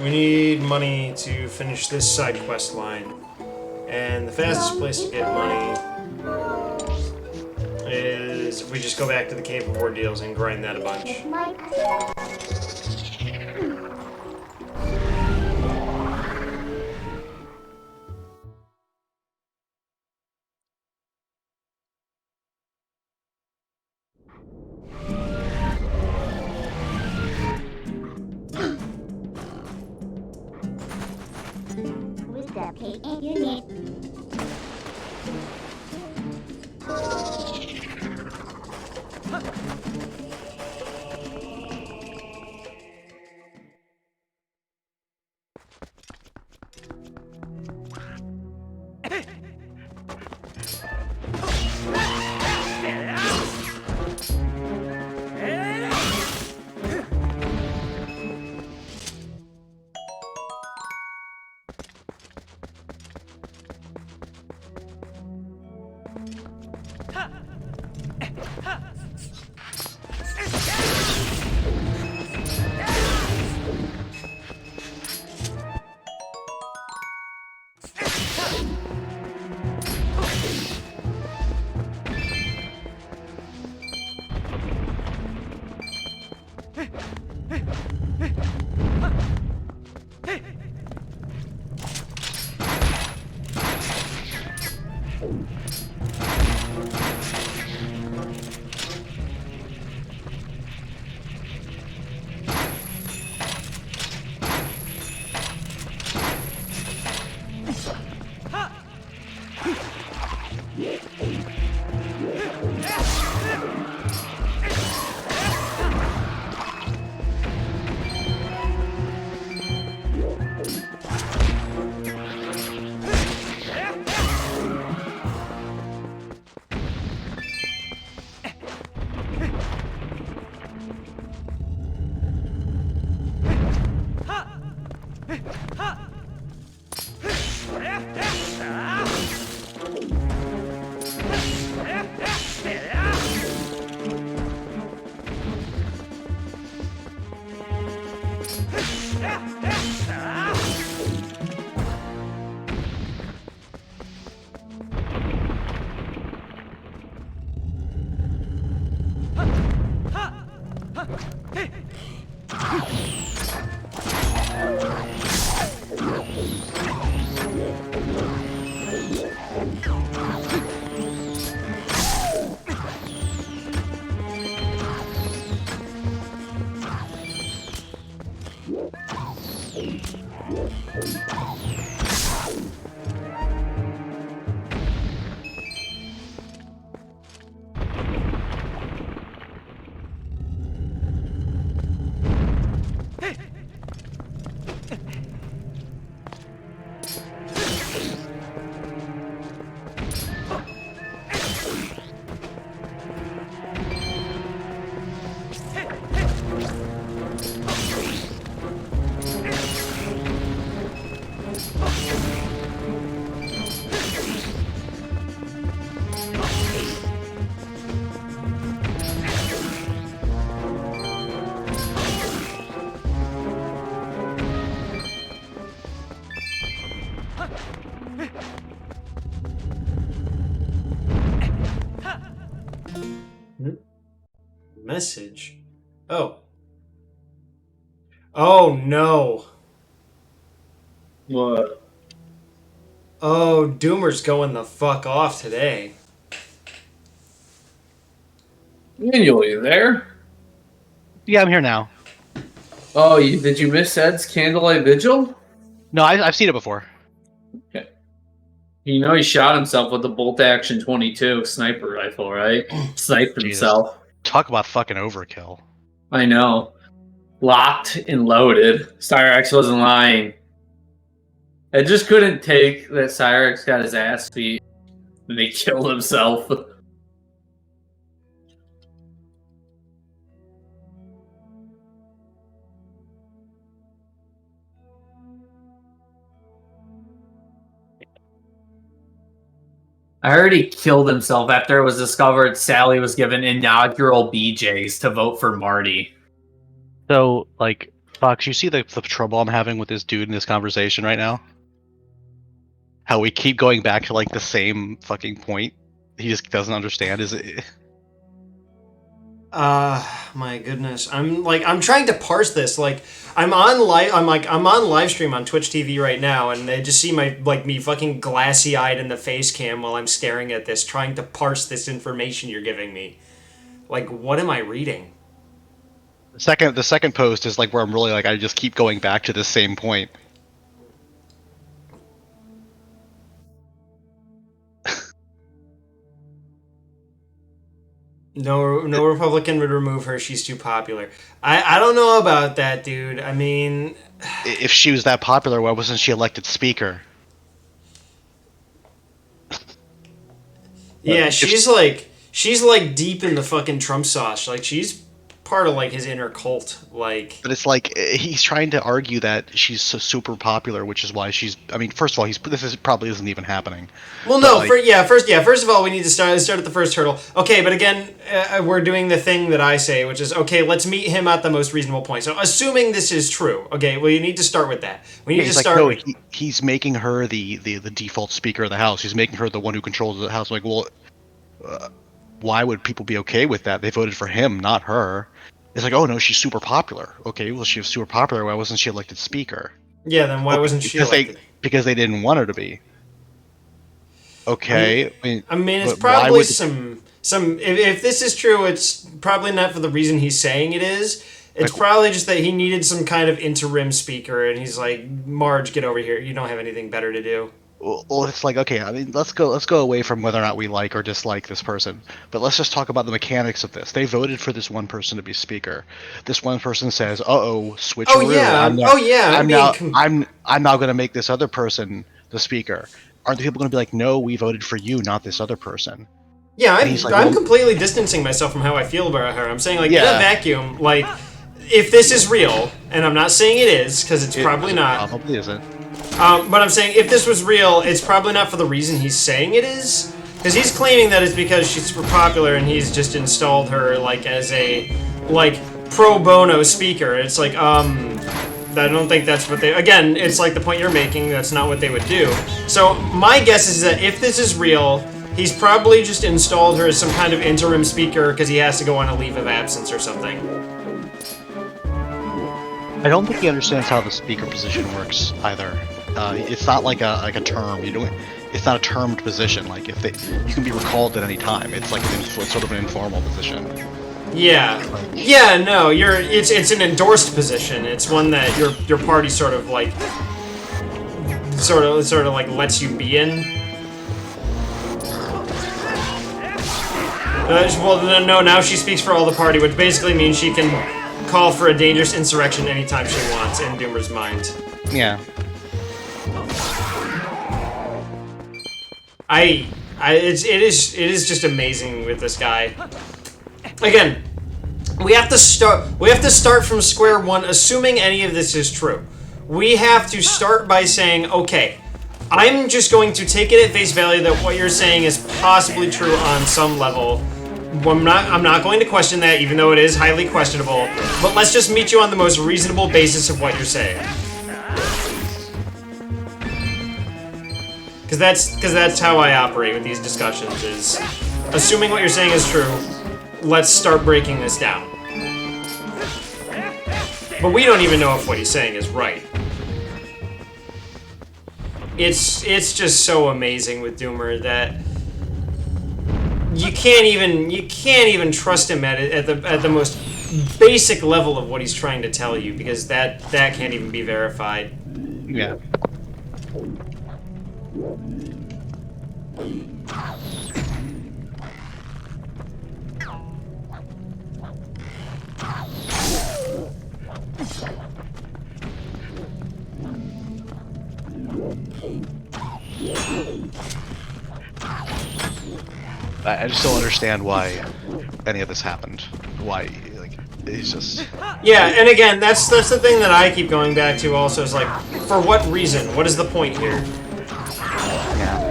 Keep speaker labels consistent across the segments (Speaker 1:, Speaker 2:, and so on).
Speaker 1: We need money to finish this side quest line. And the fastest place to get money is if we just go back to the Cave of Ordeals and grind that a bunch.
Speaker 2: With the cake you need.
Speaker 1: Message. Oh. Oh no.
Speaker 3: What?
Speaker 1: Oh, Doomer's going the fuck off today.
Speaker 3: Daniel, you there?
Speaker 4: Yeah, I'm here now.
Speaker 3: Oh, did you miss Ed's Candlelight Vigil?
Speaker 4: No, I've seen it before.
Speaker 3: Okay. You know he shot himself with the bolt action 22 sniper rifle, right? Sniped
Speaker 4: Jesus.
Speaker 3: himself.
Speaker 4: Talk about fucking overkill.
Speaker 3: I know. Locked and loaded. Cyrex wasn't lying. I just couldn't take that Cyrex got his ass beat and he killed himself. I heard he killed himself after it was discovered Sally was given inaugural BJs to vote for Marty.
Speaker 4: So, like, Fox, you see the trouble I'm having with this dude in this conversation right now? How we keep going back to like the same fucking point. He just doesn't understand. Is it?
Speaker 1: My goodness. I'm trying to parse this. Like, I'm on live stream on Twitch TV right now, and they just see me fucking glassy eyed in the face cam while I'm staring at this, trying to parse this information you're giving me. Like, what am I reading?
Speaker 4: The second post is like where I'm really like I just keep going back to the same point.
Speaker 1: No Republican would remove her. She's too popular. I don't know about that, dude. I mean,
Speaker 4: If she was that popular, why wasn't she elected speaker?
Speaker 1: yeah, she's like deep in the fucking Trump sauce. Like, she's part of like his inner cult. Like,
Speaker 4: But it's like he's trying to argue that she's so super popular, which is why she's. I mean, first of all, probably isn't even happening.
Speaker 1: well,
Speaker 4: But,
Speaker 1: no,
Speaker 4: like,
Speaker 1: first of all, we need to start at the first hurdle. Okay, but again, we're doing the thing that I say, which is okay. Let's meet him at the most reasonable point. So, assuming this is true, okay, well, you need to start with that. We need to
Speaker 4: he's
Speaker 1: start.
Speaker 4: like, no, he's making her the default speaker of the house. He's making her the one who controls the house. Like, well, why would people be okay with that? They voted for him, not her. It's like, oh no, she's super popular. Okay, well, she was super popular. Why wasn't she elected speaker?
Speaker 1: Yeah, then why wasn't she elected?
Speaker 4: Because they didn't want her to be. Okay,
Speaker 1: I mean, it's
Speaker 4: but why
Speaker 1: probably
Speaker 4: would-
Speaker 1: some. If this is true, it's probably not for the reason he's saying it is. It's
Speaker 4: Like-
Speaker 1: probably just that he needed some kind of interim speaker, and he's like, Marge, get over here. You don't have anything better to do.
Speaker 4: Well, it's like, okay, I mean, let's go away from whether or not we like or dislike this person, but let's just talk about the mechanics of this. They voted for this one person to be speaker. This one person says, switcheroo.
Speaker 1: Oh yeah,
Speaker 4: I'm now going to make this other person the speaker. Aren't the people going to be like, no, we voted for you, not this other person?
Speaker 1: Yeah,
Speaker 4: And he's like,
Speaker 1: I'm
Speaker 4: well-
Speaker 1: completely distancing myself from how I feel about her. I'm saying, like, in
Speaker 4: Yeah.
Speaker 1: a vacuum, like, if this is real, and I'm not saying it is, because it's probably not.
Speaker 4: Probably isn't.
Speaker 1: But I'm saying, if this was real, it's probably not for the reason he's saying it is. Because he's claiming that it's because she's super popular and he's just installed her, like, as a, like, pro bono speaker. It's like, I don't think that's what they... Again, it's like the point you're making, that's not what they would do. So, my guess is that if this is real, he's probably just installed her as some kind of interim speaker because he has to go on a leave of absence or something.
Speaker 4: I don't think he understands how the speaker position works either. It's not like a term. It's not a termed position. Like you can be recalled at any time. It's like it's sort of an informal position.
Speaker 1: Yeah. Yeah, no, it's an endorsed position. It's one that your party sort of like lets you be in. Well, no, now she speaks for all the party, which basically means she can call for a dangerous insurrection anytime she wants in Doomer's mind.
Speaker 4: Yeah.
Speaker 1: It is just amazing with this guy. Again, we have to start from square one, assuming any of this is true. We have to start by saying, okay, I'm just going to take it at face value that what you're saying is possibly true on some level. I'm not going to question that, even though it is highly questionable. But let's just meet you on the most reasonable basis of what you're saying. Because that's how I operate with these discussions, is assuming what you're saying is true, let's start breaking this down. But we don't even know if what he's saying is right. It's just so amazing with Doomer that you can't even trust him at the most basic level of what he's trying to tell you, because that can't even be verified.
Speaker 4: Yeah. I just don't understand why any of this happened. Why, like, it's just...
Speaker 1: Yeah, and again, that's the thing that I keep going back to also, is like, for what reason? What is the point here?
Speaker 4: Yeah.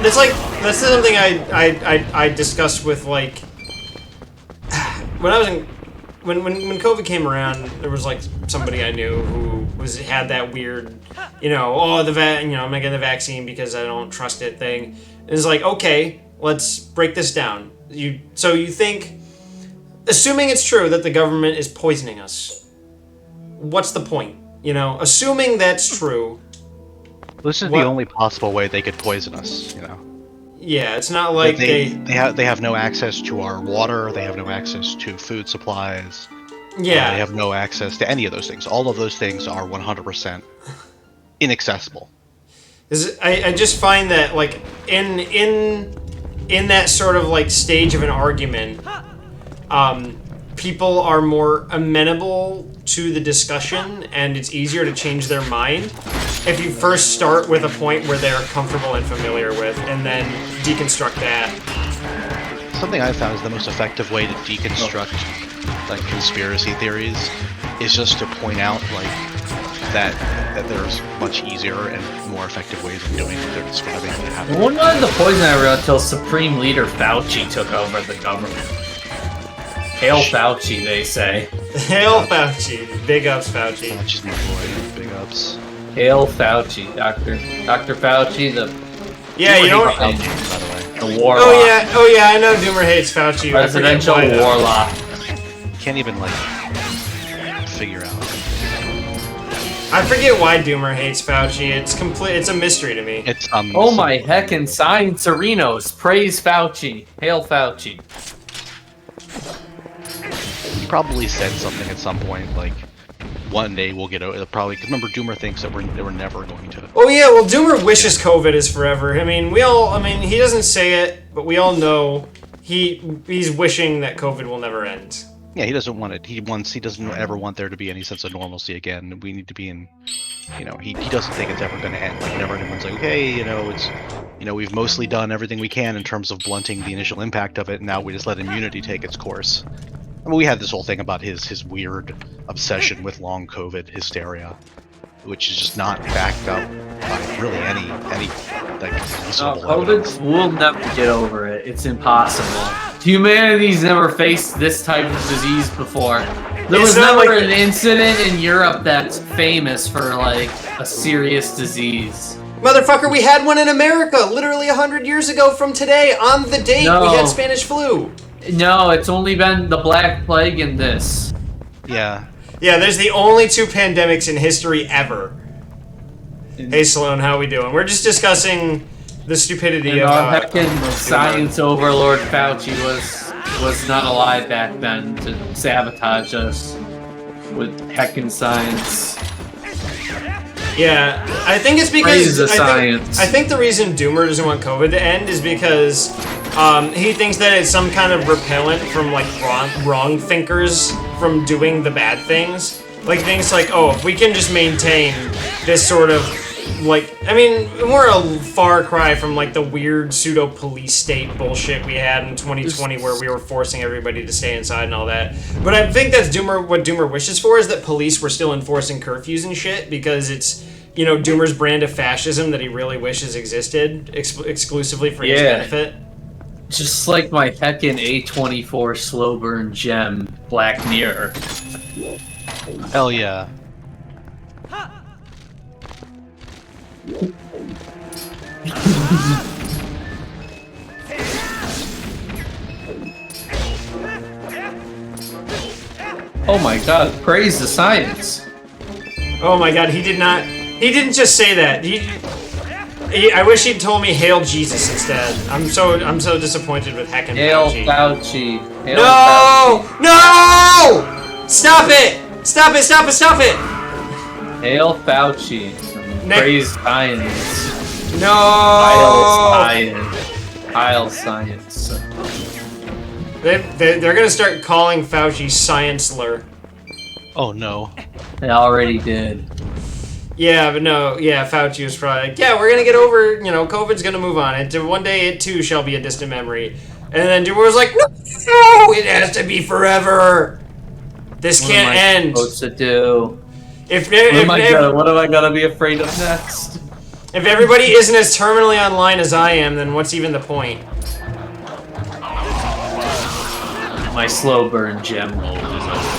Speaker 1: It's like, That's something I discussed with, like, when I was in, when COVID came around, there was like somebody I knew who had that weird, I'm not getting the vaccine because I don't trust it thing. It's like, okay, let's break this down. So you think, assuming it's true that the government is poisoning us, what's the point? Assuming that's true.
Speaker 4: This is the only possible way they could poison us,
Speaker 1: Yeah, it's not like
Speaker 4: they have no access to our water. They have no access to food supplies.
Speaker 1: Yeah,
Speaker 4: they have no access to any of those things. All of those things are 100% inaccessible.
Speaker 1: I just find that, like, in that sort of like stage of an argument, people are more amenable to the discussion, and it's easier to change their mind if you first start with a point where they're comfortable and familiar with, and then deconstruct that.
Speaker 4: Something I've found is the most effective way to deconstruct like conspiracy theories is just to point out like that there's much easier and more effective ways of doing what they're describing.
Speaker 3: It wasn't the poison I read until Supreme Leader Fauci took over the government. Hail Fauci, they say.
Speaker 1: Hail Fauci. Big ups, Fauci.
Speaker 4: Fauci's my boy. Big ups.
Speaker 3: Hail Fauci, Dr. Fauci, the...
Speaker 1: Yeah, you know what?
Speaker 4: By the way.
Speaker 3: The warlock.
Speaker 1: Oh yeah, I know Doomer hates Fauci.
Speaker 3: Presidential warlock.
Speaker 4: Can't even, like, figure out.
Speaker 1: I forget why Doomer hates Fauci. It's a mystery to me.
Speaker 4: It's
Speaker 3: Oh my heckin' science-arinos. Praise Fauci. Hail Fauci.
Speaker 4: He probably said something at some point, like, one day we'll get over. Probably, cause remember, Doomer thinks that they were never going to.
Speaker 1: Oh yeah, well, Doomer wishes COVID is forever. I mean, he doesn't say it, but we all know he's wishing that COVID will never end.
Speaker 4: Yeah, he doesn't want it. He doesn't ever want there to be any sense of normalcy again. We need to be in, he doesn't think it's ever going to end. Like, whenever anyone's like, okay, it's, we've mostly done everything we can in terms of blunting the initial impact of it, and now we just let immunity take its course. I mean, we had this whole thing about his weird obsession with long COVID hysteria, which is just not backed up by really any like reasonable evidence.
Speaker 3: We'll never get over it. It's impossible. Humanity's never faced this type of disease before. There was never an incident in Europe that's famous for like a serious disease.
Speaker 1: Motherfucker, we had one in America literally 100 years ago from today on the date we had Spanish flu.
Speaker 3: No, it's only been the Black Plague and this.
Speaker 4: Yeah.
Speaker 1: Yeah, there's the only 2 pandemics in history ever. Hey Sloan, how we doing? We're just discussing the stupidity of
Speaker 3: our heckin' science overlord Fauci was not alive back then to sabotage us with heckin' science.
Speaker 1: Yeah, I think it's because
Speaker 3: I
Speaker 1: think the reason Doomer doesn't want COVID to end is because he thinks that it's some kind of repellent from like wrong thinkers from doing the bad things. Like things like, oh, if we can just maintain this sort of like, I mean, we're a far cry from like the weird pseudo police state bullshit we had in 2020 where we were forcing everybody to stay inside and all that. But I think that's what Doomer wishes for, is that police were still enforcing curfews and shit, because it's, Doomer's brand of fascism that he really wishes existed exclusively for his benefit.
Speaker 3: Just like my heckin' A24 slow burn gem, Black Mirror.
Speaker 4: Hell yeah.
Speaker 3: Oh my god, praise the science.
Speaker 1: Oh my god, he didn't just say that. I wish he'd told me Hail Jesus instead. I'm so disappointed with heckin'
Speaker 3: Hail
Speaker 1: Fauci.
Speaker 3: Hail
Speaker 1: No!
Speaker 3: Fauci.
Speaker 1: No! Stop it! Stop it! Stop it! Stop it!
Speaker 3: Hail Fauci. Praise science.
Speaker 1: No!
Speaker 3: Heil science.
Speaker 1: They're gonna start calling Fauci Science-ler.
Speaker 4: Oh no.
Speaker 3: They already did.
Speaker 1: Yeah, but no, Fauci was probably like, yeah, we're gonna get over, COVID's gonna move on. One day it too shall be a distant memory. And then Doomer was like, no, it has to be forever. This can't end.
Speaker 3: What am I supposed to do?
Speaker 1: What
Speaker 3: am I gonna be afraid of next?
Speaker 1: If everybody isn't as terminally online as I am, then what's even the point?
Speaker 3: My slow burn gem roll is over.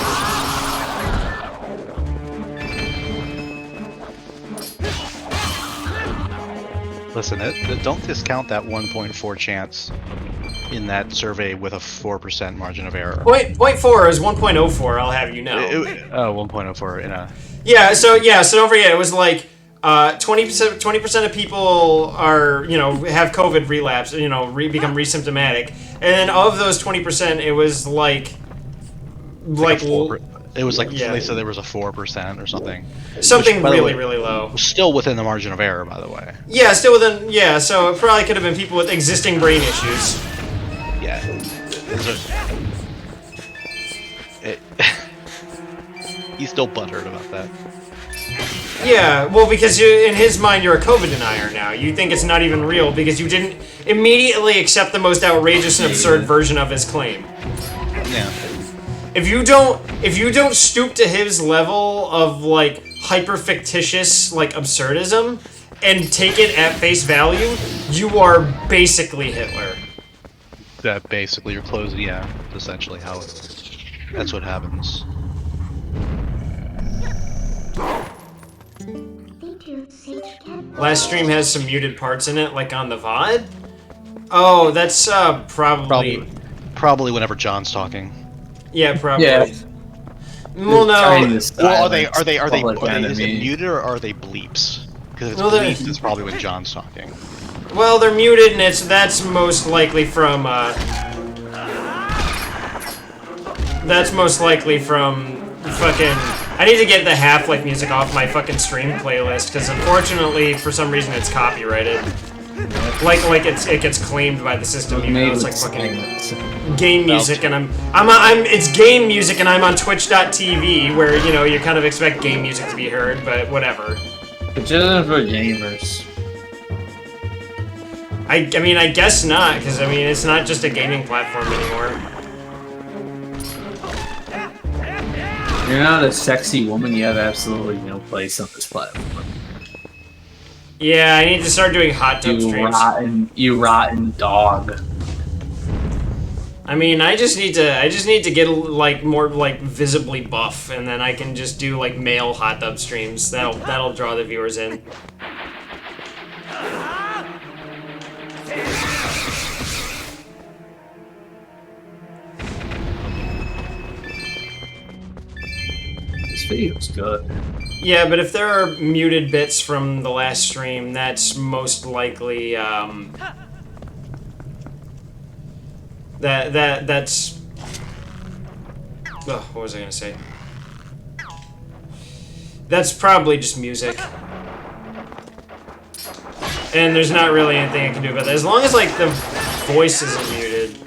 Speaker 4: Listen, don't discount that 1.4 chance in that survey with a 4% margin of error.
Speaker 1: 0.4 is 1.04, I'll have you know.
Speaker 4: 1.04 in a...
Speaker 1: So don't forget, it was like 20% of people are, have COVID relapse, become resymptomatic. And then of those 20%, it was like
Speaker 4: it was like,
Speaker 1: yeah.
Speaker 4: they said there was a 4% or something.
Speaker 1: Something
Speaker 4: Which,
Speaker 1: really, really low.
Speaker 4: Still within the margin of error, by the way.
Speaker 1: Yeah, still within, so it probably could have been people with existing brain issues.
Speaker 4: Yeah. He's still butthurt about that.
Speaker 1: Yeah, well, because in his mind, you're a COVID denier now. You think it's not even real because you didn't immediately accept the most outrageous and absurd version of his claim.
Speaker 4: Yeah.
Speaker 1: If you don't stoop to his level of like hyper fictitious like absurdism and take it at face value, you are basically Hitler.
Speaker 4: That basically you're closing. Yeah, that's essentially how that's what happens.
Speaker 1: Last stream has some muted parts in it, like on the VOD. Oh, that's probably
Speaker 4: whenever John's talking.
Speaker 1: Yeah, probably.
Speaker 3: Yeah.
Speaker 1: Well, no.
Speaker 4: Well, are they is it muted or are they bleeps? Because if it's bleeps, it's probably when John's talking.
Speaker 1: Well, they're muted, and that's most likely from fucking. I need to get the Half-Life music off my fucking stream playlist because unfortunately, for some reason, it's copyrighted. Like it gets claimed by the system, even though it's like fucking game music, and it's game music, and I'm on Twitch.tv, where you kind of expect game music to be heard, but whatever.
Speaker 3: But just for gamers.
Speaker 1: I mean, I guess not, because it's not just a gaming platform anymore.
Speaker 3: You're not a sexy woman, you have absolutely no place on this platform.
Speaker 1: Yeah, I need to start doing hot tub streams.
Speaker 3: You rotten dog.
Speaker 1: I mean, I just need to get like more like visibly buff, and then I can just do like male hot tub streams. That'll draw the viewers in.
Speaker 3: This video's good.
Speaker 1: Yeah, but if there are muted bits from the last stream, that's most likely that's what was I gonna say? That's probably just music. And there's not really anything I can do about that. As long as like the voice isn't muted.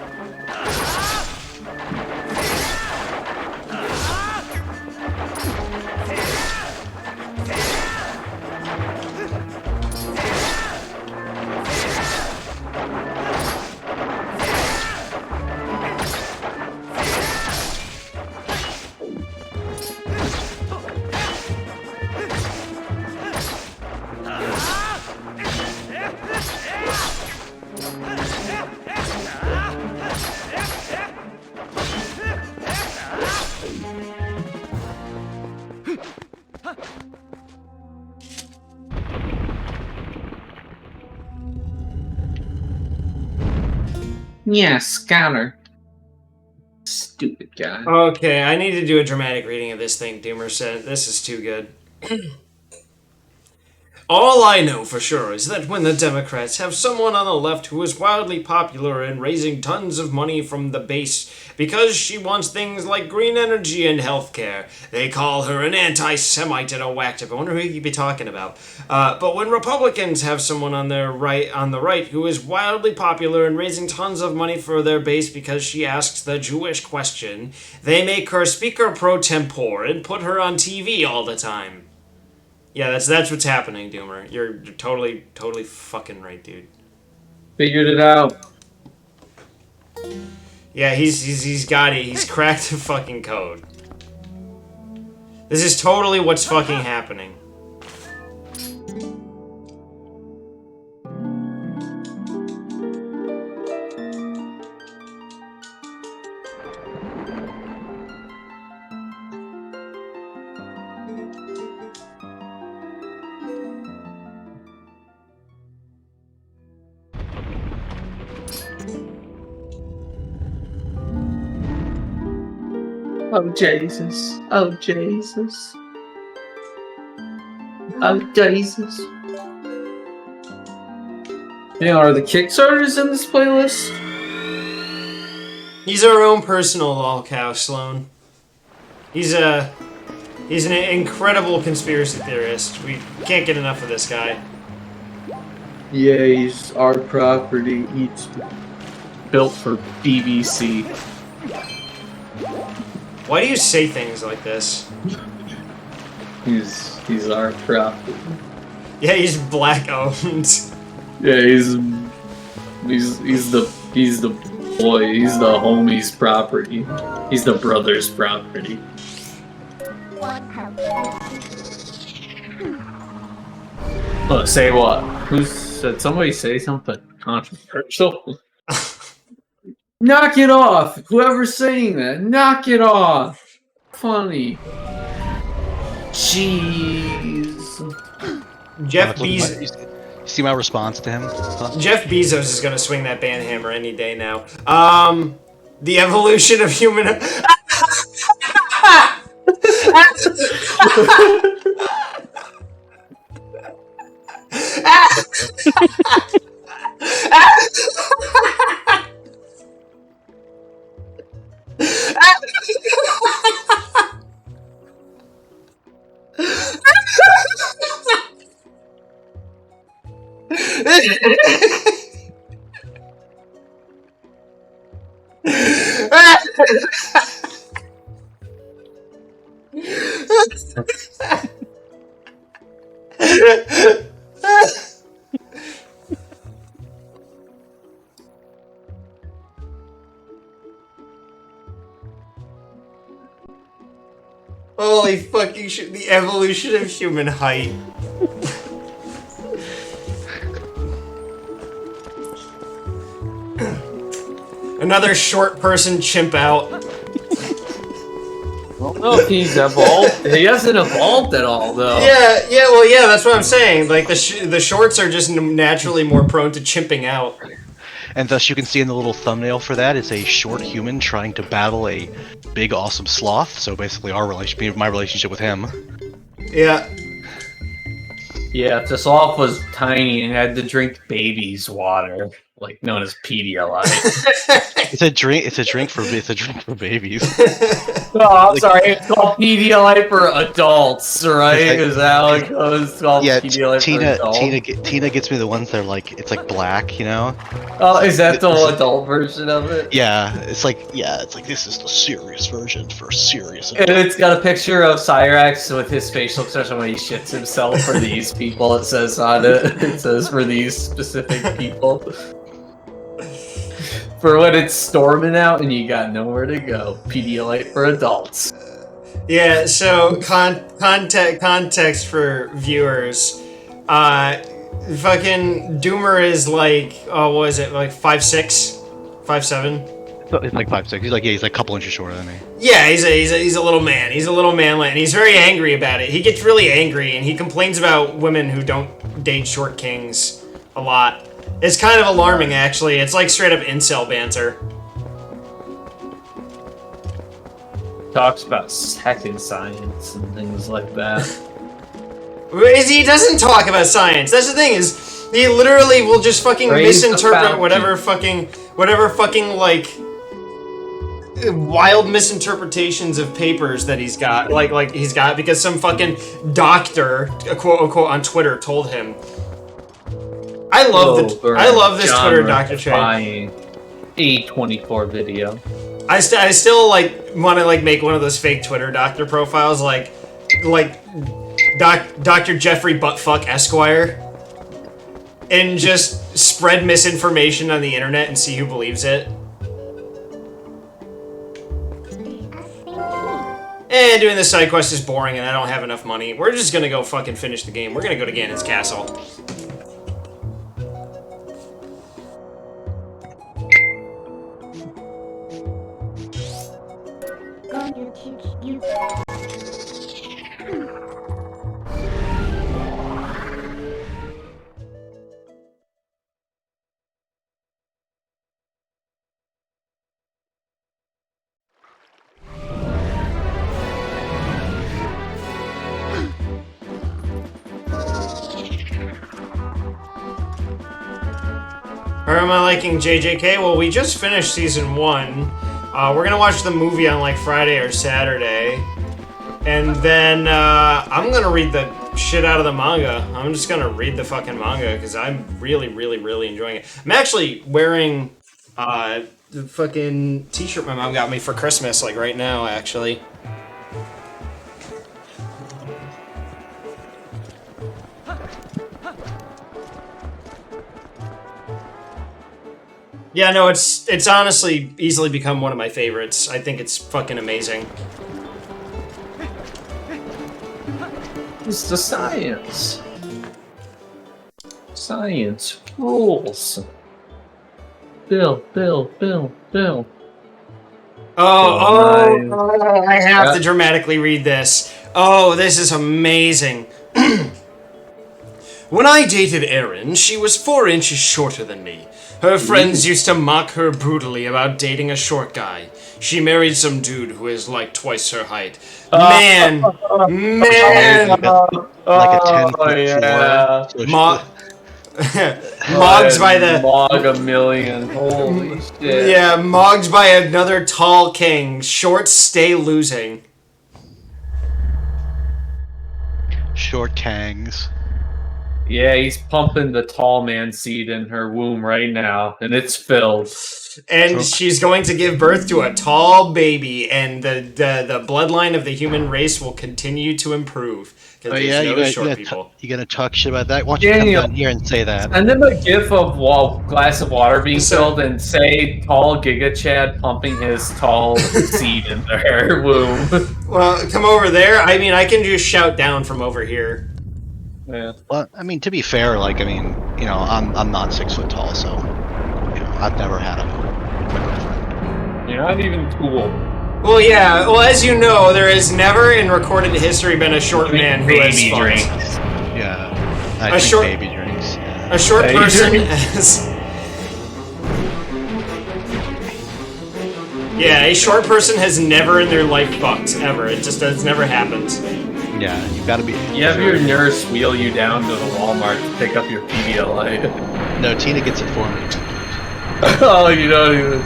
Speaker 3: Yeah, Scanner. Stupid guy.
Speaker 1: Okay, I need to do a dramatic reading of this thing, Doomer said. This is too good. All I know for sure is that when the Democrats have someone on the left who is wildly popular and raising tons of money from the base because she wants things like green energy and healthcare, they call her an anti-Semite and a whack tip. I wonder who you'd be talking about. But when Republicans have someone on the right who is wildly popular and raising tons of money for their base because she asks the Jewish question, they make her speaker pro tempore and put her on TV all the time. Yeah, that's what's happening, Doomer. You're totally fucking right, dude.
Speaker 3: Figured it out.
Speaker 1: Yeah, he's got it. He's cracked the fucking code. This is totally what's fucking happening.
Speaker 3: Oh Jesus. Oh Jesus. Oh Jesus. You know, are the Kickstarters in this playlist?
Speaker 1: He's our own personal lol cow, Sloan. He's an incredible conspiracy theorist. We can't get enough of this guy.
Speaker 3: Yeah, he's our property. He's built for BBC.
Speaker 1: Why do you say things like this?
Speaker 3: He's our property.
Speaker 1: Yeah, he's black owned.
Speaker 3: Yeah, he's the boy. He's the homie's property. He's the brother's property. Oh, say what? Did somebody say something controversial? Knock it off! Whoever's saying that, knock it off! Funny. Jeez.
Speaker 1: Jeff
Speaker 4: Look,
Speaker 1: Bezos.
Speaker 4: you see my response to him? Huh?
Speaker 1: Jeff Bezos is gonna swing that band hammer any day now. The evolution of human. Holy fucking shit, the evolution of human height. Another short person chimp out.
Speaker 3: I don't know if he's evolved. He hasn't evolved at all, though.
Speaker 1: Yeah, that's what I'm saying. Like, the shorts are just naturally more prone to chimping out.
Speaker 4: And thus you can see in the little thumbnail for that, it's a short human trying to battle a big awesome sloth. So basically my relationship with him.
Speaker 1: Yeah.
Speaker 3: Yeah, if the sloth was tiny and had to drink baby's water, like known as Pedialyte.
Speaker 4: It's a drink for babies.
Speaker 3: Oh, I'm sorry. It's called Pedialyte for adults, right? Is that how it goes? It's called Pedialyte for adults.
Speaker 4: Tina gets me the ones that are like it's like black, you know.
Speaker 3: Oh, is that the adult version of it?
Speaker 4: Yeah, it's like this is the serious version for serious.
Speaker 3: And it's got a picture of Cyrax with his facial expression when he shits himself for these people. It says on it. It says for these specific people. For when it's storming out and you got nowhere to go. Pedialyte for adults.
Speaker 1: Yeah, so context for viewers. Fucking Doomer is like, what is it, like 5'6", 5'7"?
Speaker 4: He's like 5'6". He's like a couple inches shorter than me.
Speaker 1: Yeah, he's a little man. He's a little manlet, and he's very angry about it. He gets really angry, and he complains about women who don't date short kings a lot. It's kind of alarming, actually. It's like straight up incel banter.
Speaker 3: Talks about second science and things like that.
Speaker 1: He doesn't talk about science. That's the thing, is he literally will just fucking misinterpret whatever fucking like wild misinterpretations of papers that he's got, like he's got because some fucking doctor, quote unquote, on Twitter told him. I love this Twitter doctor chain.
Speaker 3: A24 video.
Speaker 1: I still like want to like make one of those fake Twitter doctor profiles, like Dr. Jeffrey Buttfuck Esquire, and just spread misinformation on the internet and see who believes it. And doing this side quest is boring and I don't have enough money. We're just gonna go fucking finish the game. We're gonna go to Ganon's castle.
Speaker 2: Going to teach you.
Speaker 1: am I liking JJK? Well, we just finished season 1. We're gonna watch the movie on like Friday or Saturday. And then I'm gonna read the shit out of the manga. I'm just gonna read the fucking manga because I'm really, really, really enjoying it. I'm actually wearing the fucking t-shirt my mom got me for Christmas, like right now, actually. Yeah, no, it's honestly easily become one of my favorites. I think it's fucking amazing.
Speaker 3: It's the science. Science rules. Bill.
Speaker 1: I have to dramatically read this. Oh, this is amazing. When I dated Erin, she was 4 inches shorter than me. Her friends used to mock her brutally about dating a short guy. She married some dude who is like twice her height. Man!
Speaker 4: Like a 10-foot
Speaker 3: yeah.
Speaker 4: floor.
Speaker 1: Mogged by the...
Speaker 3: Mog a million. Holy shit.
Speaker 1: Yeah, mogged by another tall king. Shorts stay losing.
Speaker 4: Short kangs.
Speaker 3: Yeah, he's pumping the tall man seed in her womb right now, and it's filled.
Speaker 1: And she's going to give birth to a tall baby, and the bloodline of the human race will continue to improve. Because
Speaker 4: yeah,
Speaker 1: no
Speaker 4: you
Speaker 1: short people.
Speaker 4: You gonna talk shit about that? Why don't you come down here and say that?
Speaker 3: And then a gif of glass of water being filled and say tall Giga Chad pumping his tall seed in her womb.
Speaker 1: Well, come over there. I mean, I can just shout down from over here.
Speaker 3: Yeah.
Speaker 4: Well, I mean, to be fair, like, I mean, you know, I'm not 6 foot tall, so, you know, I've never had a girlfriend.
Speaker 3: You're not even cool.
Speaker 1: Well, yeah. Well, as you know, there has never in recorded history been a short man who has
Speaker 3: baby
Speaker 1: fought.
Speaker 3: drinks.
Speaker 4: Yeah, I drink
Speaker 1: short-
Speaker 4: baby drinks. Yeah.
Speaker 1: A short
Speaker 3: Baby
Speaker 1: person
Speaker 3: drinks.
Speaker 1: has... Yeah, a short person has never in their life fucked, ever. It just has never happened.
Speaker 4: Yeah, you gotta be.
Speaker 3: You have your nurse wheel you down to the Walmart to pick up your Pedialyte.
Speaker 4: No, Tina gets it for me.
Speaker 3: Oh, you don't even...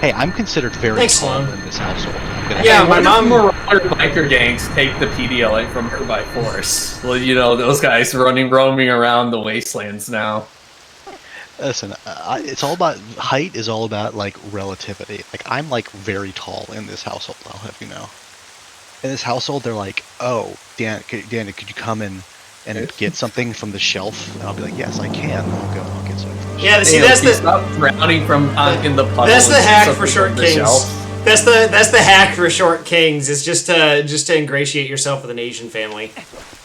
Speaker 4: Hey, I'm considered very
Speaker 1: Thanks,
Speaker 4: tall
Speaker 1: Sloan.
Speaker 4: in this household. I'm gonna
Speaker 1: Yeah,
Speaker 3: Hey,
Speaker 1: my
Speaker 3: what
Speaker 1: mom-
Speaker 3: if Marauder biker gangs take the Pedialyte from her by force? Well, you know, those guys roaming around the wastelands now.
Speaker 4: Listen, it's all about height. Is all about like relativity. Like I'm like very tall in this household. I'll have you know. In this household, they're like, "Oh, Danny, could you come in and get something from the shelf?" And I'll be like, "Yes, I can. I'll get something." From the
Speaker 1: Yeah,
Speaker 4: shelf.
Speaker 1: see,
Speaker 3: Hey,
Speaker 1: that's the...
Speaker 3: stop drowning from in the puddle.
Speaker 1: That's the
Speaker 3: and
Speaker 1: hack
Speaker 3: something
Speaker 1: for short
Speaker 3: from the
Speaker 1: kings.
Speaker 3: shelf.
Speaker 1: That's the hack for short kings. Is just to ingratiate yourself with an Asian family.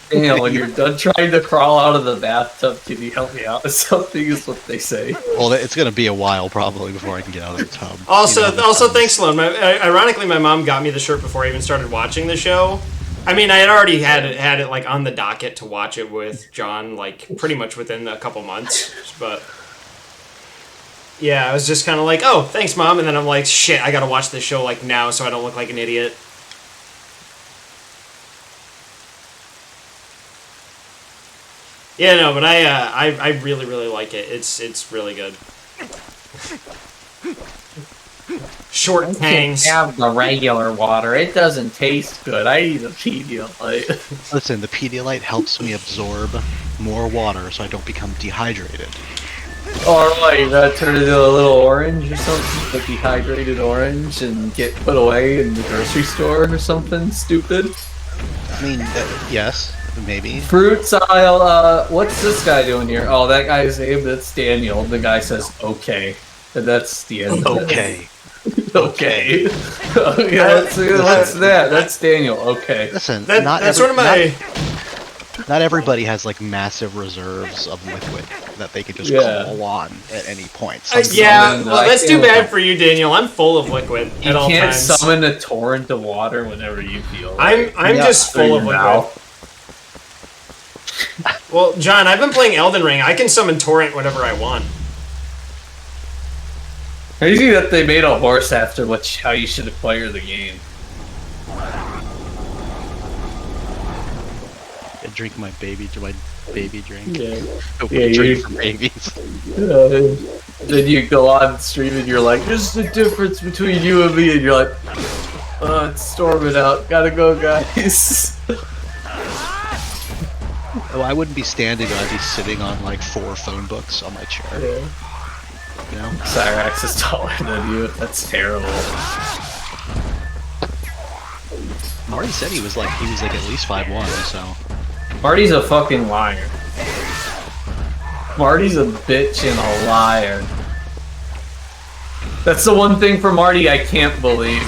Speaker 3: Daniel, when you're done trying to crawl out of the bathtub, can you help me out with something? Is what they say.
Speaker 4: Well, it's gonna be a while probably before I can get out of the tub.
Speaker 1: Also,
Speaker 4: You know,
Speaker 1: also thanks, Sloan. Ironically, my mom got me the shirt before I even started watching the show. I mean, I had already had it like on the docket to watch it with John, like pretty much within a couple months. But yeah, I was just kind of like, oh, thanks, Mom, and then I'm like, shit, I gotta watch this show like now so I don't look like an idiot. Yeah, no, but I really, really like it. It's really good. Short tangs.
Speaker 3: Have the regular water. It doesn't taste good. I need a Pedialyte.
Speaker 4: Listen, the Pedialyte helps me absorb more water so I don't become dehydrated.
Speaker 3: Alright, turn it into a little orange or something, a dehydrated orange, and get put away in the grocery store or something stupid.
Speaker 4: I mean, yes, maybe.
Speaker 3: Fruits aisle, what's this guy doing here? Oh, that guy's name, that's Daniel. The guy says, okay. And that's the end of it.
Speaker 4: Okay.
Speaker 3: Okay. Yeah, what's that? That's Daniel, okay.
Speaker 4: Listen,
Speaker 1: That's one of my...
Speaker 4: Not everybody has like massive reserves of liquid that they could just call on at any point.
Speaker 1: Yeah, well, that's too bad for you, Daniel. I'm full of liquid
Speaker 3: You
Speaker 1: at all
Speaker 3: can't
Speaker 1: times.
Speaker 3: summon a torrent of water whenever you feel like.
Speaker 1: I'm just full of liquid. Well, John, I've been playing Elden Ring. I can summon torrent whenever I want.
Speaker 3: Crazy that they made a horse after how you should acquire the game.
Speaker 4: drink my baby drink.
Speaker 3: Yeah.
Speaker 4: Open drink for babies.
Speaker 3: Then you go on stream and you're like, "There's the difference between you and me," and you're like, "Oh, it's storming out. Gotta go, guys."
Speaker 4: Oh, I wouldn't be standing, I'd be sitting on like 4 phone books on my chair.
Speaker 3: Yeah.
Speaker 4: You know?
Speaker 3: Cyrax is taller than you. That's terrible.
Speaker 4: Marty said he was like at least 5'1", so.
Speaker 3: Marty's a fucking liar. Marty's a bitch and a liar. That's the one thing for Marty I can't believe.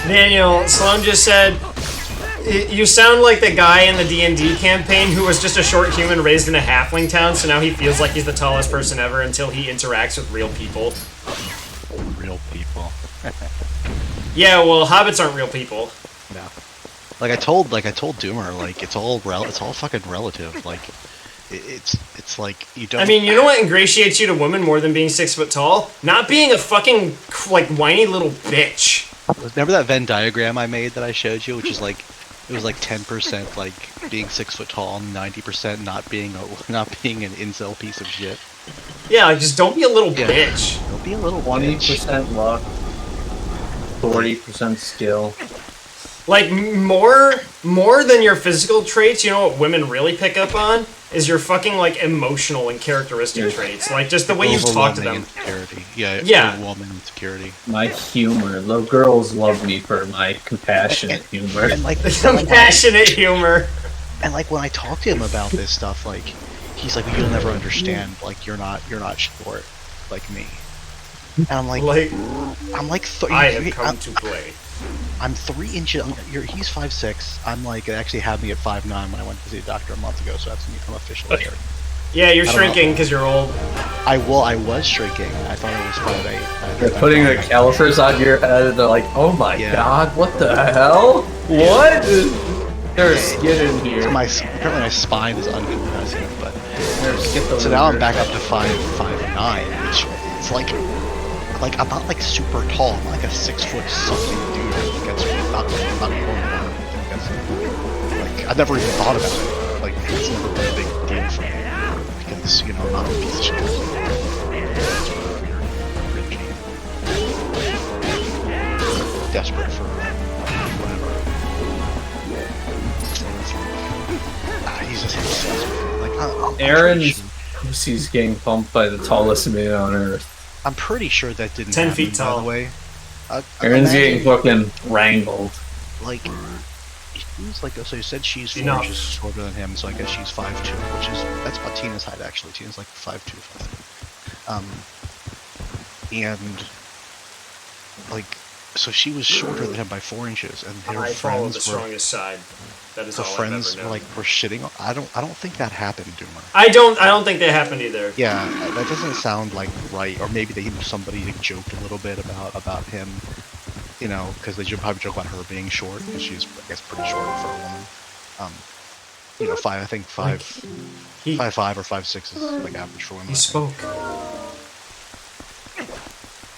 Speaker 1: Daniel, Sloan just said, you sound like the guy in the D&D campaign who was just a short human raised in a halfling town, so now he feels like he's the tallest person ever until he interacts with real people.
Speaker 4: Real people.
Speaker 1: Yeah, well, hobbits aren't real people.
Speaker 4: No. Like I told Doomer, like it's all fucking relative. Like it's like you don't.
Speaker 1: I mean, you know what ingratiates you to women more than being 6 foot tall? Not being a fucking like whiny little bitch.
Speaker 4: Remember that Venn diagram I made that I showed you, which is like it was like 10% like being 6 foot tall, 90% not being an incel piece of shit.
Speaker 1: Yeah, like just don't be a little bitch.
Speaker 4: Don't be a little
Speaker 3: 20% luck, 40% skill.
Speaker 1: Like more than your physical traits, you know what women really pick up on is your fucking like emotional and characteristic traits, like just the way you talk to them.
Speaker 4: Insecurity. Yeah. Overwhelming insecurity.
Speaker 3: My humor. The girls love me for my compassionate humor.
Speaker 4: And like
Speaker 1: compassionate humor.
Speaker 4: And like when I talk to him about this stuff, like he's like, "You'll never understand. Like you're not short like me." And I'm like
Speaker 1: I have come to play.
Speaker 4: I'm 3 inches. He's 5'6". I'm like, it actually had me at 5'9" when I went to see a doctor a month ago. So I'm officially here.
Speaker 1: Yeah, you're shrinking because you're old.
Speaker 4: I was shrinking. I thought it was 5'8".
Speaker 3: They're putting the calipers on your head, and they're like, "Oh my god, what the hell? What? There's skin in here."
Speaker 4: So apparently my spine is uncompressive, but so now I'm back up to 5'9", which is like I'm not like super tall. I'm like a 6 foot something dude. That's not normal. Like I've never even thought about it. Like it's never been a big deal for me because I'm not a piece of shit. Desperate for whatever. He's just obsessed with it. Like
Speaker 3: Aaron's pussy's getting pumped by the tallest man on earth.
Speaker 4: I'm pretty sure that didn't
Speaker 1: 10
Speaker 4: happen,
Speaker 1: feet tall.
Speaker 4: by the way.
Speaker 3: Aaron's getting fucking wrangled.
Speaker 4: Like, she's like, so you said she's 4
Speaker 1: Enough.
Speaker 4: inches shorter than him, so I guess she's 5'2", that's about Tina's height actually. Tina's like 5'2", 5'3". And like, so she was shorter than him by 4 inches, and her
Speaker 1: I follow the
Speaker 4: friends were.
Speaker 1: strongest side. That is
Speaker 4: The
Speaker 1: all
Speaker 4: friends
Speaker 1: I've ever known.
Speaker 4: were shitting. I don't think that happened, Doomer.
Speaker 1: I don't think that happened either.
Speaker 4: Yeah, that doesn't sound like right. Or maybe somebody joked a little bit about him, because they should probably joke about her being short because she's, I guess, pretty short for a woman. 5'5" or 5'6" is like average for women.
Speaker 1: He spoke.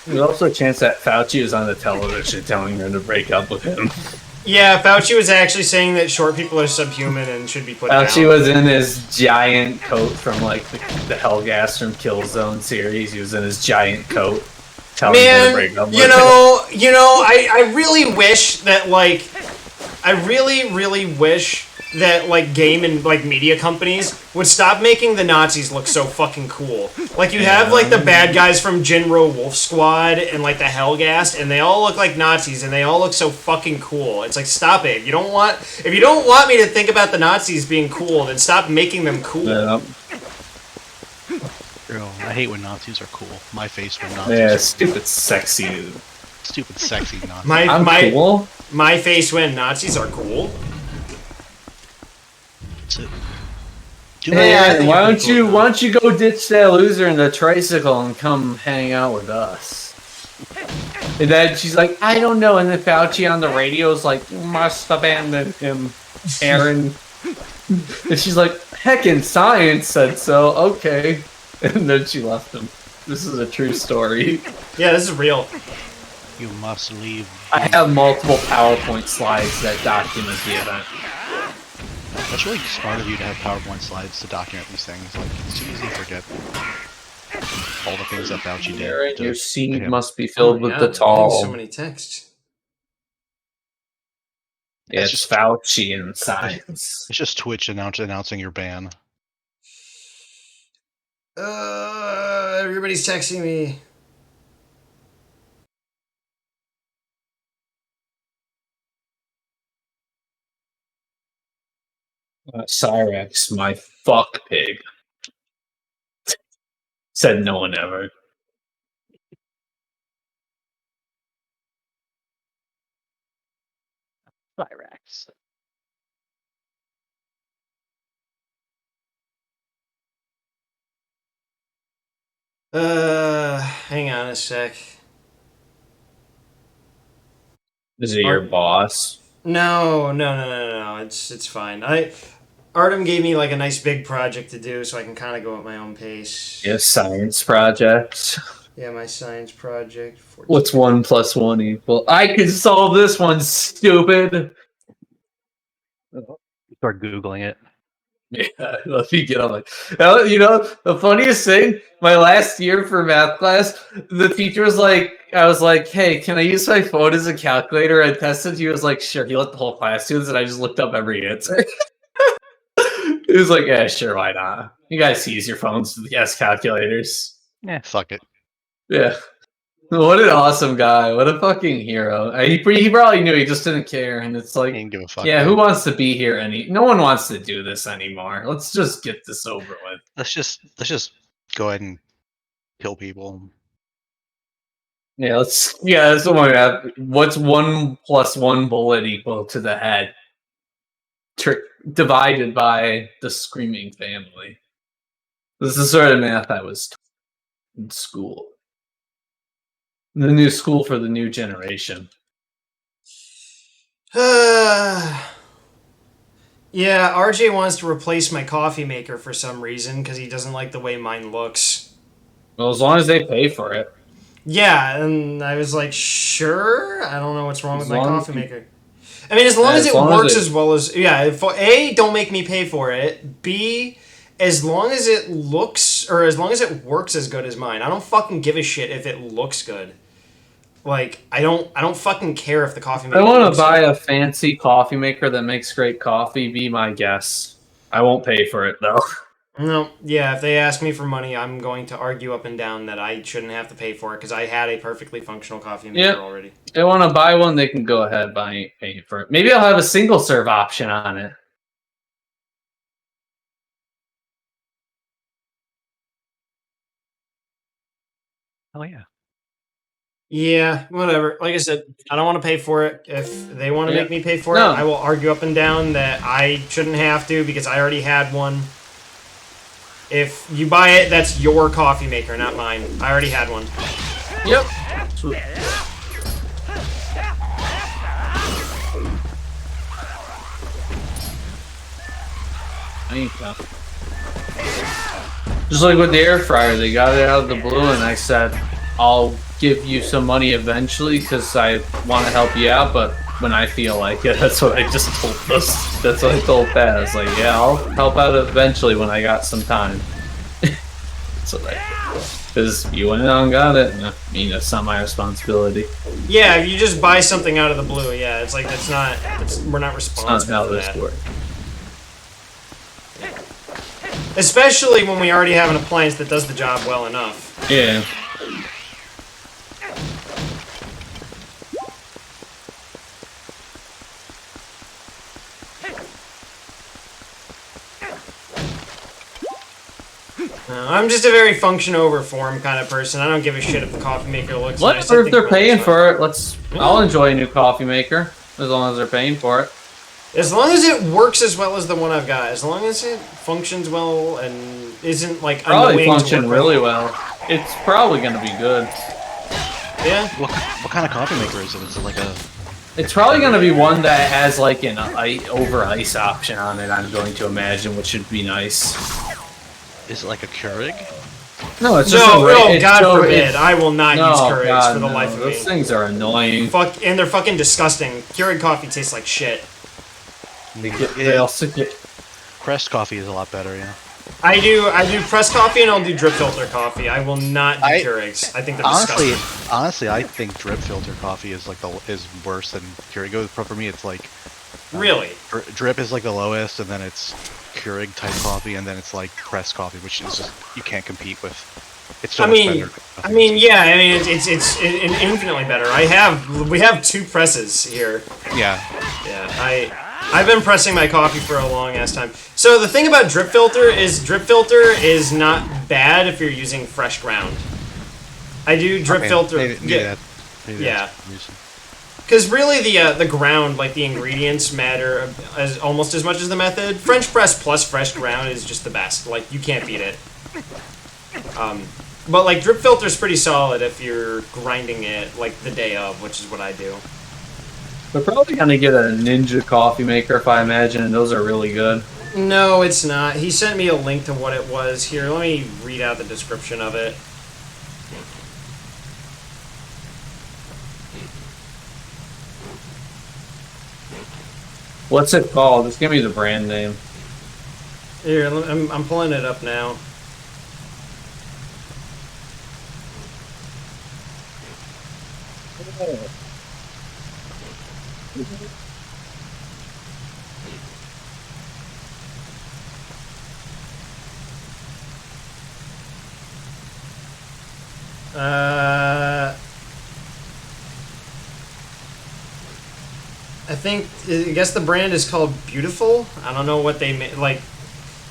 Speaker 3: There's also a chance that Fauci is on the television telling her to break up with him.
Speaker 1: Yeah, Fauci was actually saying that short people are subhuman and should be put down.
Speaker 3: Fauci was in his giant coat from like the Hellgas from Killzone series. He was in his giant coat telling her to break up with him.
Speaker 1: I really wish that I really wish that game and media companies would stop making the Nazis look so fucking cool. Like you have the bad guys from Jinro Wolf Squad and the Hellgast, and they all look like Nazis and they all look so fucking cool. It's like, stop it. If you don't want me to think about the Nazis being cool, then stop making them cool.
Speaker 3: Yeah.
Speaker 4: Girl, I hate when Nazis are cool. My face when Nazis
Speaker 3: Yeah,
Speaker 4: are
Speaker 3: stupid sexy.
Speaker 4: stupid sexy Nazis.
Speaker 3: Cool.
Speaker 1: My face when Nazis are cool.
Speaker 3: Hey, why don't you go ditch that loser in the tricycle and come hang out with us? And then she's like, I don't know. And then Fauci on the radio is like, you must abandon him, Aaron. And she's like, heckin' science said so. Okay. And then she left him. This is a true story.
Speaker 1: Yeah, this is real.
Speaker 4: You must leave.
Speaker 3: I have multiple PowerPoint slides that document the event.
Speaker 4: That's really smart of you to have PowerPoint slides to document these things. Like, it's too easy to forget all the things that Fauci did.
Speaker 3: Aaron,
Speaker 4: to
Speaker 3: your seed
Speaker 4: him.
Speaker 3: must be filled with the
Speaker 1: I'm
Speaker 3: tall.
Speaker 1: getting so many texts.
Speaker 3: Yeah,
Speaker 4: It's
Speaker 3: it's
Speaker 4: just-
Speaker 3: Fauci and science.
Speaker 4: It's just Twitch announcing your ban.
Speaker 1: Everybody's texting me.
Speaker 3: Cyrex, my fuck pig. Said no one ever.
Speaker 4: Cyrex.
Speaker 1: Hang on a sec.
Speaker 3: Is it your boss?
Speaker 1: No. It's fine. Artem gave me like a nice big project to do, so I can kind of go at my own pace.
Speaker 3: Yeah, science projects.
Speaker 1: Yeah, my science project. 14.
Speaker 3: What's 1 + 1 equal? I can solve this one, stupid.
Speaker 4: Start Googling it.
Speaker 3: Yeah, let me get on it. You know, the funniest thing, my last year for math class, the teacher was like, I was like, hey, can I use my phone as a calculator? I tested. He was like, sure. He let the whole class do this, and I just looked up every answer. He was like, yeah, sure, why not? You guys use your phones as calculators.
Speaker 4: Yeah, fuck it.
Speaker 3: Yeah. What an awesome guy. What a fucking hero. He probably knew, he just didn't care. And it's
Speaker 4: I
Speaker 3: like,
Speaker 4: didn't give a fuck.
Speaker 3: yeah,
Speaker 4: man.
Speaker 3: who wants to be here? No one wants to do this anymore. Let's just get this over with.
Speaker 4: Let's just go ahead and kill people.
Speaker 3: Yeah, that's what we have. What's 1 + 1 bullet equal to the head? Divided by the screaming family. This is the sort of math I was taught in school. The new school for the new generation.
Speaker 1: Yeah, RJ wants to replace my coffee maker for some reason because he doesn't like the way mine looks.
Speaker 3: Well, as long as they pay for it.
Speaker 1: Yeah, and I was like, sure. I don't know what's wrong with my
Speaker 3: long as
Speaker 1: coffee maker. I mean, as long as it works
Speaker 3: it-
Speaker 1: as well as A, don't make me pay for it. B, as long as it looks or as long as it works as good as mine. I don't fucking give a shit if it looks good. Like I don't fucking care if the coffee maker.
Speaker 3: I want
Speaker 1: looks
Speaker 3: to buy
Speaker 1: good.
Speaker 3: a fancy coffee maker that makes great coffee. Be my guest. I won't pay for it though.
Speaker 1: No, yeah. If they ask me for money, I'm going to argue up and down that I shouldn't have to pay for it because I had a perfectly functional coffee maker
Speaker 3: Yep.
Speaker 1: already.
Speaker 3: If they want to buy one, they can go ahead pay for it. Maybe I'll have a single serve option on it.
Speaker 4: Oh yeah.
Speaker 1: Yeah, whatever. Like I said, I don't want to pay for it. If they want to
Speaker 3: Yeah.
Speaker 1: make me pay for
Speaker 3: No.
Speaker 1: it, I will argue up and down that I shouldn't have to because I already had one. If you buy it, that's your coffee maker, not mine. I already had one.
Speaker 3: Yep. There you go. Just like with the air fryer, they got it out of the blue, and I said, I'll give you some money eventually because I want to help you out, but when I feel like it, that's what I just told us. That's what I told Pat. I was like, yeah, I'll help out eventually when I got some time. So because you went out and got it, and I mean, that's not my responsibility.
Speaker 1: Yeah, if you just buy something out of the blue, yeah, it's like we're not
Speaker 3: It's not
Speaker 1: responsible
Speaker 3: how
Speaker 1: for
Speaker 3: this
Speaker 1: that.
Speaker 3: works.
Speaker 1: Especially when we already have an appliance that does the job well enough.
Speaker 3: Yeah.
Speaker 1: I'm just a very function over form kind of person. I don't give a shit if the coffee maker looks nice. I
Speaker 3: Whatever, if
Speaker 1: think
Speaker 3: they're
Speaker 1: it
Speaker 3: paying
Speaker 1: looks
Speaker 3: for it, I'll enjoy a new coffee maker as long as they're paying for it.
Speaker 1: fine. As long as it works as well as the one I've got, as long as it functions well and isn't like
Speaker 3: Probably
Speaker 1: annoying to
Speaker 3: function
Speaker 1: work
Speaker 3: really
Speaker 1: with.
Speaker 3: well. It's probably gonna be good.
Speaker 1: Yeah.
Speaker 4: What kind of coffee maker is it? Is it like a?
Speaker 3: It's probably gonna be one that has like an over ice option on it. I'm going to imagine, which should be nice.
Speaker 4: Is it like a Keurig?
Speaker 3: No, it's just
Speaker 1: God forbid. I will not use Keurigs for the life of me.
Speaker 3: Those things are annoying.
Speaker 1: And they're fucking disgusting. Keurig coffee tastes like shit.
Speaker 3: They also get...
Speaker 4: Pressed coffee is a lot better, yeah.
Speaker 1: I do pressed coffee and I'll do drip filter coffee. I will not do Keurigs. I think they're disgusting.
Speaker 4: Honestly, I think drip filter coffee is like is worse than Keurig. For me, it's like
Speaker 1: really
Speaker 4: drip is like the lowest, and then it's Keurig type coffee, and then it's like pressed coffee, which is just you can't compete with. It's so much better.
Speaker 1: It's infinitely better. We have 2 presses here.
Speaker 4: Yeah.
Speaker 1: Yeah, I've been pressing my coffee for a long ass time. So the thing about drip filter is not bad if you're using fresh ground. I do drip filter. Yeah. Because really the ground, like the ingredients matter almost as much as the method. French press plus fresh ground is just the best. Like you can't beat it. But like drip filter is pretty solid if you're grinding it like the day of, which is what I do.
Speaker 3: We're probably gonna get a Ninja coffee maker if I imagine, and those are really good.
Speaker 1: No, it's not. He sent me a link to what it was. Here, let me read out the description of it.
Speaker 3: What's it called? Just give me the brand name.
Speaker 1: Here, I'm pulling it up now. I guess the brand is called Beautiful. I don't know what they like.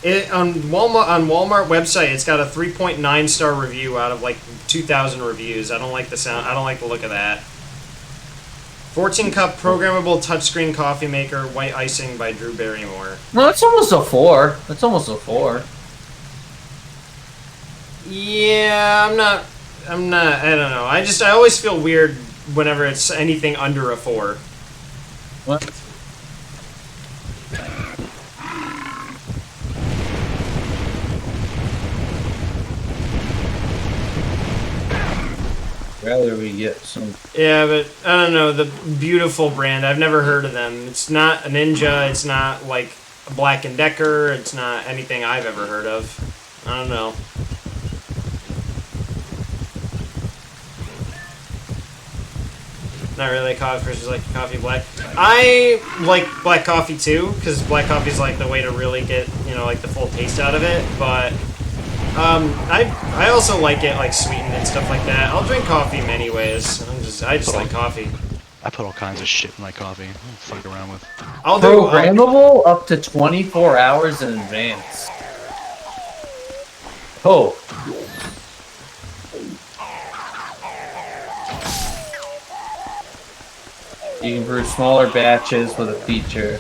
Speaker 1: It on Walmart website. It's got a 3.9 star review out of like 2,000 reviews. I don't like the sound. I don't like the look of that. 14 cup programmable touchscreen coffee maker, white icing by Drew Barrymore.
Speaker 3: No, that's almost a 4. That's almost a 4.
Speaker 1: Yeah, I'm not. I don't know. I always feel weird whenever it's anything under a 4.
Speaker 3: What? Rather we get some.
Speaker 1: Yeah, but I don't know, the Beautiful brand. I've never heard of them. It's not a Ninja. It's not like a Black & Decker. It's not anything I've ever heard of. I don't know. Not really a coffee person, like coffee black. I like black coffee too, because black coffee is like the way to really get, like the full taste out of it. But I also like it like sweetened and stuff like that. I'll drink coffee many ways. I just like coffee.
Speaker 4: I put all kinds of shit in my coffee. I don't fuck around with.
Speaker 1: I'll do
Speaker 3: programmable up to 24 hours in advance. Oh. You can brew smaller batches with a feature.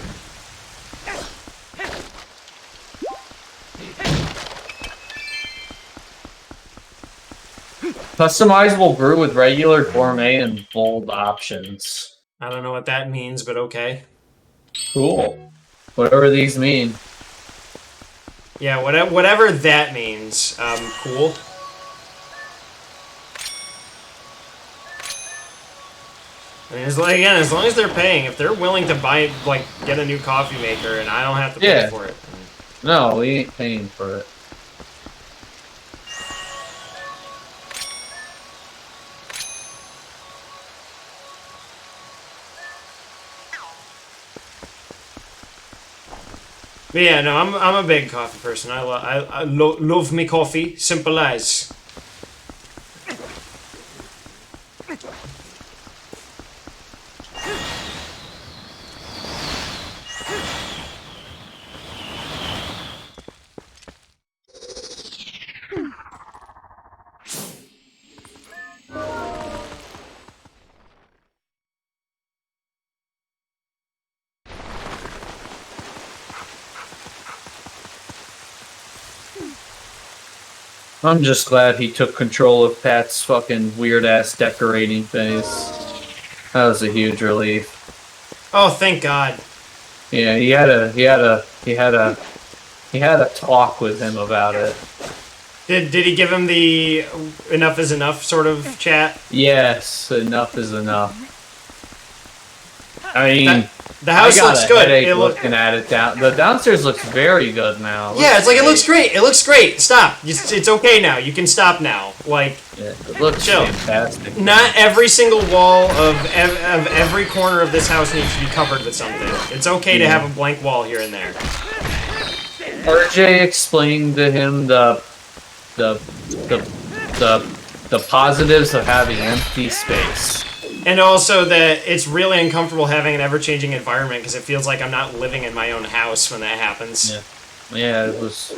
Speaker 3: Customizable brew with regular, gourmet, and bold options.
Speaker 1: I don't know what that means, but okay.
Speaker 3: Cool. Whatever these mean.
Speaker 1: Yeah, whatever that means. Cool. I mean, as long as they're paying, if they're willing to buy, like, get a new coffee maker, and I don't have to pay for it.
Speaker 3: No, we ain't paying for it.
Speaker 1: But yeah, no, I'm a big coffee person. I love me coffee, simple as.
Speaker 3: I'm just glad he took control of Pat's fucking weird-ass decorating phase. That was a huge relief.
Speaker 1: Oh, thank God.
Speaker 3: Yeah, he had a talk with him about it.
Speaker 1: Did he give him the enough is enough sort of chat?
Speaker 3: Yes, enough is enough. I mean,
Speaker 1: The house
Speaker 3: I got
Speaker 1: looks
Speaker 3: a
Speaker 1: good.
Speaker 3: headache
Speaker 1: It
Speaker 3: looking at it the downstairs looks very good now.
Speaker 1: Yeah, it's like it looks great. It looks great. Stop. It's okay now. You can stop now. Like,
Speaker 3: Yeah, it looks
Speaker 1: chill.
Speaker 3: fantastic.
Speaker 1: Not every single wall of every corner of this house needs to be covered with something. It's okay to have a blank wall here and there.
Speaker 3: RJ explained to him the positives of having empty space.
Speaker 1: And also that it's really uncomfortable having an ever-changing environment because it feels like I'm not living in my own house when that happens.
Speaker 3: Yeah, it was.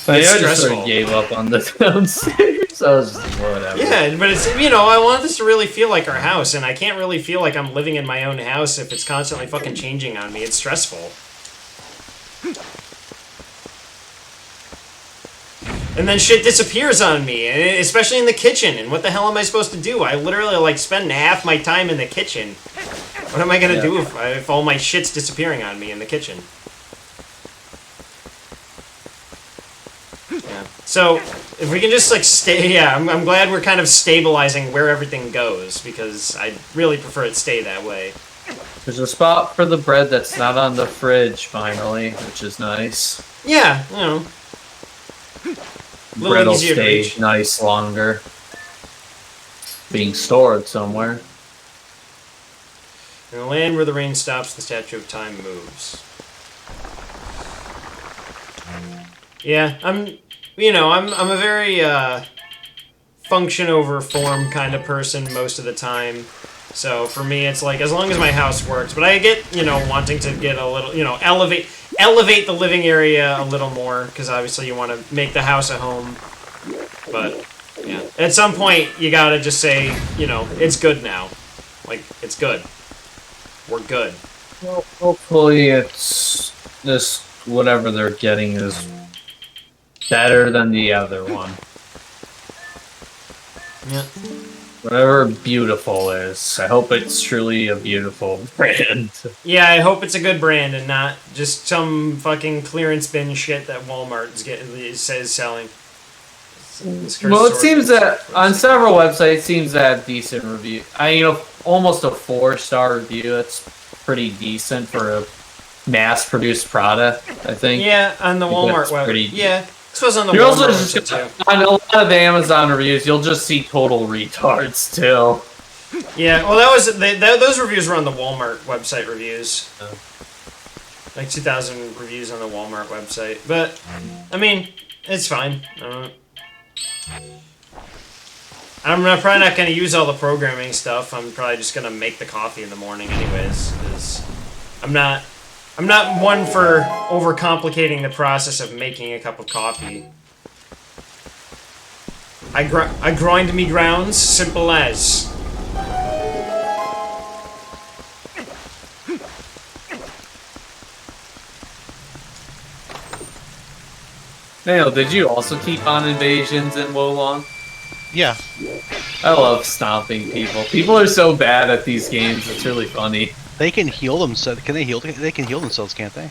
Speaker 1: I
Speaker 3: just sort of gave up on the downstairs. I was just whatever.
Speaker 1: Yeah, but it's, I want this to really feel like our house, and I can't really feel like I'm living in my own house if it's constantly fucking changing on me. It's stressful. And then shit disappears on me, especially in the kitchen. And what the hell am I supposed to do? I literally, like, spend half my time in the kitchen. What am I gonna do if all my shit's disappearing on me in the kitchen? Yeah. So, if we can just, like, stay... Yeah, I'm glad we're kind of stabilizing where everything goes, because I really prefer it stay that way.
Speaker 3: There's a spot for the bread that's not on the fridge, finally, which is nice.
Speaker 1: Yeah,
Speaker 3: Bread will stay nice longer. Being stored somewhere.
Speaker 1: In the land where the rain stops, the Statue of Time moves. Yeah, I'm a very, function over form kind of person most of the time. So for me, it's like, as long as my house works. But I get, wanting to get a little, elevate the living area a little more, because obviously you want to make the house a home. But, yeah. At some point, you gotta just say, it's good now. Like, it's good. We're good.
Speaker 3: Well, hopefully it's this, whatever they're getting is better than the other one.
Speaker 1: Yeah.
Speaker 3: Whatever beautiful is. I hope it's truly a beautiful brand.
Speaker 1: Yeah, I hope it's a good brand and not just some fucking clearance bin shit that Walmart says selling.
Speaker 3: Well, it seems that on several websites, it seems that decent review. Almost a 4-star review. That's pretty decent for a mass-produced product, I think.
Speaker 1: Yeah, on the Walmart website. Yeah. This was on the
Speaker 3: You're
Speaker 1: Walmart
Speaker 3: also just
Speaker 1: website, too.
Speaker 3: on a lot of Amazon reviews, you'll just see total retards too.
Speaker 1: Yeah, well, those reviews were on the Walmart website reviews. Like 2,000 reviews on the Walmart website. But, I mean, it's fine. I'm probably not going to use all the programming stuff. I'm probably just going to make the coffee in the morning anyways. Because I'm not one for overcomplicating the process of making a cup of coffee. I grind me grounds, simple as.
Speaker 3: Daniel, did you also keep on invasions in Wolong?
Speaker 4: Yeah.
Speaker 3: I love stomping people. People are so bad at these games, it's really funny.
Speaker 4: They can heal themselves. Can they heal? They can heal themselves, can't they?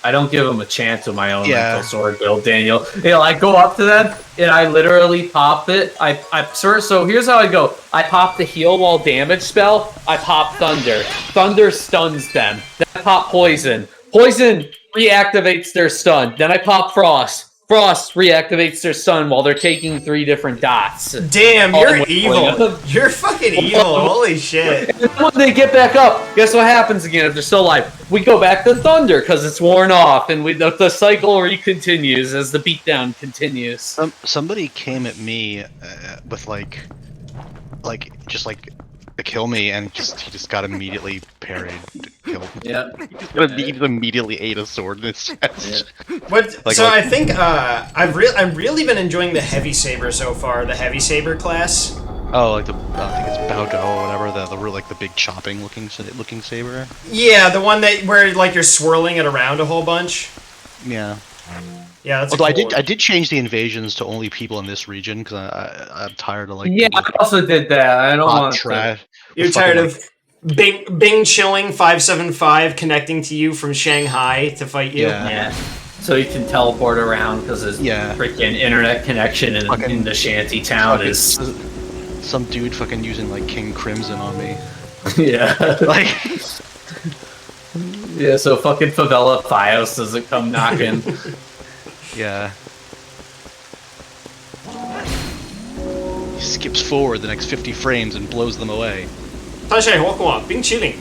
Speaker 3: I don't give them a chance with my own mental sword build, Daniel. I go up to them and I literally pop it. So here's how I go. I pop the heal while damage spell. I pop thunder. Thunder stuns them. Then I pop poison. Poison reactivates their stun. Then I pop frost. Frost reactivates their stun while they're taking 3 different dots.
Speaker 1: Damn, you're evil. You're fucking evil. Holy shit.
Speaker 3: And when they get back up, guess what happens again if they're still alive? We go back to thunder because it's worn off, and the cycle continues as the beatdown continues.
Speaker 4: Somebody came at me with just to kill me, and he just got immediately parried, killed.
Speaker 3: Yeah.
Speaker 4: He immediately ate a sword in his chest.
Speaker 1: Yeah. I think I've really been enjoying the heavy saber so far. The heavy saber class.
Speaker 4: Oh, I think it's Baodo or whatever. The big chopping looking saber.
Speaker 1: Yeah, the one where you're swirling it around a whole bunch.
Speaker 4: Yeah.
Speaker 1: Yeah, that's.
Speaker 4: Although
Speaker 1: cool
Speaker 4: I did change the invasions to only people in this region because I'm tired of
Speaker 3: Yeah, I also did that. I don't want
Speaker 4: to.
Speaker 1: You're tired of Bing Chilling 575 connecting to you from Shanghai to fight you.
Speaker 4: Yeah.
Speaker 3: so he can teleport around because his
Speaker 4: Yeah.
Speaker 3: freaking internet connection in the shanty town is
Speaker 4: some dude fucking using like King Crimson on me.
Speaker 3: yeah.
Speaker 4: Like
Speaker 3: Yeah, so fucking Favela Fios doesn't come knocking.
Speaker 4: yeah. He skips forward the next 50 frames and blows them away.
Speaker 1: 他现在好过冰淇淋。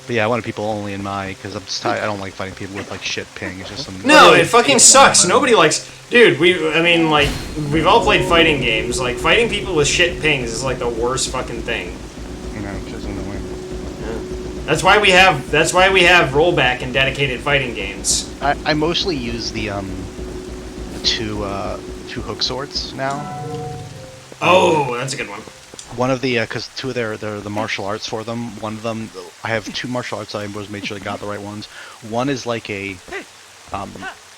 Speaker 4: But yeah, I wanted people only in my because I'm just tired. I don't like fighting people with like shit ping. It's just some.
Speaker 1: No, it fucking sucks. Nobody likes. Dude, I mean, like, we've all played fighting games. Like, fighting people with shit pings is like the worst fucking thing.
Speaker 4: You know, just annoying.
Speaker 1: Yeah. That's why we have rollback in dedicated fighting games.
Speaker 4: I mostly use the two hook swords now.
Speaker 1: Oh, that's a good one.
Speaker 4: One of the because two of they're the martial arts for them. One of them, I have two martial arts. I was made sure they got the right ones. One is like a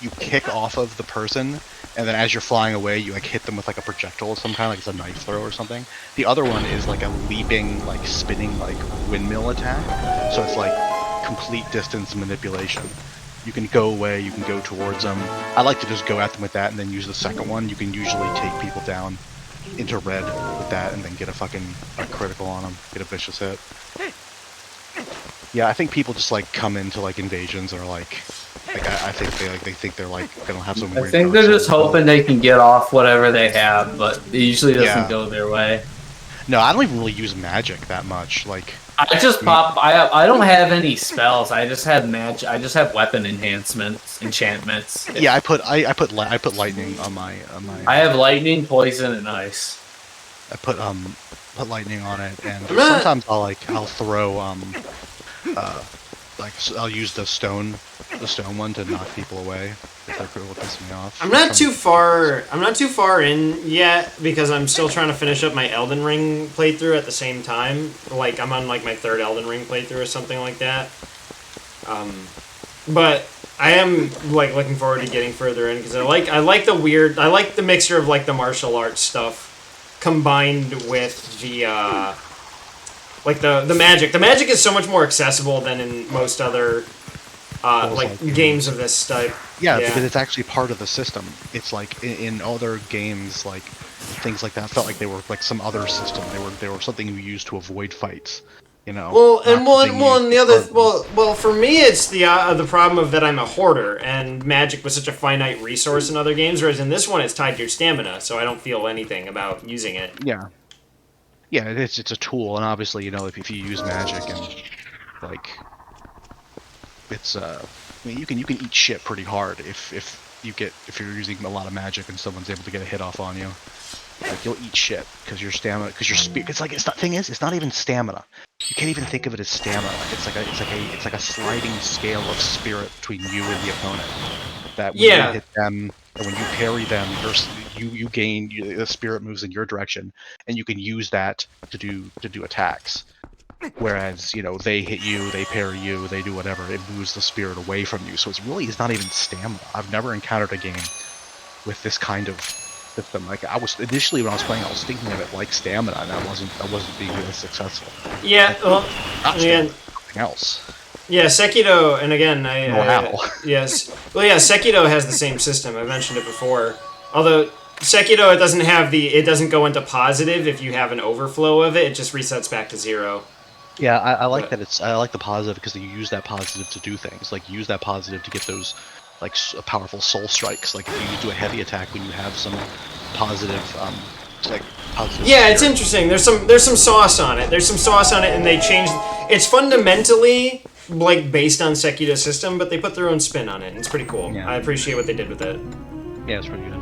Speaker 4: you kick off of the person, and then as you're flying away, you like hit them with like a projectile of some kind, like it's a knife throw or something. The other one is like a leaping, like spinning, like windmill attack. So it's like complete distance manipulation. You can go away, you can go towards them. I like to just go at them with that, and then use the second one. You can usually take people down into red with that, and then get a critical on them, get a vicious hit. Yeah, I think people just like come into like invasions or like I think they think they're like gonna have some weird.
Speaker 3: I think they're just hoping they can get off whatever they have, but it usually doesn't go their way.
Speaker 4: No, I don't even really use magic that much. Like
Speaker 3: I just pop. I don't have any spells. I just have magic. I just have weapon enchantments.
Speaker 4: yeah, I put lightning on my.
Speaker 3: I have lightning, poison, and ice.
Speaker 4: I put lightning on it, and sometimes I'll throw I'll use the stone one to knock people away if they're critical, piss me off.
Speaker 1: I'm not too far in yet because I'm still trying to finish up my Elden Ring playthrough at the same time. Like I'm on like my third Elden Ring playthrough or something like that. But I am like looking forward to getting further in because I like the mixture of like the martial arts stuff combined with the like the magic. The magic is so much more accessible than in most other like games of this type.
Speaker 4: Yeah, because it's actually part of the system. It's like in other games, like things like that felt like they were like some other system. They were something you used to avoid fights. You know.
Speaker 1: Well, for me, it's the problem of that I'm a hoarder, and magic was such a finite resource in other games, whereas in this one, it's tied to your stamina, so I don't feel anything about using it.
Speaker 4: Yeah. Yeah, it's a tool, and obviously, you know, if you use magic and like, it's I mean, you can eat shit pretty hard if you're using a lot of magic and someone's able to get a hit off on you. Like you'll eat shit because your stamina, because your speed. It's not even stamina. You can't even think of it as stamina. It's like a sliding scale of spirit between you and the opponent. That when you hit them and when you parry them, you gain the spirit moves in your direction, and you can use that to do attacks. Whereas, you know, they hit you, they parry you, they do whatever, it moves the spirit away from you. So it's not even stamina. I've never encountered a game with this kind of system. Like I was initially when I was playing, I was thinking of it like stamina, and I wasn't being really successful.
Speaker 1: Yeah, well,
Speaker 4: again, something else.
Speaker 1: Yeah, Sekiro, and again, yes, well, yeah, Sekiro has the same system. I mentioned it before. Although Sekiro, it doesn't go into positive if you have an overflow of it. It just resets back to 0.
Speaker 4: Yeah, I like that. I like the positive because you use that positive to do things. Like use that positive to get those like powerful soul strikes. Like if you do a heavy attack when you have some positive, positive.
Speaker 1: Yeah, it's interesting. There's some sauce on it. And they changed. It's fundamentally like based on Sekiro's system, but they put their own spin on it. And it's pretty cool. Yeah. I appreciate what they did with it.
Speaker 4: Yeah, it's pretty good.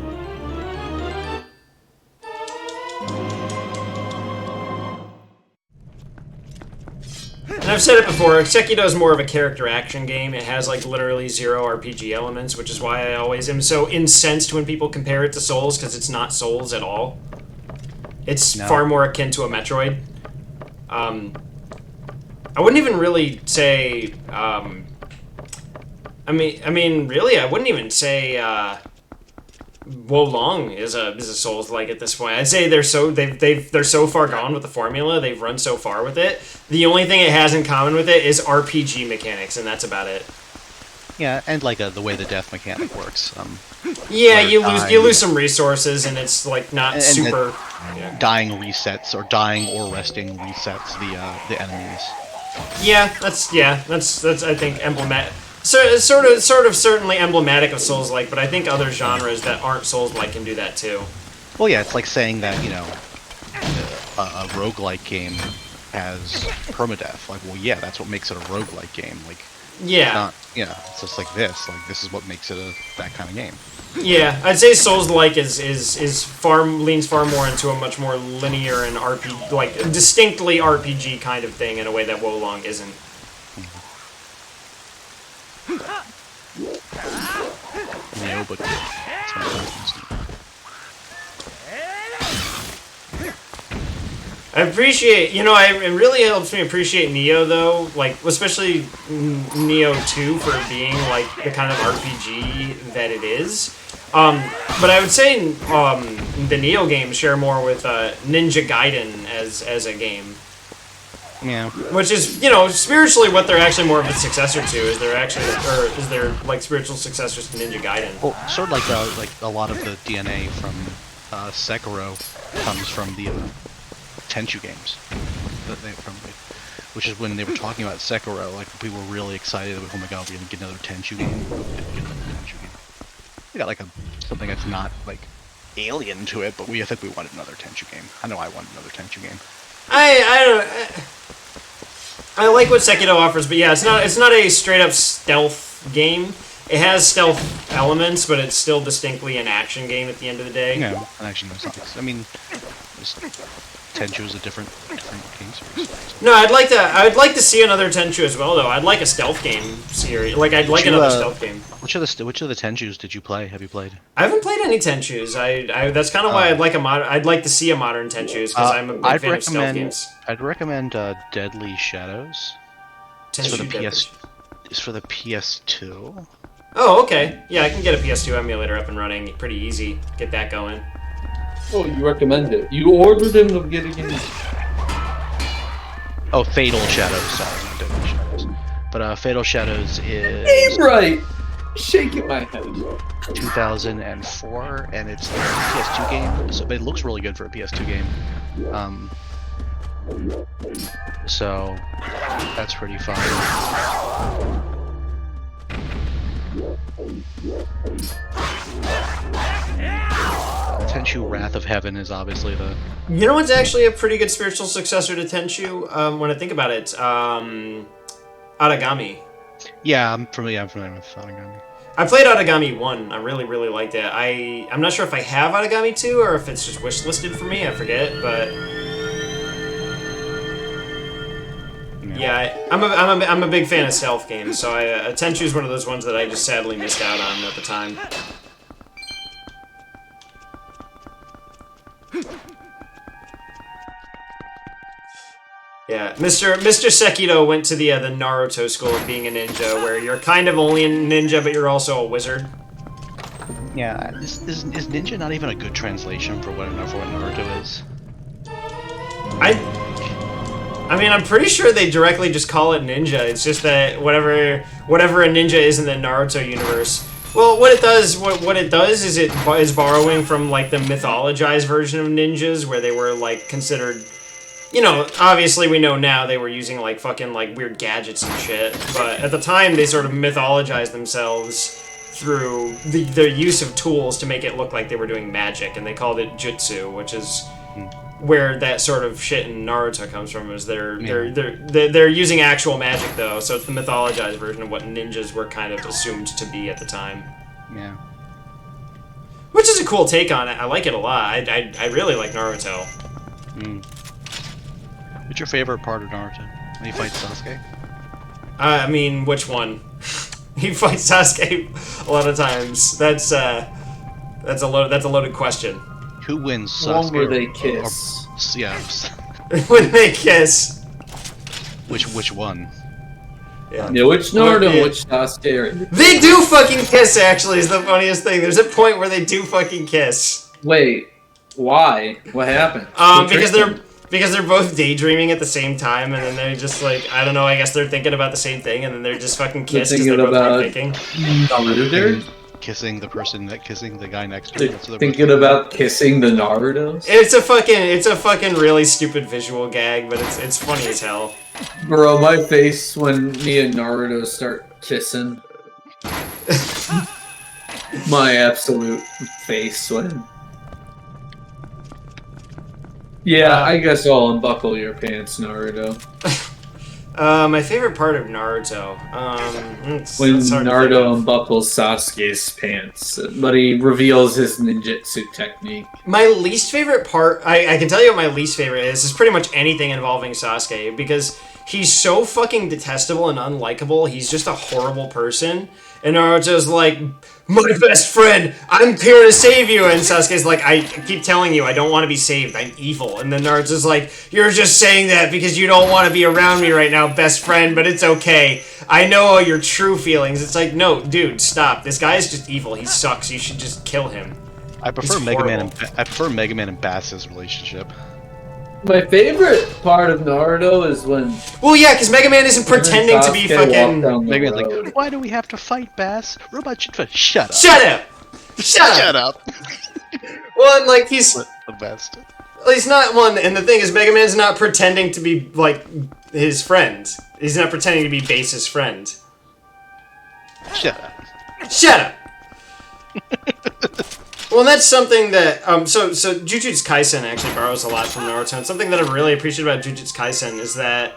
Speaker 1: And I've said it before, Sekiro is more of a character action game. It has like literally 0 RPG elements, which is why I always am so incensed when people compare it to Souls, because it's not Souls at all. It's far more akin to a Metroid. I wouldn't even really say, I mean, really, I wouldn't even say, Wolong is a Souls-like at this point. I'd say they're so far gone with the formula. They've run so far with it. The only thing it has in common with it is RPG mechanics, and that's about it.
Speaker 4: Yeah, and like the way the death mechanic works.
Speaker 1: Yeah, you lose some resources, and it's like not
Speaker 4: and
Speaker 1: super.
Speaker 4: Dying resets or dying or resting resets the enemies.
Speaker 1: Yeah, that's I think emblematic. So it's sort of certainly emblematic of Souls-like, but I think other genres that aren't Souls-like can do that too.
Speaker 4: Well, yeah, it's like saying that, you know, a roguelike game has permadeath. Like, well, yeah, that's what makes it a roguelike game. Like,
Speaker 1: yeah,
Speaker 4: not, yeah, it's just like this. Like, this is what makes it that kind of game.
Speaker 1: Yeah, I'd say Souls-like leans far more into a much more linear and RPG, like distinctly RPG kind of thing in a way that Wolong isn't.
Speaker 4: No, but it's my preference.
Speaker 1: I appreciate, it really helps me appreciate Neo though, like especially Neo 2 for being like the kind of RPG that it is. But I would say the Neo games share more with Ninja Gaiden as a game.
Speaker 4: Yeah.
Speaker 1: Which is, spiritually what they're actually more of a successor to, is they're like spiritual successors to Ninja Gaiden.
Speaker 4: Well, sort of like a lot of the DNA from Sekiro comes from the Tenchu games. Which is when they were talking about Sekiro, like people were really excited. Oh my god, we're gonna get another Tenchu game. We got like something that's not like alien to it, but I think we wanted another Tenchu game. I know I wanted another Tenchu game.
Speaker 1: I like what Sekiro offers, but yeah, it's not a straight up stealth game. It has stealth elements, but it's still distinctly an action game at the end of the day.
Speaker 4: No, an action game. I mean, Tenchu is a different game series. So.
Speaker 1: No, I'd like to see another Tenchu as well, though. I'd like a stealth game series. Like I'd like another stealth game.
Speaker 4: Which of the Tenchus did you play? Have you played?
Speaker 1: I haven't played any Tenchus. That's kind of why I'd like to see a modern Tenchus, because I'm a big fan of stealth games.
Speaker 4: I'd recommend Deadly Shadows. It's for the PS2.
Speaker 1: Oh, okay. Yeah, I can get a PS2 emulator up and running pretty easy. Get that going.
Speaker 3: Oh, you recommend it. You ordered him to get it in.
Speaker 4: Oh, Fatal Shadows. Sorry, not Deadly Shadows. But Fatal Shadows is...
Speaker 3: Name right! Shaking my head.
Speaker 4: 2004, and it's a PS2 game, so it looks really good for a PS2 game. So that's pretty fun. Tenchu Wrath of Heaven is obviously the...
Speaker 1: You know what's actually a pretty good spiritual successor to Tenchu, when I think about it? Aragami.
Speaker 4: Yeah, I'm familiar with Aragami.
Speaker 1: I played Aragami 1. I really, really liked it. I'm not sure if I have Aragami 2 or if it's just wishlisted for me. I forget, but... Yeah, I'm a big fan of stealth games, so Tenchu is one of those ones that I just sadly missed out on at the time. Yeah, Mr. Sekiro went to the Naruto school of being a ninja, where you're kind of only a ninja, but you're also a wizard.
Speaker 4: Yeah, is ninja not even a good translation for what Naruto is?
Speaker 1: I mean, I'm pretty sure they directly just call it ninja. It's just that whatever a ninja is in the Naruto universe. Well, what it does is it is borrowing from like the mythologized version of ninjas, where they were like considered. Obviously we know now they were using like fucking like weird gadgets and shit, but at the time they sort of mythologized themselves through their use of tools to make it look like they were doing magic, and they called it jutsu, which is where that sort of shit in Naruto comes from. Is they're using actual magic though, so it's the mythologized version of what ninjas were kind of assumed to be at the time.
Speaker 4: Yeah.
Speaker 1: Which is a cool take on it. I like it a lot. I really like Naruto.
Speaker 4: What's your favorite part of Naruto? When he fights Sasuke?
Speaker 1: I mean, which one? He fights Sasuke a lot of times. That's a loaded question.
Speaker 4: Who wins, Sasuke?
Speaker 3: When they kiss.
Speaker 4: Yeah.
Speaker 1: When they kiss.
Speaker 4: Which one?
Speaker 1: Yeah.
Speaker 3: Yeah, which Naruto,
Speaker 1: Yeah.
Speaker 3: which Sasuke?
Speaker 1: They do fucking kiss, actually, is the funniest thing. There's a point where they do fucking kiss.
Speaker 3: Wait, why? What happened?
Speaker 1: Because they're both daydreaming at the same time, and then they're just like, I don't know, I guess they're thinking about the same thing, and then they're just fucking kiss because they're both not thinking.
Speaker 3: Naruto?
Speaker 4: Kissing the guy next to him. That's what they're
Speaker 3: Thinking about kissing the Narutos?
Speaker 1: It's a fucking really stupid visual gag, but it's funny as hell.
Speaker 3: Bro, my face when me and Naruto start kissing. My absolute face when... Yeah, I guess I'll unbuckle your pants, Naruto.
Speaker 1: My favorite part of Naruto,
Speaker 3: When
Speaker 1: it's hard to
Speaker 3: Naruto
Speaker 1: think of.
Speaker 3: unbuckles Sasuke's pants, but he reveals his ninjutsu technique.
Speaker 1: My least favorite part, I can tell you what my least favorite is pretty much anything involving Sasuke, because he's so fucking detestable and unlikable, he's just a horrible person, and Naruto's like, my best friend, I'm here to save you, and Sasuke's like, I keep telling you, I don't want to be saved, I'm evil, and then Naruto's like, you're just saying that because you don't want to be around me right now, best friend, but it's okay, I know all your true feelings. It's like, no, dude, stop, this guy is just evil, he sucks, you should just kill him.
Speaker 4: I prefer Mega Man and Bass's relationship.
Speaker 3: My favorite part of Naruto is when...
Speaker 1: Well, yeah, because Mega Man isn't pretending to be fucking...
Speaker 4: Mega Man's like, why do we have to fight, Bass? Robot should fight. Shut up.
Speaker 1: Shut up! Shut up! Well, and like, he's...
Speaker 4: The best.
Speaker 1: He's not one, and the thing is, Mega Man's not pretending to be, like, his friend. He's not pretending to be Base's friend.
Speaker 4: Shut up.
Speaker 1: Shut up! Well, and that's something that, so Jujutsu Kaisen actually borrows a lot from Naruto, and something that I really appreciate about Jujutsu Kaisen is that,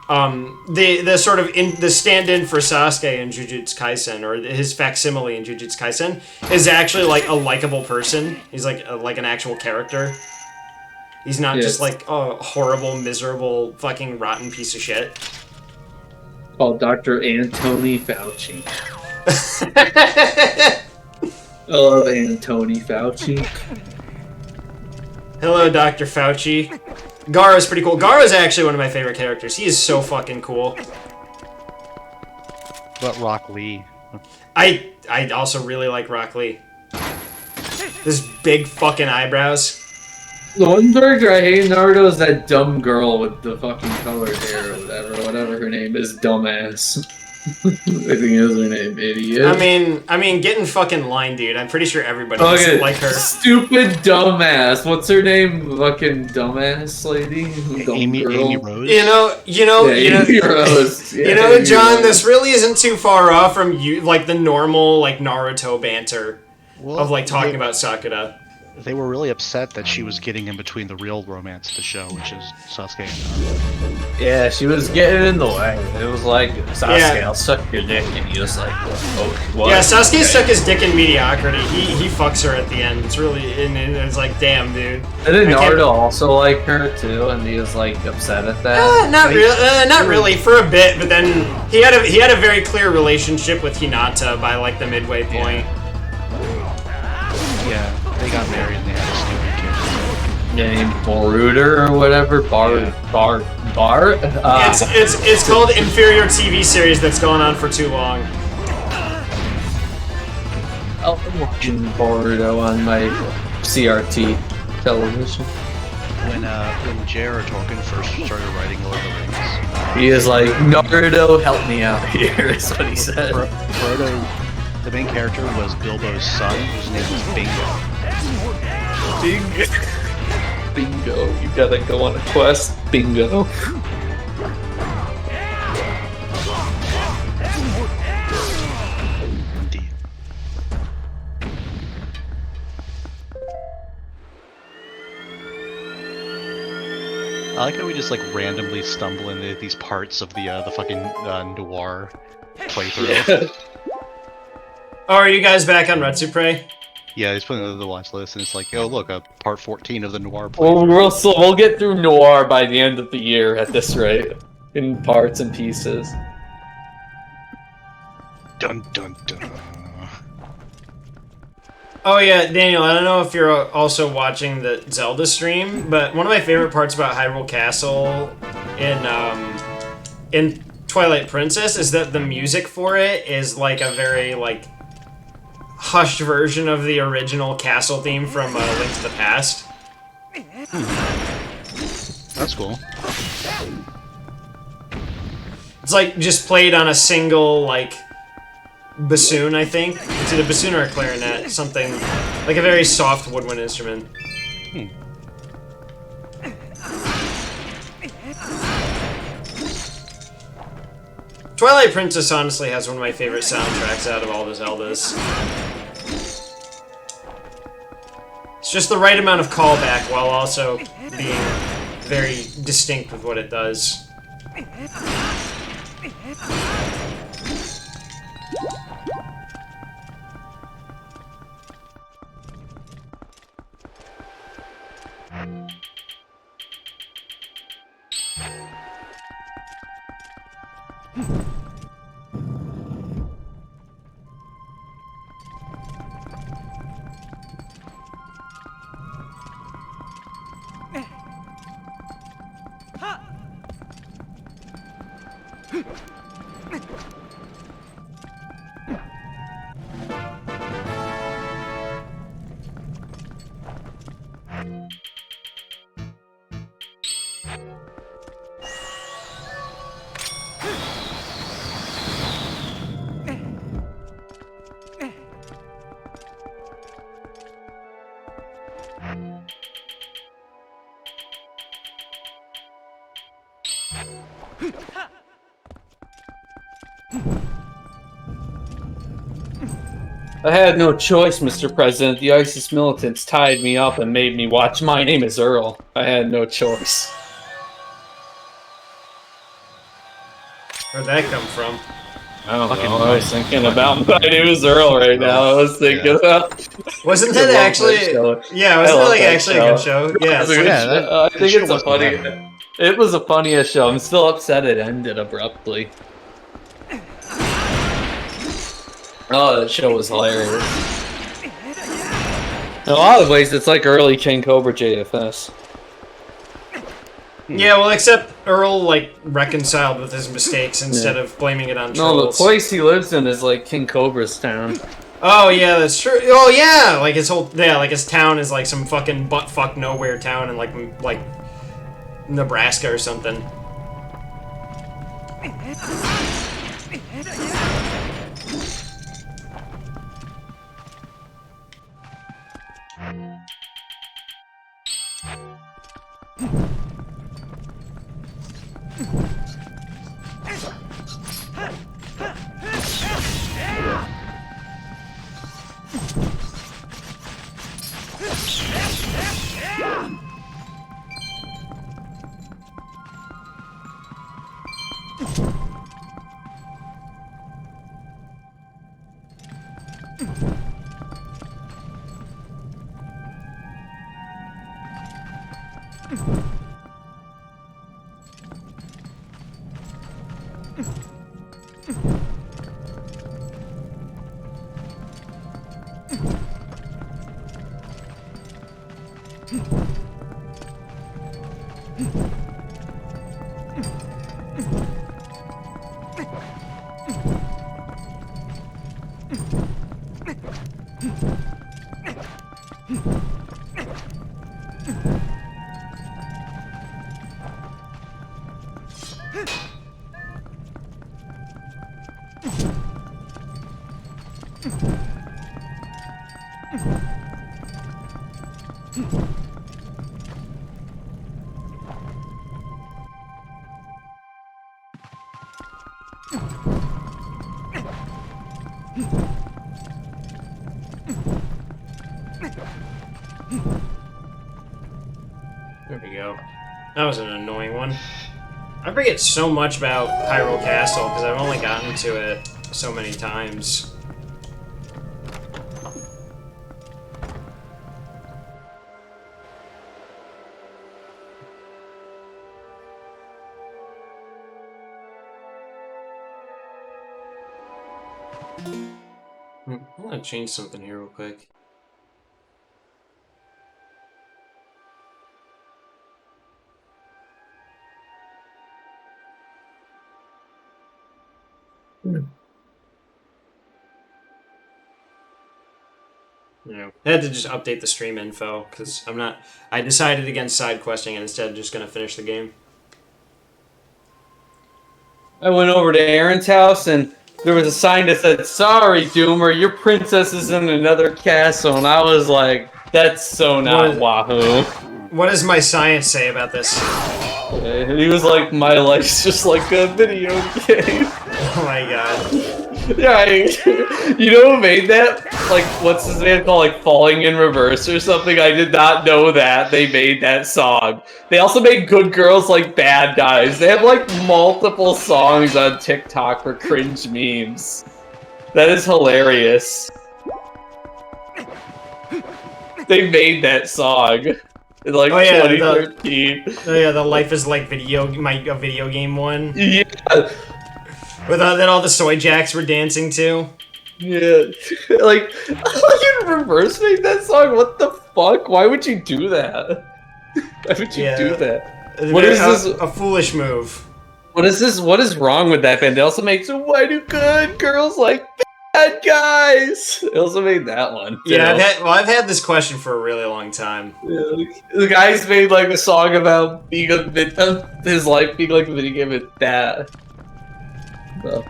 Speaker 1: the sort of, the stand-in for Sasuke in Jujutsu Kaisen, or his facsimile in Jujutsu Kaisen, is actually, like, a likable person. He's, like an actual character. He's not just, like, a horrible, miserable, fucking rotten piece of shit.
Speaker 3: Called Dr. Anthony Fauci. I love Anthony Fauci.
Speaker 1: Hello, Dr. Fauci. Gaara's pretty cool. Gaara's actually one of my favorite characters. He is so fucking cool.
Speaker 4: But Rock Lee.
Speaker 1: I also really like Rock Lee. This big fucking eyebrows.
Speaker 3: The one character I hate in Naruto is that dumb girl with the fucking colored hair or whatever her name is, dumbass. I think is her name, idiot.
Speaker 1: I mean, get in fucking line, dude. I'm pretty sure everybody doesn't like her.
Speaker 3: Stupid dumbass. What's her name? Fucking dumbass lady.
Speaker 4: Amy Rose.
Speaker 3: Amy Rose. Yeah,
Speaker 1: You know,
Speaker 3: Amy
Speaker 1: John.
Speaker 3: Rose.
Speaker 1: This really isn't too far off from you, like the normal like Naruto banter of like talking about Sakura.
Speaker 4: They were really upset that she was getting in between the real romance of the show, which is Sasuke and Naruto.
Speaker 3: Yeah, she was getting in the way. It was like, Sasuke, I'll suck your dick, and he was like, oh, what?
Speaker 1: Yeah, Sasuke stuck his dick in mediocrity. He fucks her at the end. It's really, and it's like, damn, dude.
Speaker 3: And then Naruto also like her too, and he was like upset at that.
Speaker 1: Not really, for a bit, but then he had a very clear relationship with Hinata by like the midway point.
Speaker 4: Yeah, they got married and they had a stupid kid.
Speaker 3: Named Boruto or whatever. Bar.
Speaker 1: It's called inferior TV series that's gone on for too long.
Speaker 3: I'm watching Boruto on my CRT television.
Speaker 4: When J.R.R. Tolkien first started writing Lord of the Rings,
Speaker 3: He is like, Naruto, help me out here, is what he said.
Speaker 4: Frodo, the main character was Bilbo's son, whose name was Bingo.
Speaker 3: Bingo. You gotta go on a quest. Bingo.
Speaker 4: Indeed. I like how we just like randomly stumble into these parts of the fucking noir playthrough.
Speaker 3: Yeah.
Speaker 1: Oh, are you guys back on Retsupre?
Speaker 4: Yeah, he's putting it on the watch list, and it's like, oh look, part 14 of the noir playthrough.
Speaker 3: Well, we'll get through Noir by the end of the year at this rate. In parts and pieces.
Speaker 4: Dun dun dun.
Speaker 1: Oh yeah, Daniel, I don't know if you're also watching the Zelda stream, but one of my favorite parts about Hyrule Castle in Twilight Princess is that the music for it is like a very like hushed version of the original castle theme from Link to the Past.
Speaker 4: That's cool.
Speaker 1: It's like just played on a single like bassoon, I think. It's either bassoon or a clarinet, something like a very soft woodwind instrument. Twilight Princess honestly has one of my favorite soundtracks out of all the Zeldas. It's just the right amount of callback while also being very distinct with what it does.
Speaker 3: I had no choice, Mr. President. The ISIS militants tied me up and made me watch My Name is Earl. I had no choice.
Speaker 1: Where'd that come from?
Speaker 3: I don't
Speaker 4: Fucking
Speaker 3: know. I was thinking about My Name is Earl right now. I was thinking about...
Speaker 1: Wasn't
Speaker 3: I
Speaker 1: that
Speaker 3: love
Speaker 1: actually?
Speaker 3: that show.
Speaker 1: Yeah,
Speaker 3: I
Speaker 1: wasn't it
Speaker 3: love
Speaker 1: like
Speaker 3: that
Speaker 1: actually a good show? Yeah.
Speaker 3: It's a good
Speaker 4: Yeah,
Speaker 3: show.
Speaker 4: that-
Speaker 3: I
Speaker 4: the
Speaker 3: think
Speaker 4: show
Speaker 3: it's a
Speaker 4: wasn't
Speaker 3: funny...
Speaker 4: bad.
Speaker 3: It was a funniest show. I'm still upset it ended abruptly. Oh, that show was hilarious. In a lot of ways, it's like early King Cobra JFS.
Speaker 1: Yeah, well, except Earl like reconciled with his mistakes instead of blaming it on
Speaker 3: No, the
Speaker 1: trolls.
Speaker 3: place he lives in is like King Cobra's town.
Speaker 1: Oh yeah, that's true. Oh yeah, like his whole like his town is like some fucking buttfuck nowhere town in like Nebraska or something. There we go. That was an annoying one. I forget so much about Hyrule Castle because I've only gotten to it so many times. I'm gonna change something here real quick. You know, I had to just update the stream info because I decided against side questing and instead just gonna finish the game.
Speaker 3: I went over to Aaron's house and there was a sign that said, "Sorry, Doomer, your princess is in another castle," and I was like, "That's so not Wahoo."
Speaker 1: What does my science say about this?
Speaker 3: And he was like, "My life's just like a video game."
Speaker 1: Oh my god.
Speaker 3: Yeah, you know who made that? Like, what's his name called? Like, Falling in Reverse or something? I did not know that they made that song. They also made Good Girls Like Bad Guys. They have, like, multiple songs on TikTok for cringe memes. That is hilarious. They made that song in, like, 2013.
Speaker 1: The Life is Like a video game one.
Speaker 3: Yeah.
Speaker 1: That all the soy jacks were dancing to.
Speaker 3: Yeah, like in Reverse made that song. What the fuck? Why would you do that? Why would you do that? What is this?
Speaker 1: A foolish move.
Speaker 3: What is this? What is wrong with that band? They also make "Why Do Good Girls Like Bad Guys." They also made that one. Too.
Speaker 1: Yeah, I've had this question for a really long time.
Speaker 3: Yeah, the guy's made like a song about being his life being like a video game with that. So.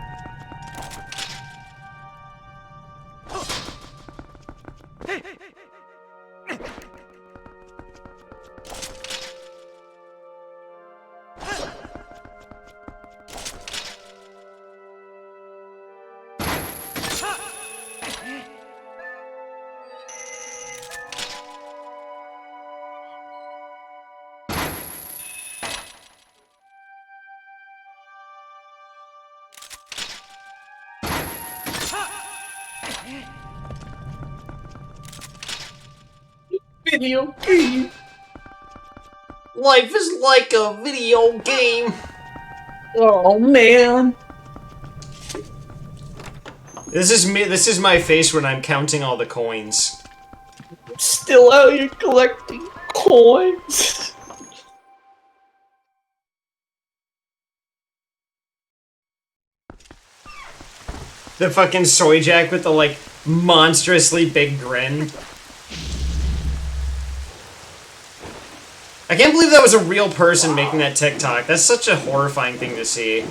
Speaker 3: Video game.
Speaker 1: Life is like a video game.
Speaker 3: Oh man.
Speaker 1: This is me. This is my face when I'm counting all the coins.
Speaker 3: Still out here collecting coins.
Speaker 1: The fucking soy jack with the like monstrously big grin. I can't believe that was a real person making that TikTok. That's such a horrifying thing to see.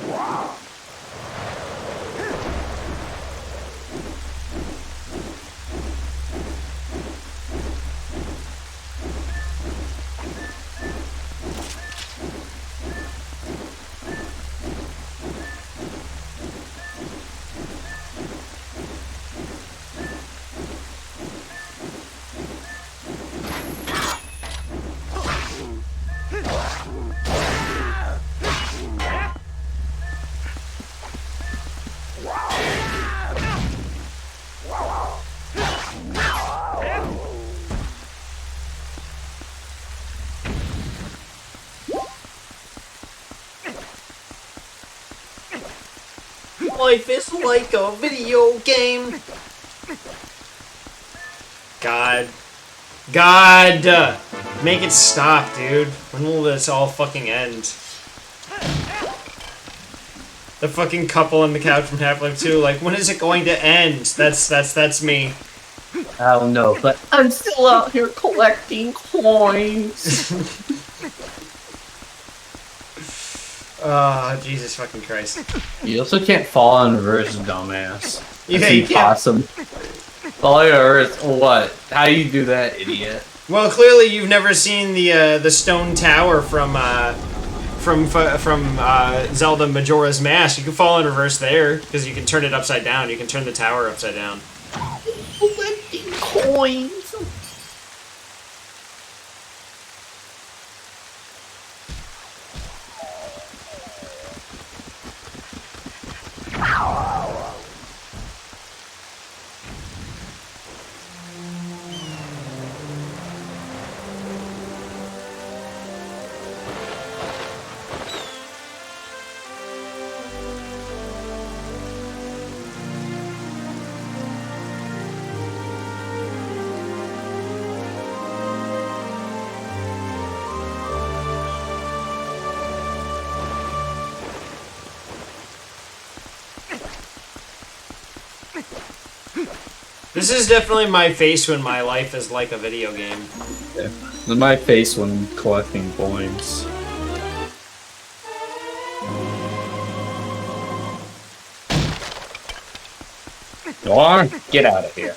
Speaker 1: Life is like a video game. God. Make it stop, dude. When will this all fucking end? The fucking couple on the couch from Half-Life 2, like, when is it going to end? That's me.
Speaker 3: I don't know, but I'm still out here collecting coins.
Speaker 1: Oh, Jesus fucking Christ.
Speaker 3: You also can't fall in reverse, dumbass.
Speaker 1: Yeah,
Speaker 3: It's
Speaker 1: you can't.
Speaker 3: impossible. Fall in reverse, what? How do you do that, idiot?
Speaker 1: Well, clearly you've never seen the stone tower from Zelda Majora's Mask. You can fall in reverse there because you can turn it upside down. You can turn the tower upside down.
Speaker 3: Collecting coins.
Speaker 1: This is definitely my face when my life is like a video game.
Speaker 5: Yeah. This is my face when collecting coins. Go on, get out of here.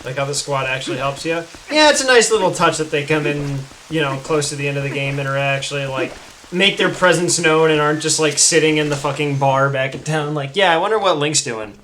Speaker 1: Like how the squad actually helps you. Yeah, it's a nice little touch that they come in, you know, close to the end of the game and are actually like make their presence known and aren't just like sitting in the fucking bar back in town. Like, yeah, I wonder what Link's doing.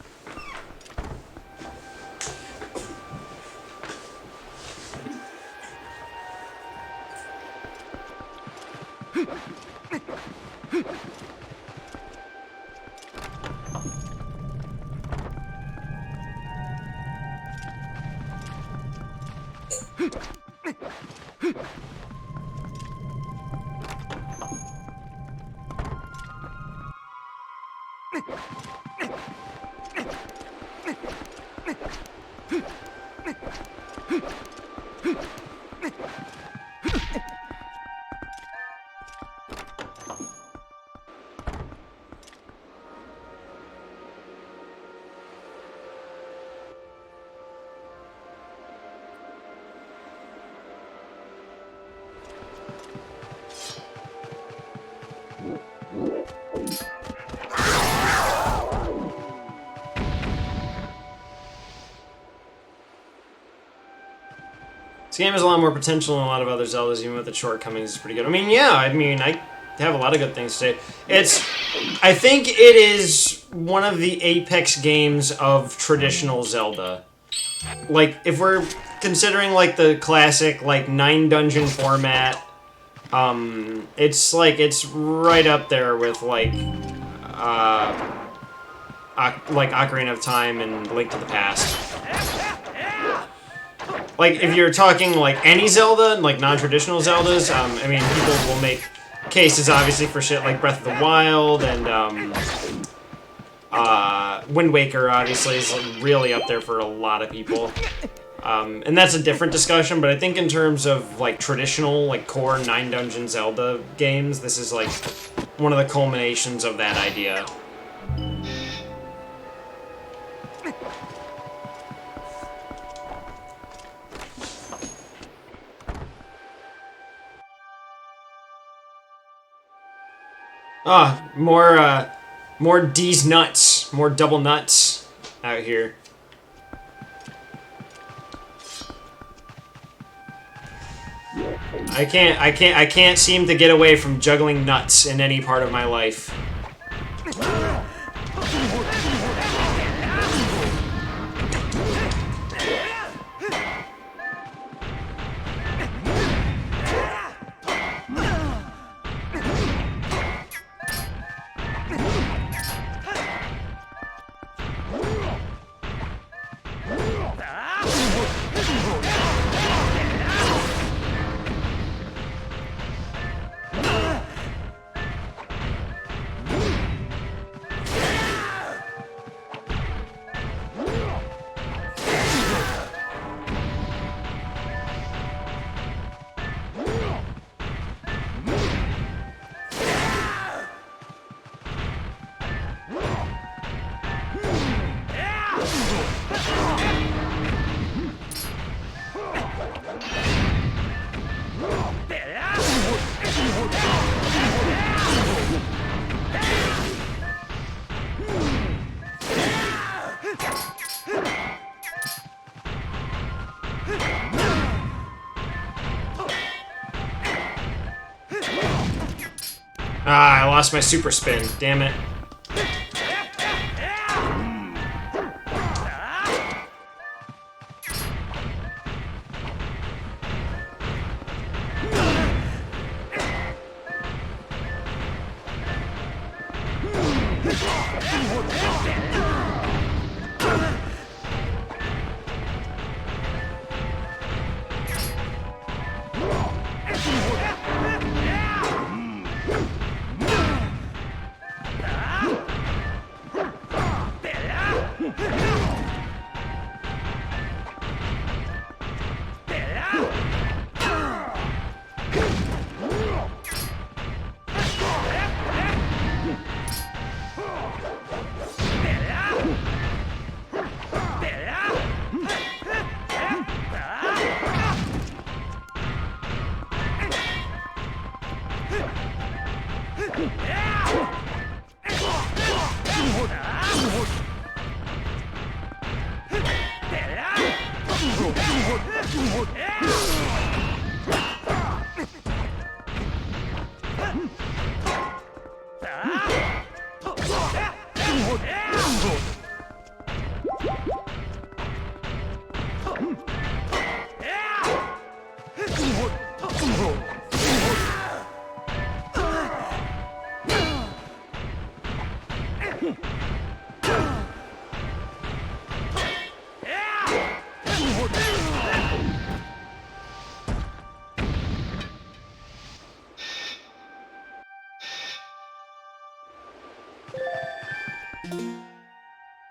Speaker 1: This game has a lot more potential than a lot of other Zeldas, even with its shortcomings. It's pretty good. I mean, yeah, I have a lot of good things to say. I think it is one of the apex games of traditional Zelda. Like, if we're considering, like, the classic, like, 9-dungeon format, it's right up there with, like Ocarina of Time and Link to the Past. Like, if you're talking, like, any Zelda, like, non-traditional Zeldas, I mean, people will make cases, obviously, for shit like Breath of the Wild, and, Wind Waker, obviously, is like, really up there for a lot of people. And that's a different discussion, but I think in terms of, like, traditional, like, core 9-dungeon Zelda games, this is, like, one of the culminations of that idea. Ah, more D's nuts, more double nuts out here. I can't seem to get away from juggling nuts in any part of my life. Ah, I lost my super spin. Damn it.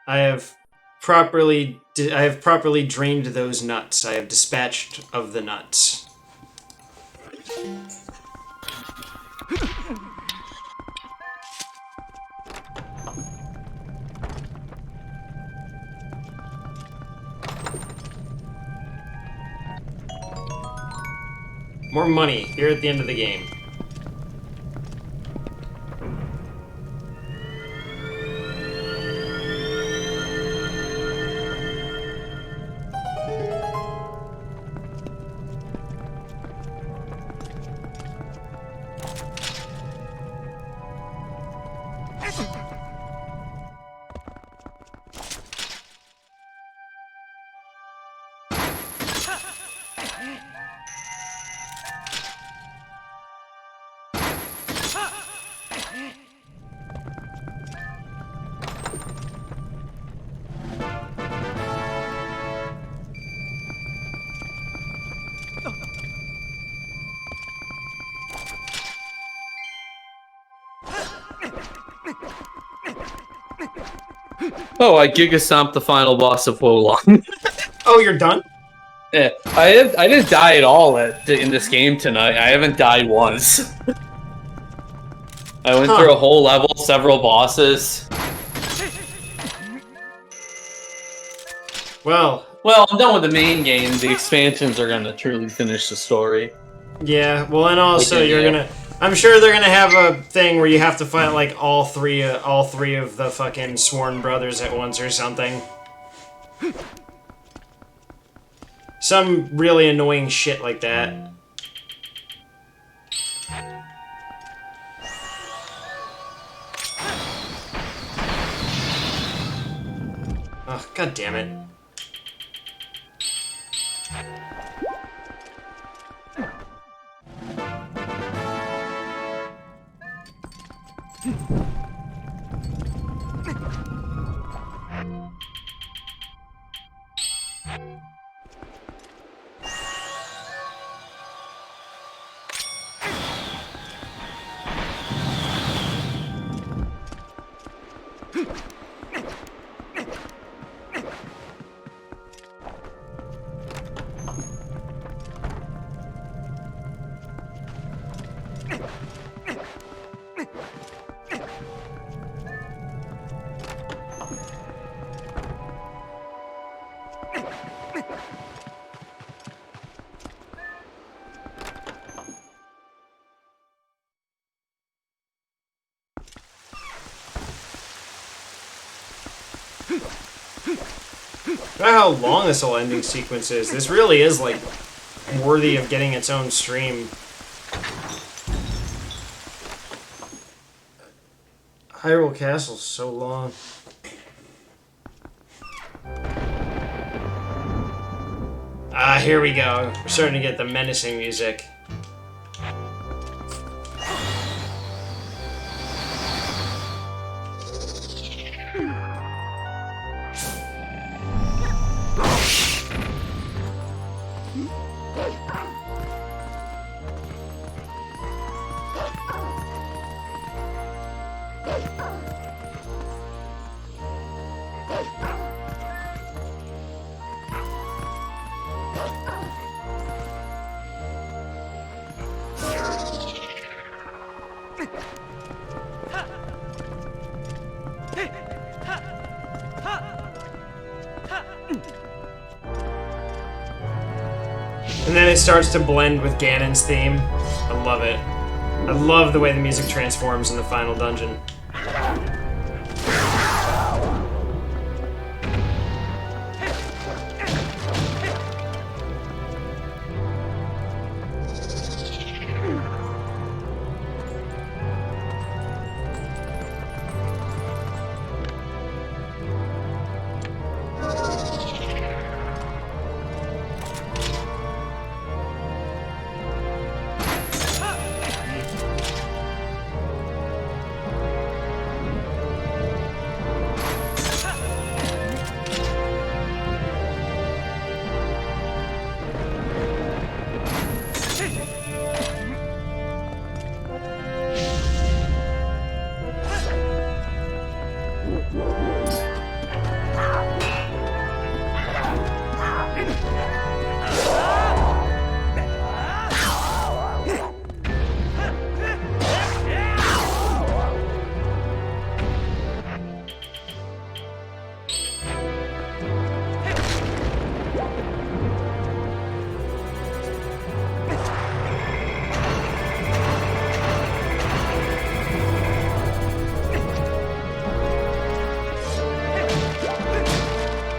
Speaker 1: I have properly drained those nuts. I have dispatched of the nuts. More money here at the end of the game.
Speaker 3: Oh, I Giga Stomped the final boss of Wolong.
Speaker 1: Oh, you're done?
Speaker 3: Yeah, I didn't die at all in this game tonight. I haven't died once. I went through a whole level, several bosses.
Speaker 1: Well,
Speaker 3: I'm done with the main game. The expansions are gonna truly finish the story.
Speaker 1: yeah. Well, and also
Speaker 3: Okay,
Speaker 1: you're
Speaker 3: yeah.
Speaker 1: gonna. I'm sure they're gonna have a thing where you have to fight like all three of the fucking sworn brothers at once or something. Some really annoying shit like that. Oh, god damn it. I don't know how long this whole ending sequence is. This really is, like, worthy of getting its own stream. Hyrule Castle's so long. Ah, here we go. We're starting to get the menacing music. And then it starts to blend with Ganon's theme. I love it. I love the way the music transforms in the final dungeon.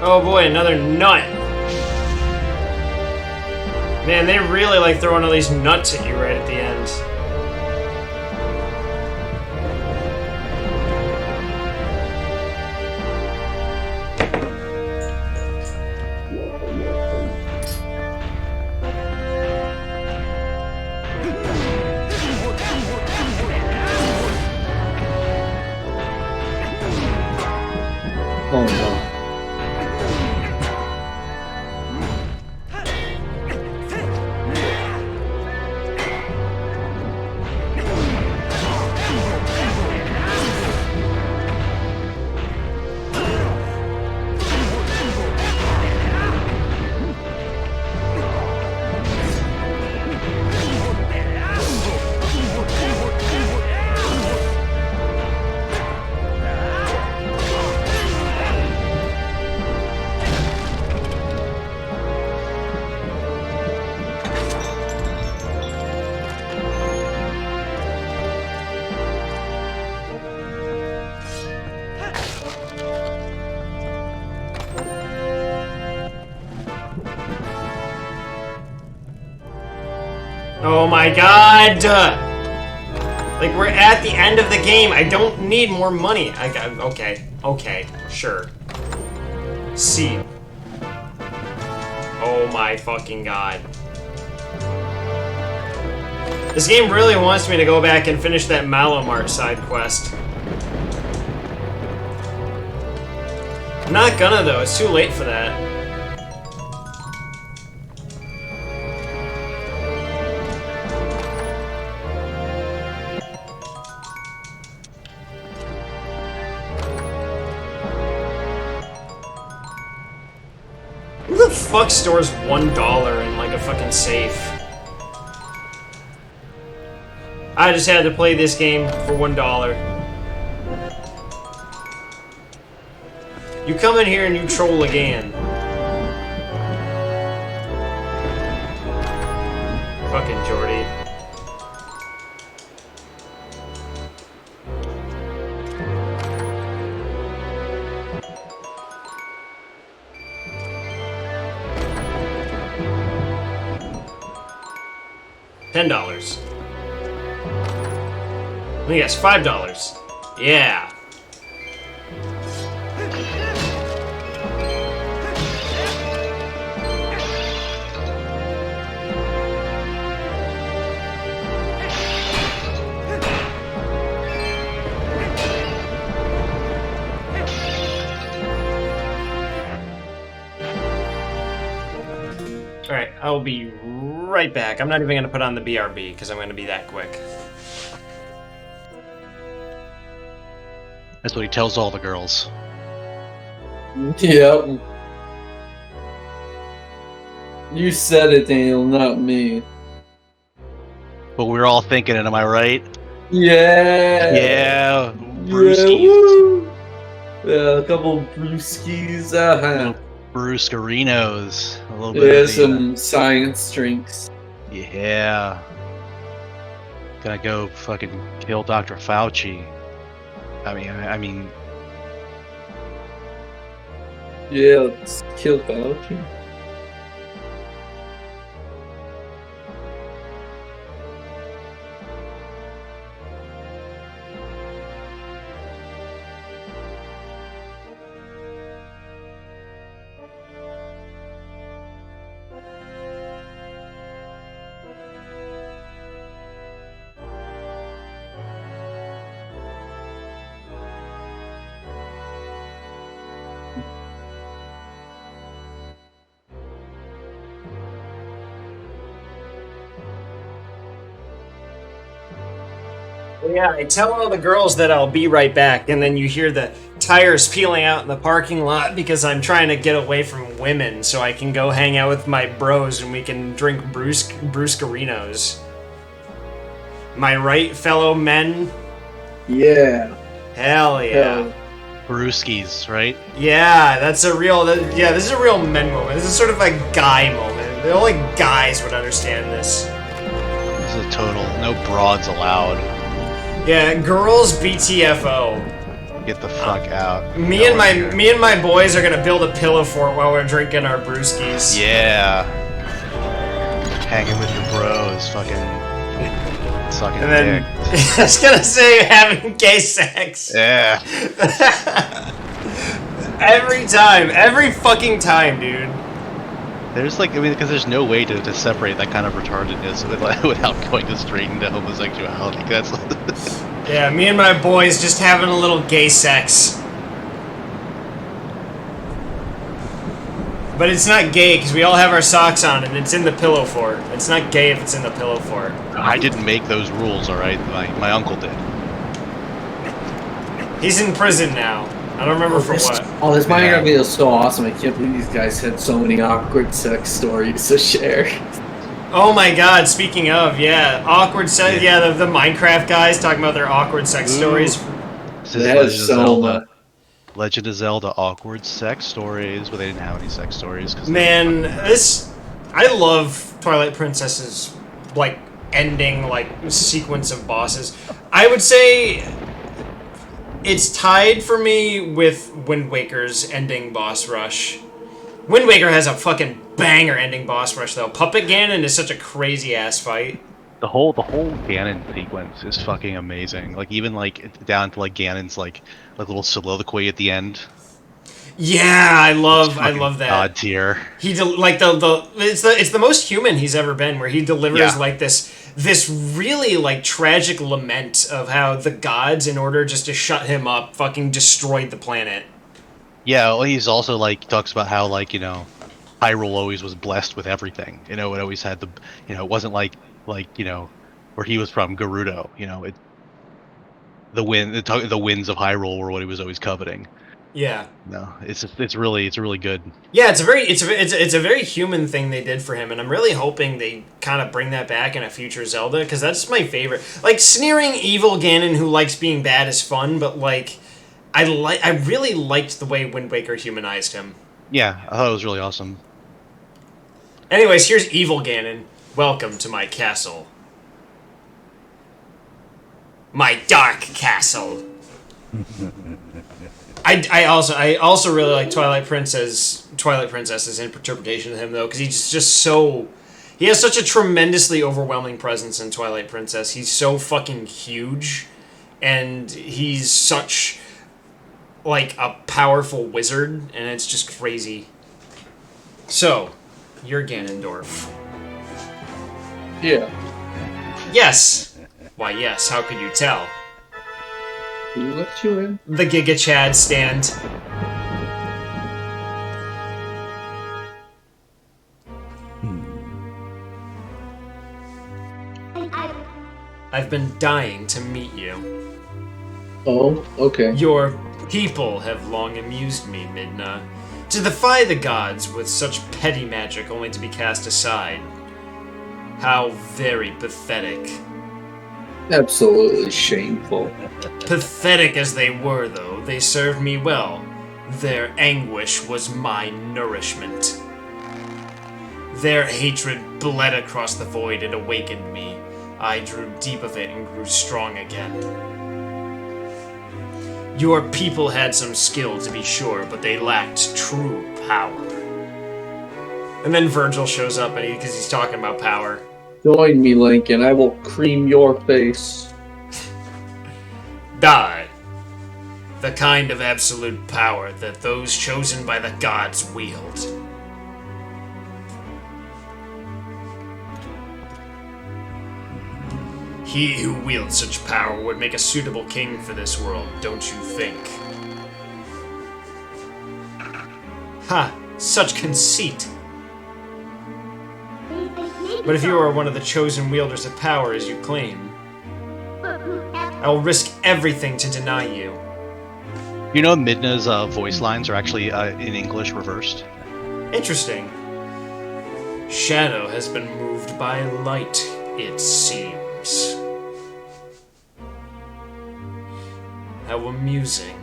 Speaker 1: Oh boy, another nut. Man, they really like throwing all these nuts at you right at the end.
Speaker 5: Oh no.
Speaker 1: Oh my god! Like, we're at the end of the game. I don't need more money. Okay, sure. C. Oh my fucking god. This game really wants me to go back and finish that Malomart side quest. I'm not gonna though, it's too late for that. Who the fuck stores $1 in like a fucking safe? I just had to play this game for $1. You come in here and you troll again. Fucking Jordy. $10. Let me guess, $5. Yeah. Alright, I'll be right back. I'm not even going to put on the BRB because I'm going to be that quick.
Speaker 4: That's what he tells all the girls.
Speaker 5: Yep. You said it, Daniel, not me.
Speaker 4: But we're all thinking it, am I right?
Speaker 5: Yeah.
Speaker 4: Yeah.
Speaker 5: Yeah,
Speaker 4: Brewskis.
Speaker 5: woo. Yeah, a couple brewskis.
Speaker 4: Little Brewskerinos. A little bit
Speaker 5: Yeah,
Speaker 4: of the,
Speaker 5: some science drinks.
Speaker 4: yeah. Gonna go fucking kill Dr. Fauci. I mean,
Speaker 5: Yeah, let's kill Fauci.
Speaker 1: Yeah, I tell all the girls that I'll be right back, and then you hear the tires peeling out in the parking lot because I'm trying to get away from women so I can go hang out with my bros and we can drink Brewskerinos. Am I right, fellow men?
Speaker 5: Yeah.
Speaker 1: Hell yeah.
Speaker 5: Hell.
Speaker 4: Brewskis, right?
Speaker 1: Yeah, that's a real... yeah, this is a real men moment. This is sort of a guy moment. Only guys would understand this.
Speaker 4: This is a total, no broads allowed.
Speaker 1: Yeah, girls BTFO.
Speaker 4: Get the fuck out.
Speaker 1: Me and my boys are gonna build a pillow fort while we're drinking our brewskis.
Speaker 4: Yeah. Hanging with your bros, fucking sucking
Speaker 1: And then
Speaker 4: dick.
Speaker 1: I was gonna say having gay sex.
Speaker 4: Yeah.
Speaker 1: Every fucking time, dude.
Speaker 4: There's like, I mean, because there's no way to separate that kind of retardedness without going to straight into homosexuality. That's
Speaker 1: Yeah, me and my boys just having a little gay sex. But it's not gay because we all have our socks on and it's in the pillow fort. It's not gay if it's in the pillow fort.
Speaker 4: I didn't make those rules, all right. My uncle did.
Speaker 1: He's in prison now. I don't remember for what.
Speaker 5: Oh, this Minecraft
Speaker 4: Yeah.
Speaker 5: video is so awesome. I can't believe these guys had so many awkward sex stories to share.
Speaker 1: Oh my god, speaking of, yeah, awkward sex, yeah, the Minecraft guys talking about their awkward sex stories.
Speaker 4: This is
Speaker 5: That
Speaker 4: Legend
Speaker 5: is
Speaker 4: of
Speaker 5: so
Speaker 4: Zelda.
Speaker 5: much.
Speaker 4: Legend of Zelda awkward sex stories, but they didn't have any sex stories. Cause
Speaker 1: Man, I love Twilight Princess's, like, ending, like, sequence of bosses. I would say it's tied for me with Wind Waker's ending boss rush. Wind Waker has a fucking banger ending boss rush, though. Puppet Ganon is such a crazy-ass fight.
Speaker 4: The whole Ganon sequence is fucking amazing. Like even like down to like Ganon's like little soliloquy at the end.
Speaker 1: Yeah, I love that.
Speaker 4: God tier.
Speaker 1: He like it's the most human he's ever been, where he delivers
Speaker 4: Yeah.
Speaker 1: like this really like tragic lament of how the gods, in order just to shut him up, fucking destroyed the planet.
Speaker 4: Yeah, well, he's also like talks about how like Hyrule always was blessed with everything. It always had the it wasn't like where he was from, Gerudo. The winds of Hyrule were what he was always coveting.
Speaker 1: Yeah.
Speaker 4: No, it's really good.
Speaker 1: Yeah, it's a very human thing they did for him, and I'm really hoping they kind of bring that back in a future Zelda, because that's my favorite. Like, sneering evil Ganon who likes being bad is fun, but like, I really liked the way Wind Waker humanized him.
Speaker 4: Yeah, I thought it was really awesome.
Speaker 1: Anyways, here's evil Ganon. Welcome to my castle. My dark castle. I also really like Twilight Princess's interpretation of him, though, because he's just so... He has such a tremendously overwhelming presence in Twilight Princess. He's so fucking huge, and he's such, like, a powerful wizard, and it's just crazy. So, you're Ganondorf.
Speaker 5: Yeah.
Speaker 1: Yes! Why, yes, how could you tell?
Speaker 5: Who let you in?
Speaker 1: The Giga Chad stand. I've been dying to meet you.
Speaker 5: Oh, okay.
Speaker 1: Your people have long amused me, Midna. To defy the gods with such petty magic only to be cast aside. How very pathetic.
Speaker 5: Absolutely shameful.
Speaker 1: Pathetic as they were, though, they served me well. Their anguish was my nourishment. Their hatred bled across the void and awakened me. I drew deep of it and grew strong again. Your people had some skill, to be sure, but they lacked true power. And then Virgil shows up, and because he's talking about power.
Speaker 5: Join me, Link, and I will cream your face.
Speaker 1: Die. The kind of absolute power that those chosen by the gods wield. He who wields such power would make a suitable king for this world, don't you think? Ha! Such conceit! But if you are one of the chosen wielders of power, as you claim, I will risk everything to deny you.
Speaker 4: You know, Midna's voice lines are actually in English reversed.
Speaker 1: Interesting. Shadow has been moved by light, it seems. How amusing.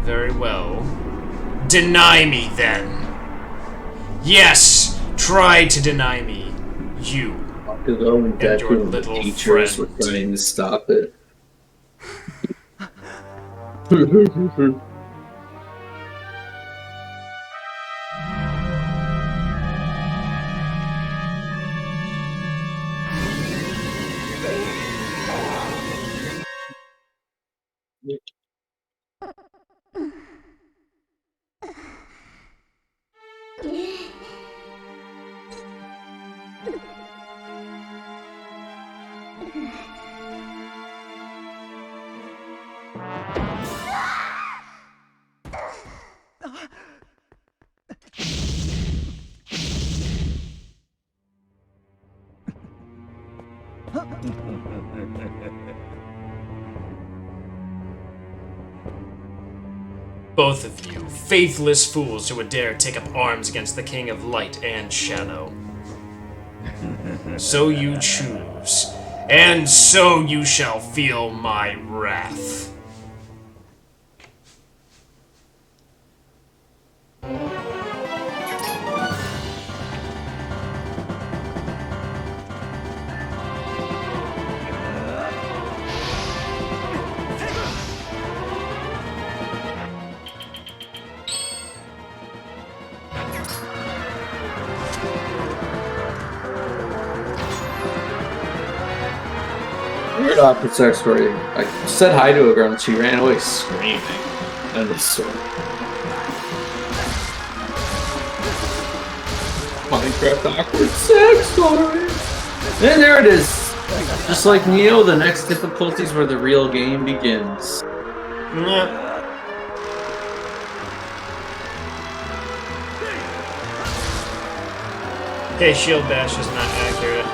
Speaker 1: Very well. Deny me, then. Yes, try to deny me. You,
Speaker 5: Because Owen
Speaker 1: And your
Speaker 5: Deku and the
Speaker 1: little
Speaker 5: teachers
Speaker 1: friend.
Speaker 5: were trying to stop it.
Speaker 1: Both of you, faithless fools who would dare take up arms against the King of Light and Shadow. So you choose, and so you shall feel my wrath.
Speaker 5: Weird awkward sex story. I said hi to a girl and she ran away screaming. End of story. Minecraft awkward sex story. And there it is. Just like Neo, the next difficulties where the real game begins.
Speaker 1: Yeah. Okay, shield bash is not accurate.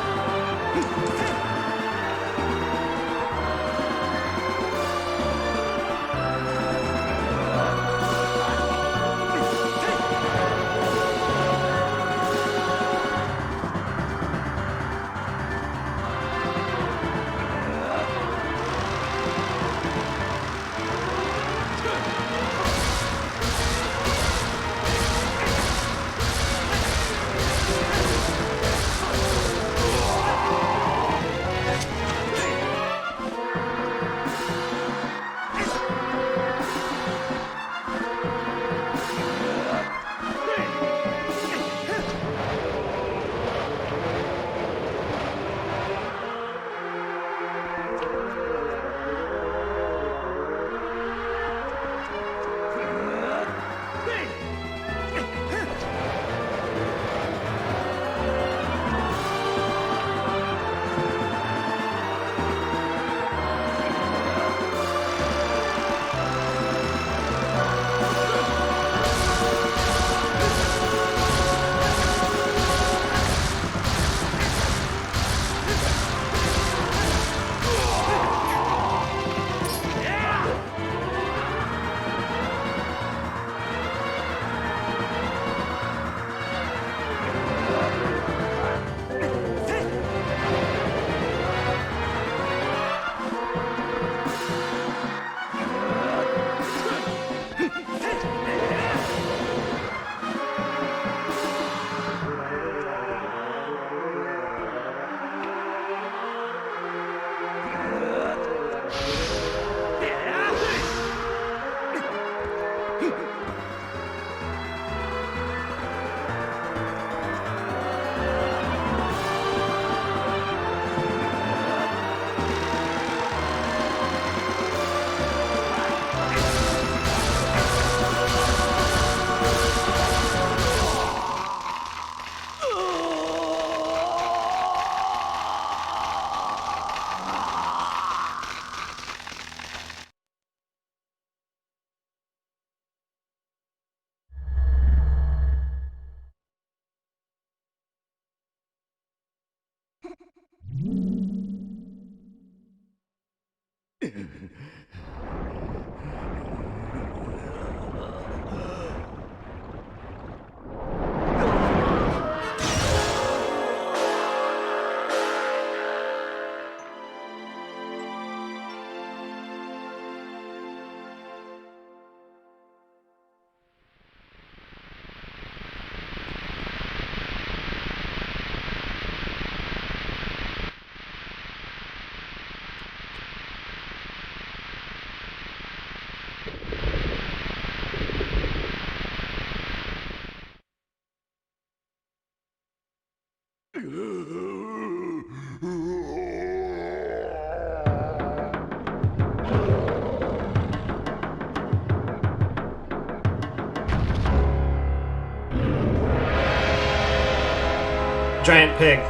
Speaker 1: Giant pig.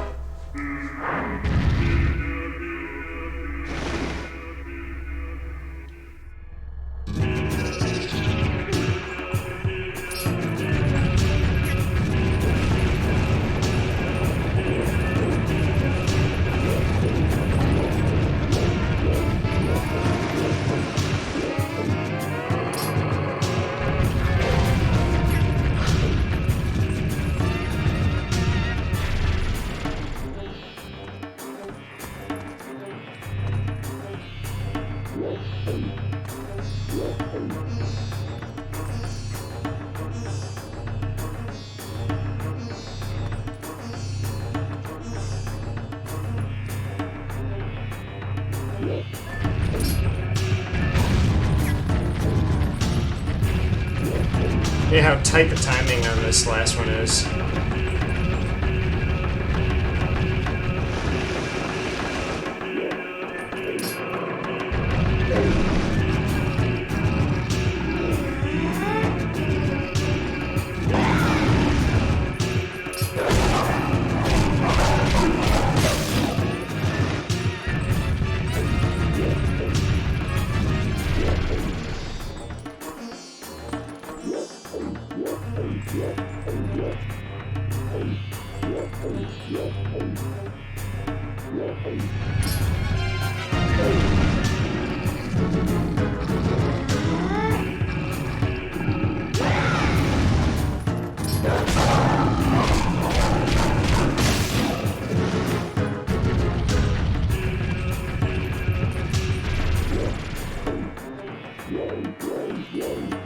Speaker 1: Yeah, how tight the timing on this last one is.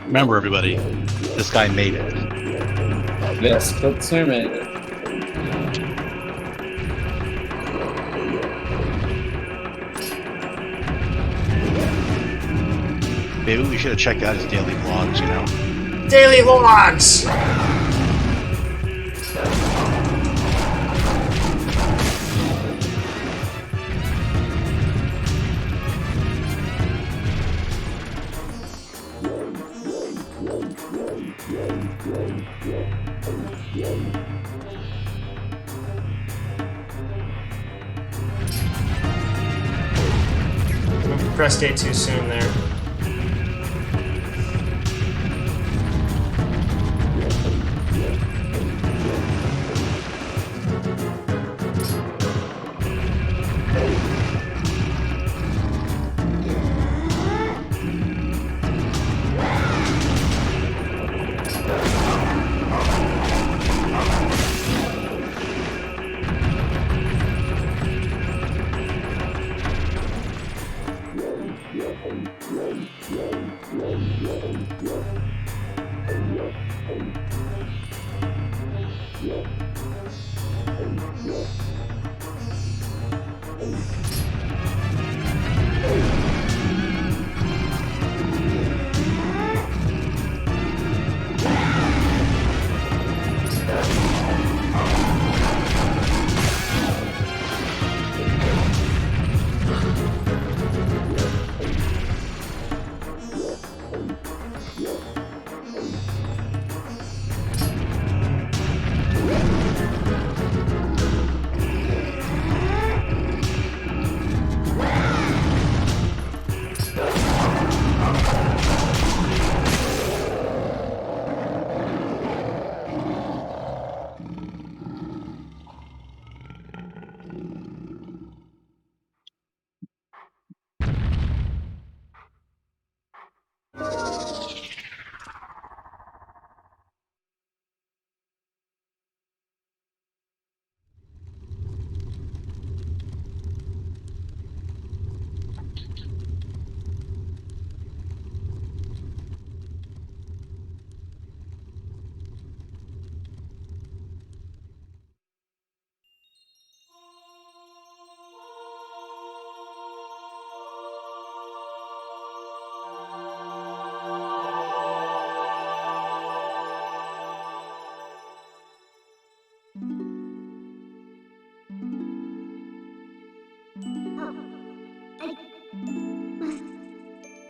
Speaker 4: Remember, everybody, this guy made it.
Speaker 5: Yes, but we made it.
Speaker 4: Maybe we should have checked out his daily vlogs, you know?
Speaker 1: Daily logs! Pressed A too soon there.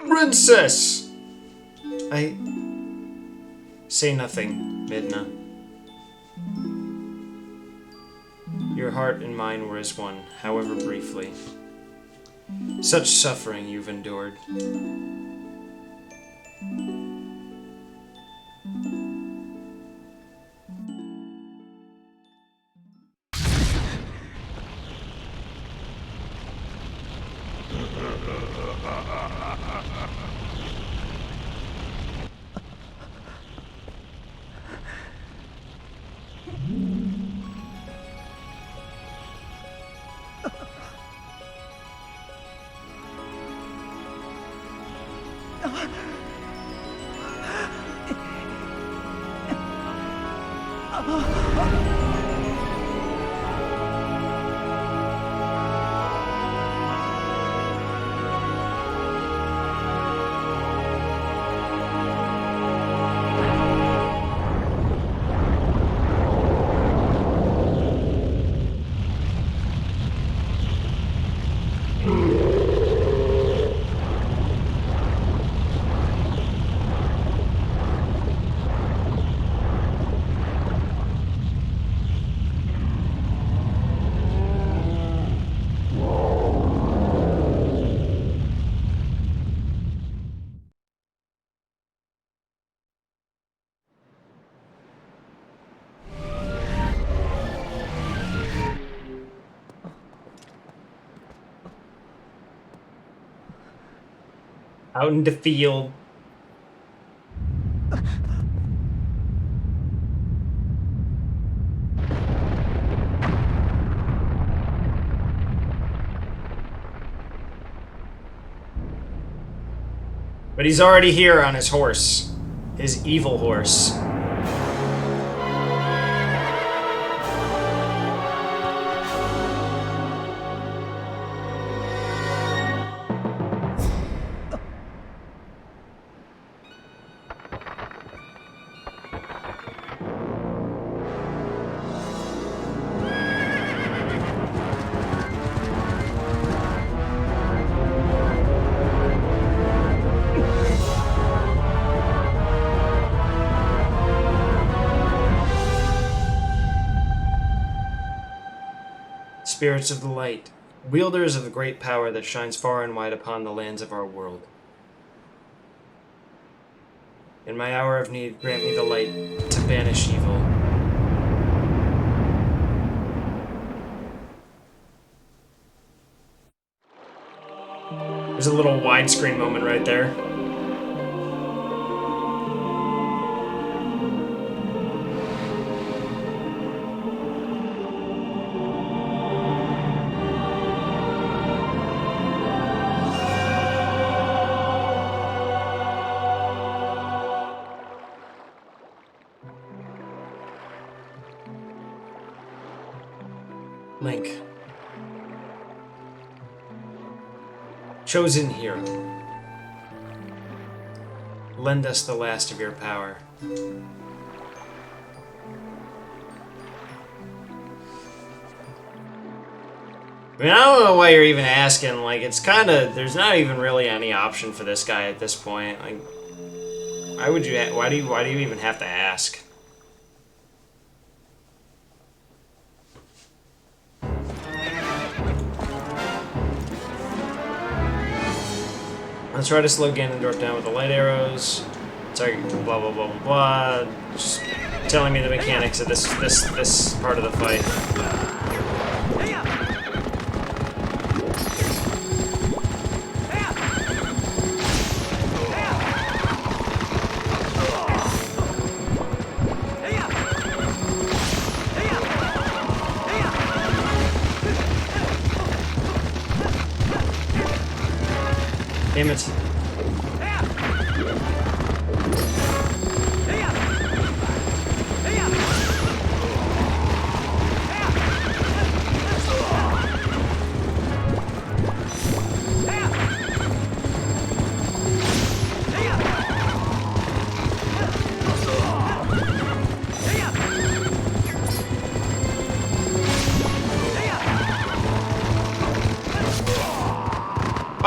Speaker 1: Princess! I say nothing, Midna. Your heart and mine were as one, however briefly. Such suffering you've endured. Out in the field. But he's already here on his horse. His evil horse. Spirits of the light, wielders of the great power that shines far and wide upon the lands of our world. In my hour of need, grant me the light to banish evil. There's a little widescreen moment right there. Link. Chosen hero. Lend us the last of your power. I mean, I don't know why you're even asking. Like, it's kind of... There's not even really any option for this guy at this point. Like, why would you... Why do you even have to ask? Let's try to slow Ganondorf down with the light arrows. Sorry, blah blah blah blah blah. Just telling me the mechanics of this part of the fight. Damn it.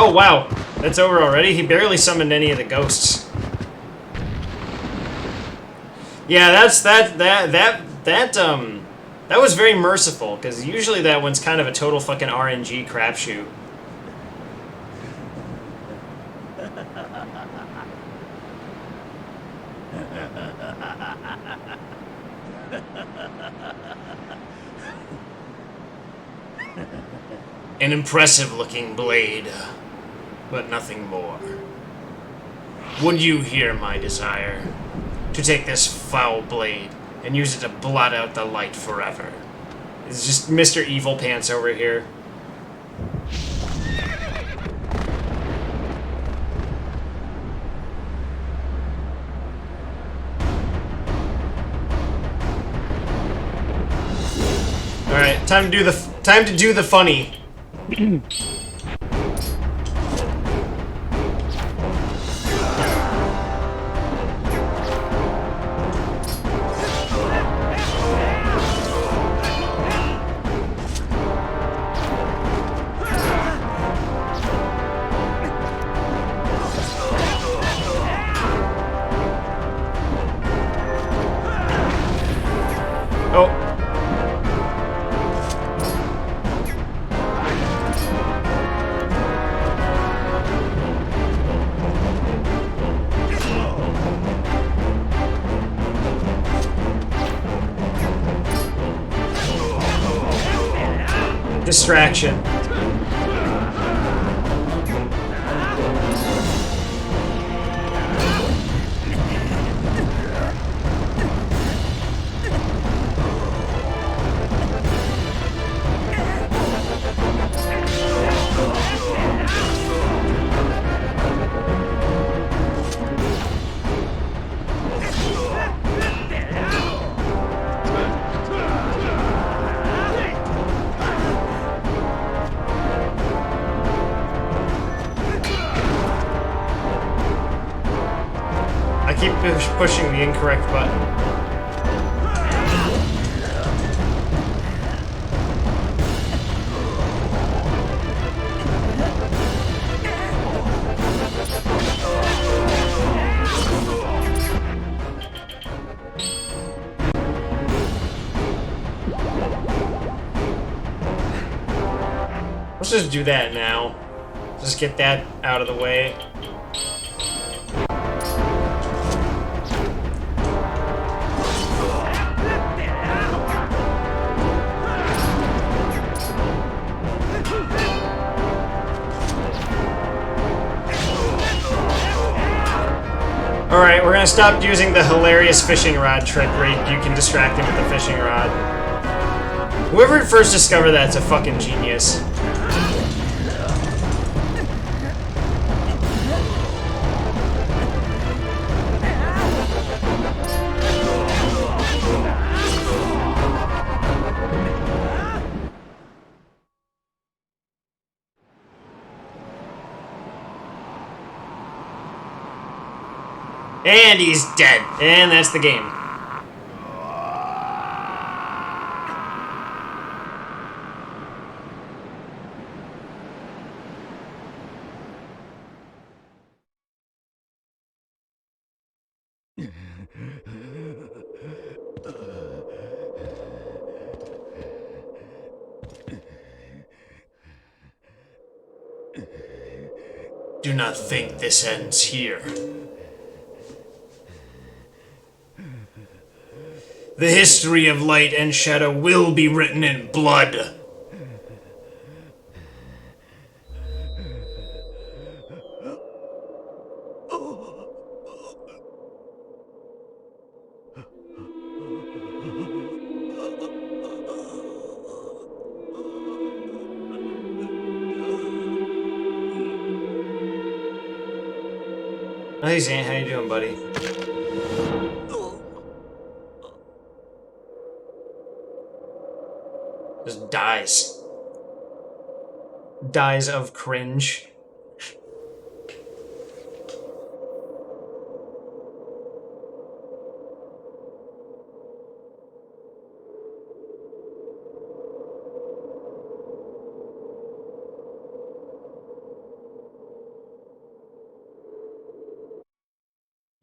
Speaker 1: Oh wow, that's over already? He barely summoned any of the ghosts. Yeah, that That was very merciful, because usually that one's kind of a total fucking RNG crapshoot. An impressive-looking blade, but nothing more. Would you hear my desire to take this foul blade and use it to blot out the light forever? It's just Mr. Evil Pants over here. All right, time to do the funny. Oh. Distraction. I keep pushing the incorrect button. Let's just do that now. Just get that out of the way. Alright, we're gonna stop using the hilarious fishing rod trick where you can distract him with the fishing rod. Whoever first discovered that's a fucking genius. And he's dead. And that's the game. Do not think this ends here. The history of light and shadow will be written in blood. Hey Zane, how you doing, buddy? Just dies. Dies of cringe.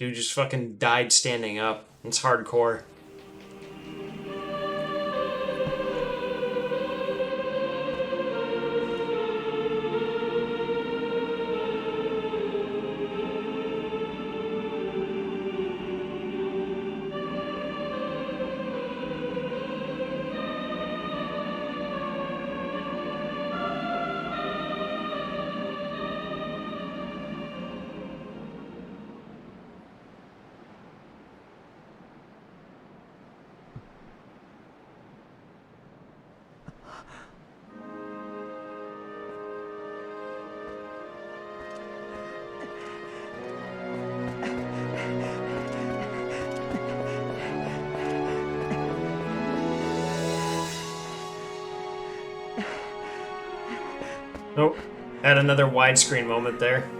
Speaker 1: Dude just fucking died standing up. It's hardcore. Oh, had another widescreen moment there.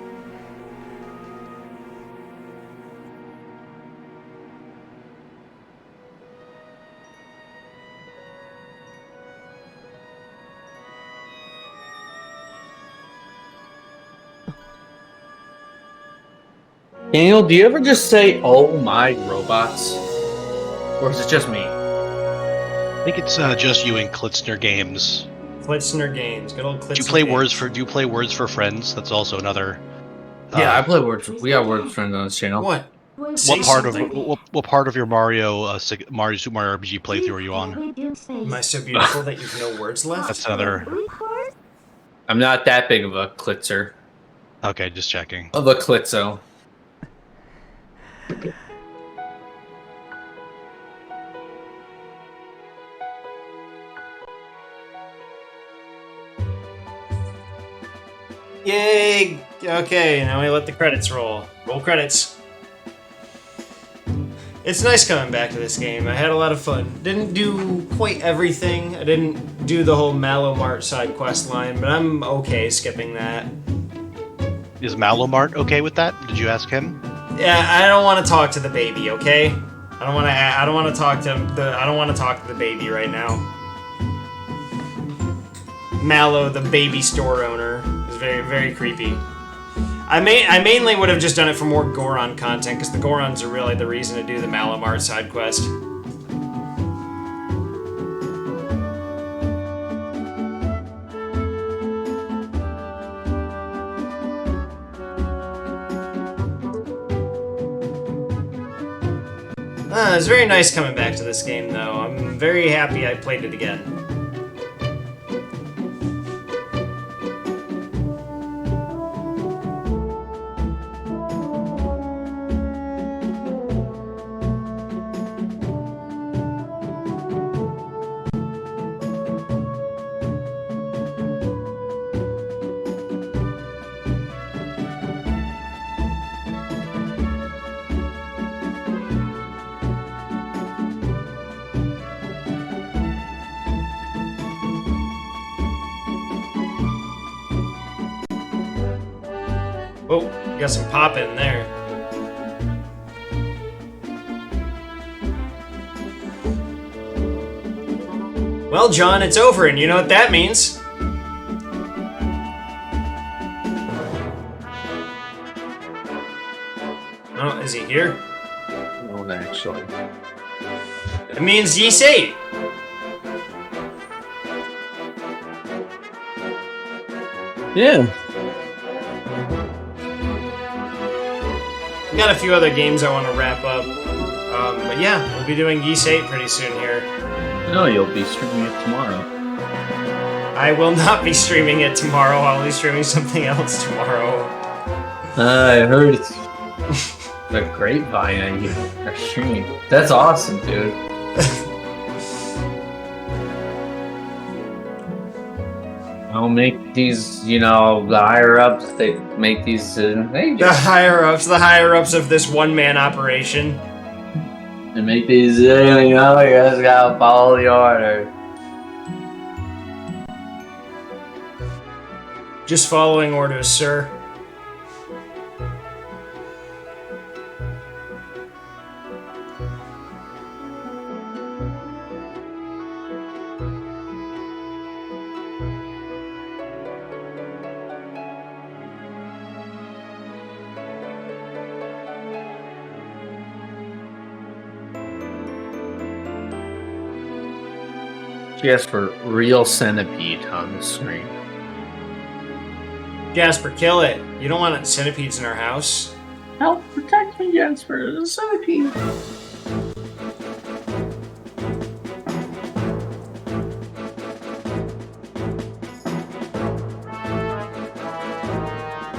Speaker 5: Daniel, do you ever just say, "Oh my robots," or is it just me?
Speaker 4: I think it's just you and Klitzner Games.
Speaker 1: Klitzner Games, good old Klitzner
Speaker 4: Do you play
Speaker 1: Games.
Speaker 4: Words for Friends? That's also another.
Speaker 5: Yeah, I play Words. We got Words friends on this channel.
Speaker 1: What?
Speaker 2: What
Speaker 1: Say something.
Speaker 4: What part of your Mario Super Mario RPG playthrough are you on?
Speaker 1: Am I so beautiful that you've no words left?
Speaker 4: That's another.
Speaker 5: I'm not that big of a Klitzer.
Speaker 4: Okay, just checking.
Speaker 5: Of a Klitzo.
Speaker 1: Yay! Okay, now we let the credits roll. Roll credits. It's nice coming back to this game. I had a lot of fun. Didn't do quite everything. I didn't do the whole Malomart side quest line, but I'm okay skipping that.
Speaker 4: Is Malomart okay with that? Did you ask him?
Speaker 1: Yeah, I don't want to talk to the baby, okay? I don't want to talk to the baby right now. Mallow, the baby store owner, is very, very creepy. I mainly would have just done it for more Goron content, because the Gorons are really the reason to do the Malomart side quest. It's very nice coming back to this game, though. I'm very happy I played it again. Oh, you got some pop in there. Well, John, it's over, and you know what that means. Oh, is he here?
Speaker 5: No, actually.
Speaker 1: It means ye say.
Speaker 5: Yeah.
Speaker 1: We got a few other games I want to wrap up. But yeah, we'll be doing Geese 8 pretty soon here.
Speaker 5: No, you'll be streaming it tomorrow.
Speaker 1: I will not be streaming it tomorrow. I'll be streaming something else tomorrow.
Speaker 5: I heard it's the grapevine are streaming. That's awesome, dude. I'll make these, the higher ups, they make these decisions.
Speaker 1: The higher ups of this one-man operation.
Speaker 5: And make these, you guys gotta follow the order.
Speaker 1: Just following orders, sir.
Speaker 5: She asked for real centipede on the screen.
Speaker 1: Jasper, kill it. You don't want centipedes in our house.
Speaker 5: Help protect me, Jasper. The centipede.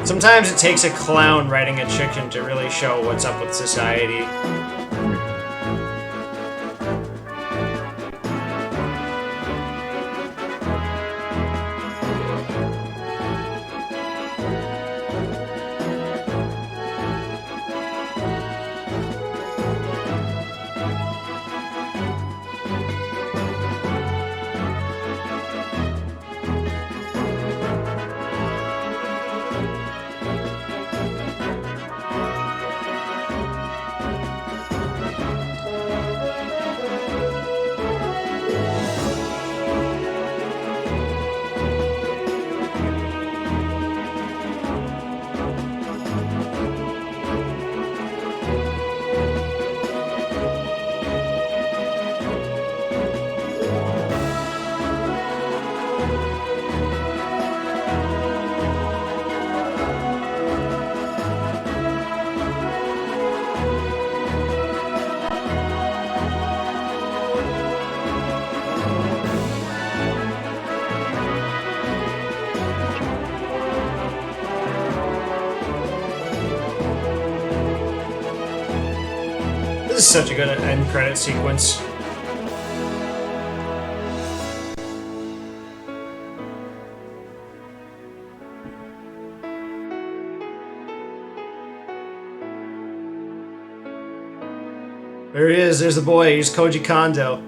Speaker 1: Sometimes it takes a clown riding a chicken to really show what's up with society. This is such a good end credit sequence. There he is, there's the boy, he's Koji Kondo.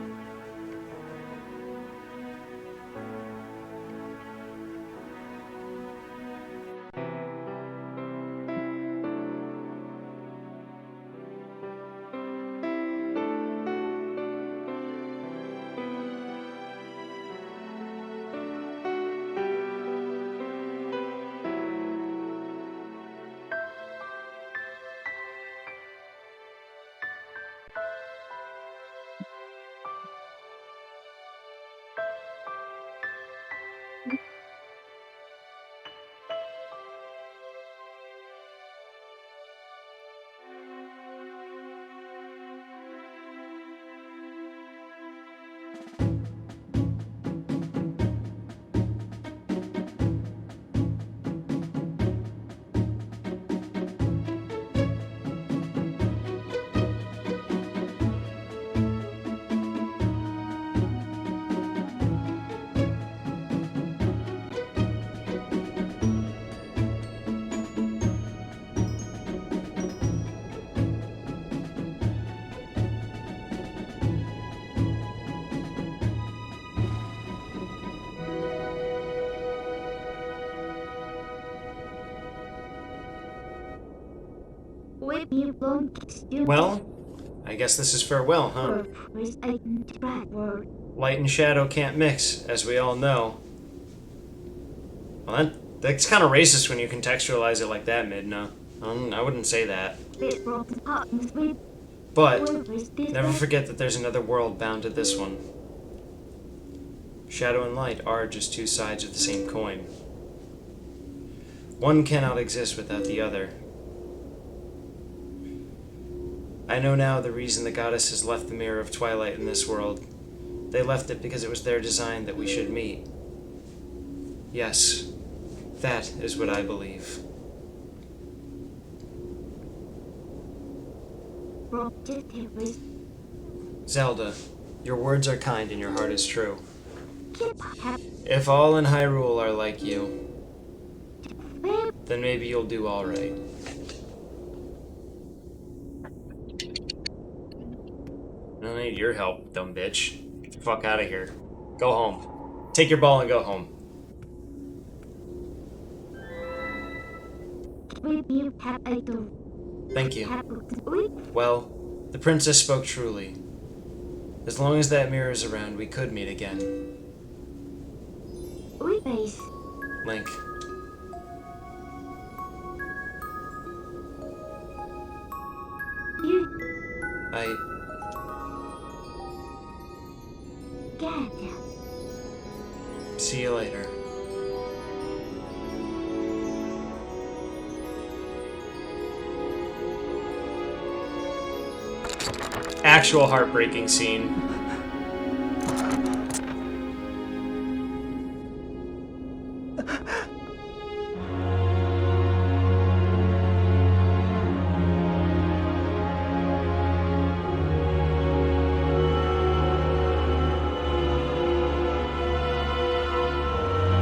Speaker 2: What you won't do.
Speaker 1: Well, I guess this is farewell, huh? Light and shadow can't mix, as we all know. Well, that's kind of racist when you contextualize it like that, Midna. I wouldn't say that. But, never forget that there's another world bound to this one. Shadow and light are just two sides of the same coin. One cannot exist without the other. I know now the reason the goddesses left the Mirror of Twilight in this world. They left it because it was their design that we should meet. Yes, that is what I believe. Zelda, your words are kind and your heart is true. If all in Hyrule are like you, then maybe you'll do all right. I don't need your help, dumb bitch. Get the fuck out of here. Go home. Take your ball and go home. Thank you. Well, the princess spoke truly. As long as that mirror is around, we could meet again. Link. See you later. Actual heartbreaking scene.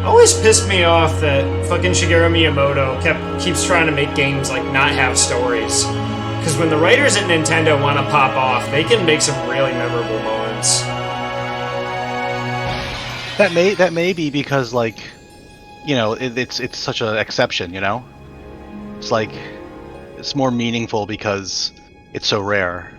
Speaker 1: Always pissed me off that fucking Shigeru Miyamoto keeps trying to make games like not have stories. Because when the writers at Nintendo want to pop off, they can make some really memorable moments.
Speaker 4: That may be because, like, you know, it's such an exception, you know? It's like, it's more meaningful because it's so rare.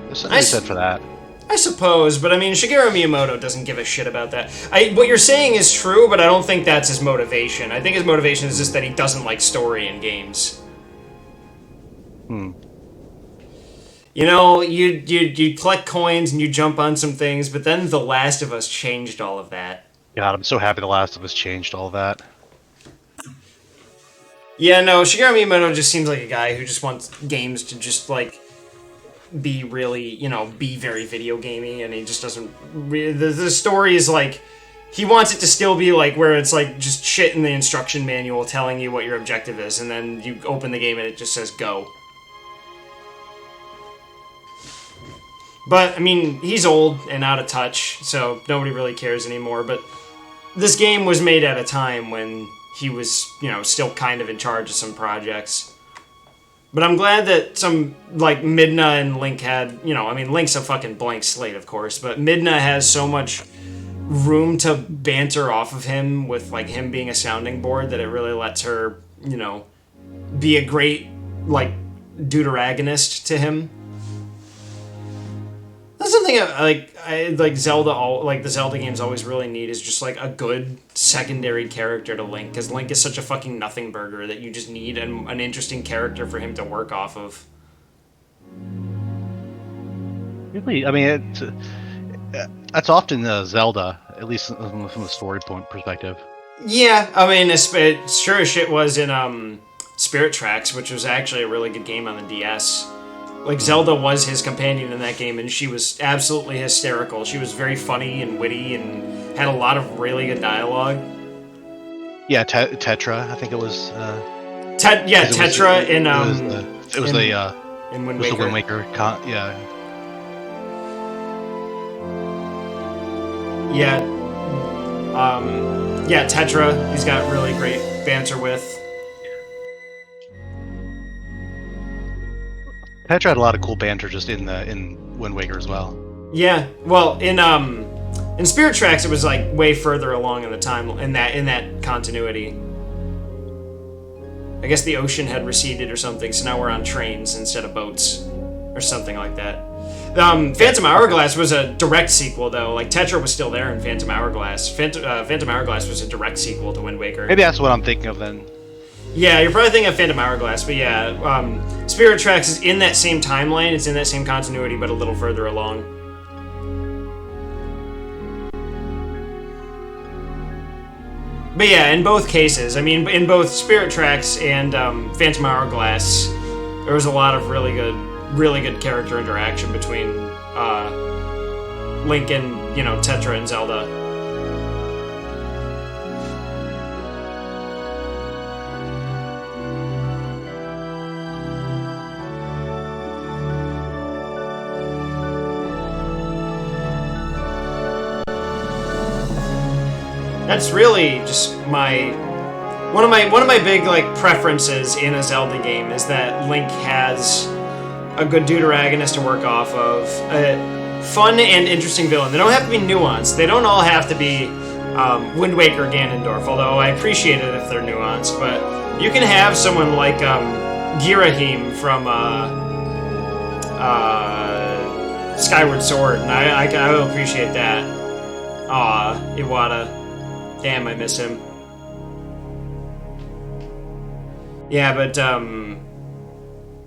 Speaker 4: There's something to be said for that.
Speaker 1: I suppose, but I mean, Shigeru Miyamoto doesn't give a shit about that. What you're saying is true, but I don't think that's his motivation. I think his motivation is just that he doesn't like story in games. You know, you collect coins and you jump on some things, but then The Last of Us changed all of that.
Speaker 4: God, I'm so happy The Last of Us changed all that.
Speaker 1: Yeah, no, Shigeru Miyamoto just seems like a guy who just wants games to just, like, be really, you know, be very video gamey, and he just doesn't... The story is, like... He wants it to still be, like, where it's, like, just shit in the instruction manual telling you what your objective is, and then you open the game and it just says, go. But, I mean, he's old and out of touch, so nobody really cares anymore. But this game was made at a time when he was, you know, still kind of in charge of some projects. But I'm glad that some, like, Midna and Link had, you know, I mean, Link's a fucking blank slate, of course, but Midna has so much room to banter off of him with, like, him being a sounding board that it really lets her, you know, be a great, like, deuteragonist to him. That's something like Zelda, like the Zelda games always really need is just like a good secondary character to Link, because Link is such a fucking nothing burger that you just need an interesting character for him to work off of.
Speaker 4: Really, I mean, that's often Zelda, at least from the story point perspective.
Speaker 1: Yeah, I mean, it sure as shit was in Spirit Tracks, which was actually a really good game on the DS. Like, Zelda was his companion in that game, and she was absolutely hysterical. She was very funny and witty and had a lot of really good dialogue.
Speaker 4: Yeah, Tetra, I think it was.
Speaker 1: Tetra in Wind Waker.
Speaker 4: The Wind Waker, yeah.
Speaker 1: Yeah, Tetra, he's got really great banter with.
Speaker 4: Tetra had a lot of cool banter just in Wind Waker as well.
Speaker 1: Yeah, well, in Spirit Tracks, it was like way further along in the time in that continuity. I guess the ocean had receded or something, so now we're on trains instead of boats, or something like that. Phantom Hourglass was a direct sequel, though. Like, Tetra was still there in Phantom Hourglass. Phantom Hourglass was a direct sequel to Wind Waker.
Speaker 4: Maybe that's what I'm thinking of then.
Speaker 1: Yeah, you're probably thinking of Phantom Hourglass, but yeah, Spirit Tracks is in that same timeline, it's in that same continuity, but a little further along. But yeah, in both cases, I mean, in both Spirit Tracks and Phantom Hourglass, there was a lot of really good character interaction between Link and, you know, Tetra and Zelda. That's really just one of my big like preferences in a Zelda game is that Link has a good deuteragonist to work off of, a fun and interesting villain. They don't have to be nuanced. They don't all have to be Wind Waker Ganondorf, although I appreciate it if they're nuanced. But you can have someone like Girahim from Skyward Sword, and I will appreciate that. Aw, Iwata. Damn, I miss him. Yeah, but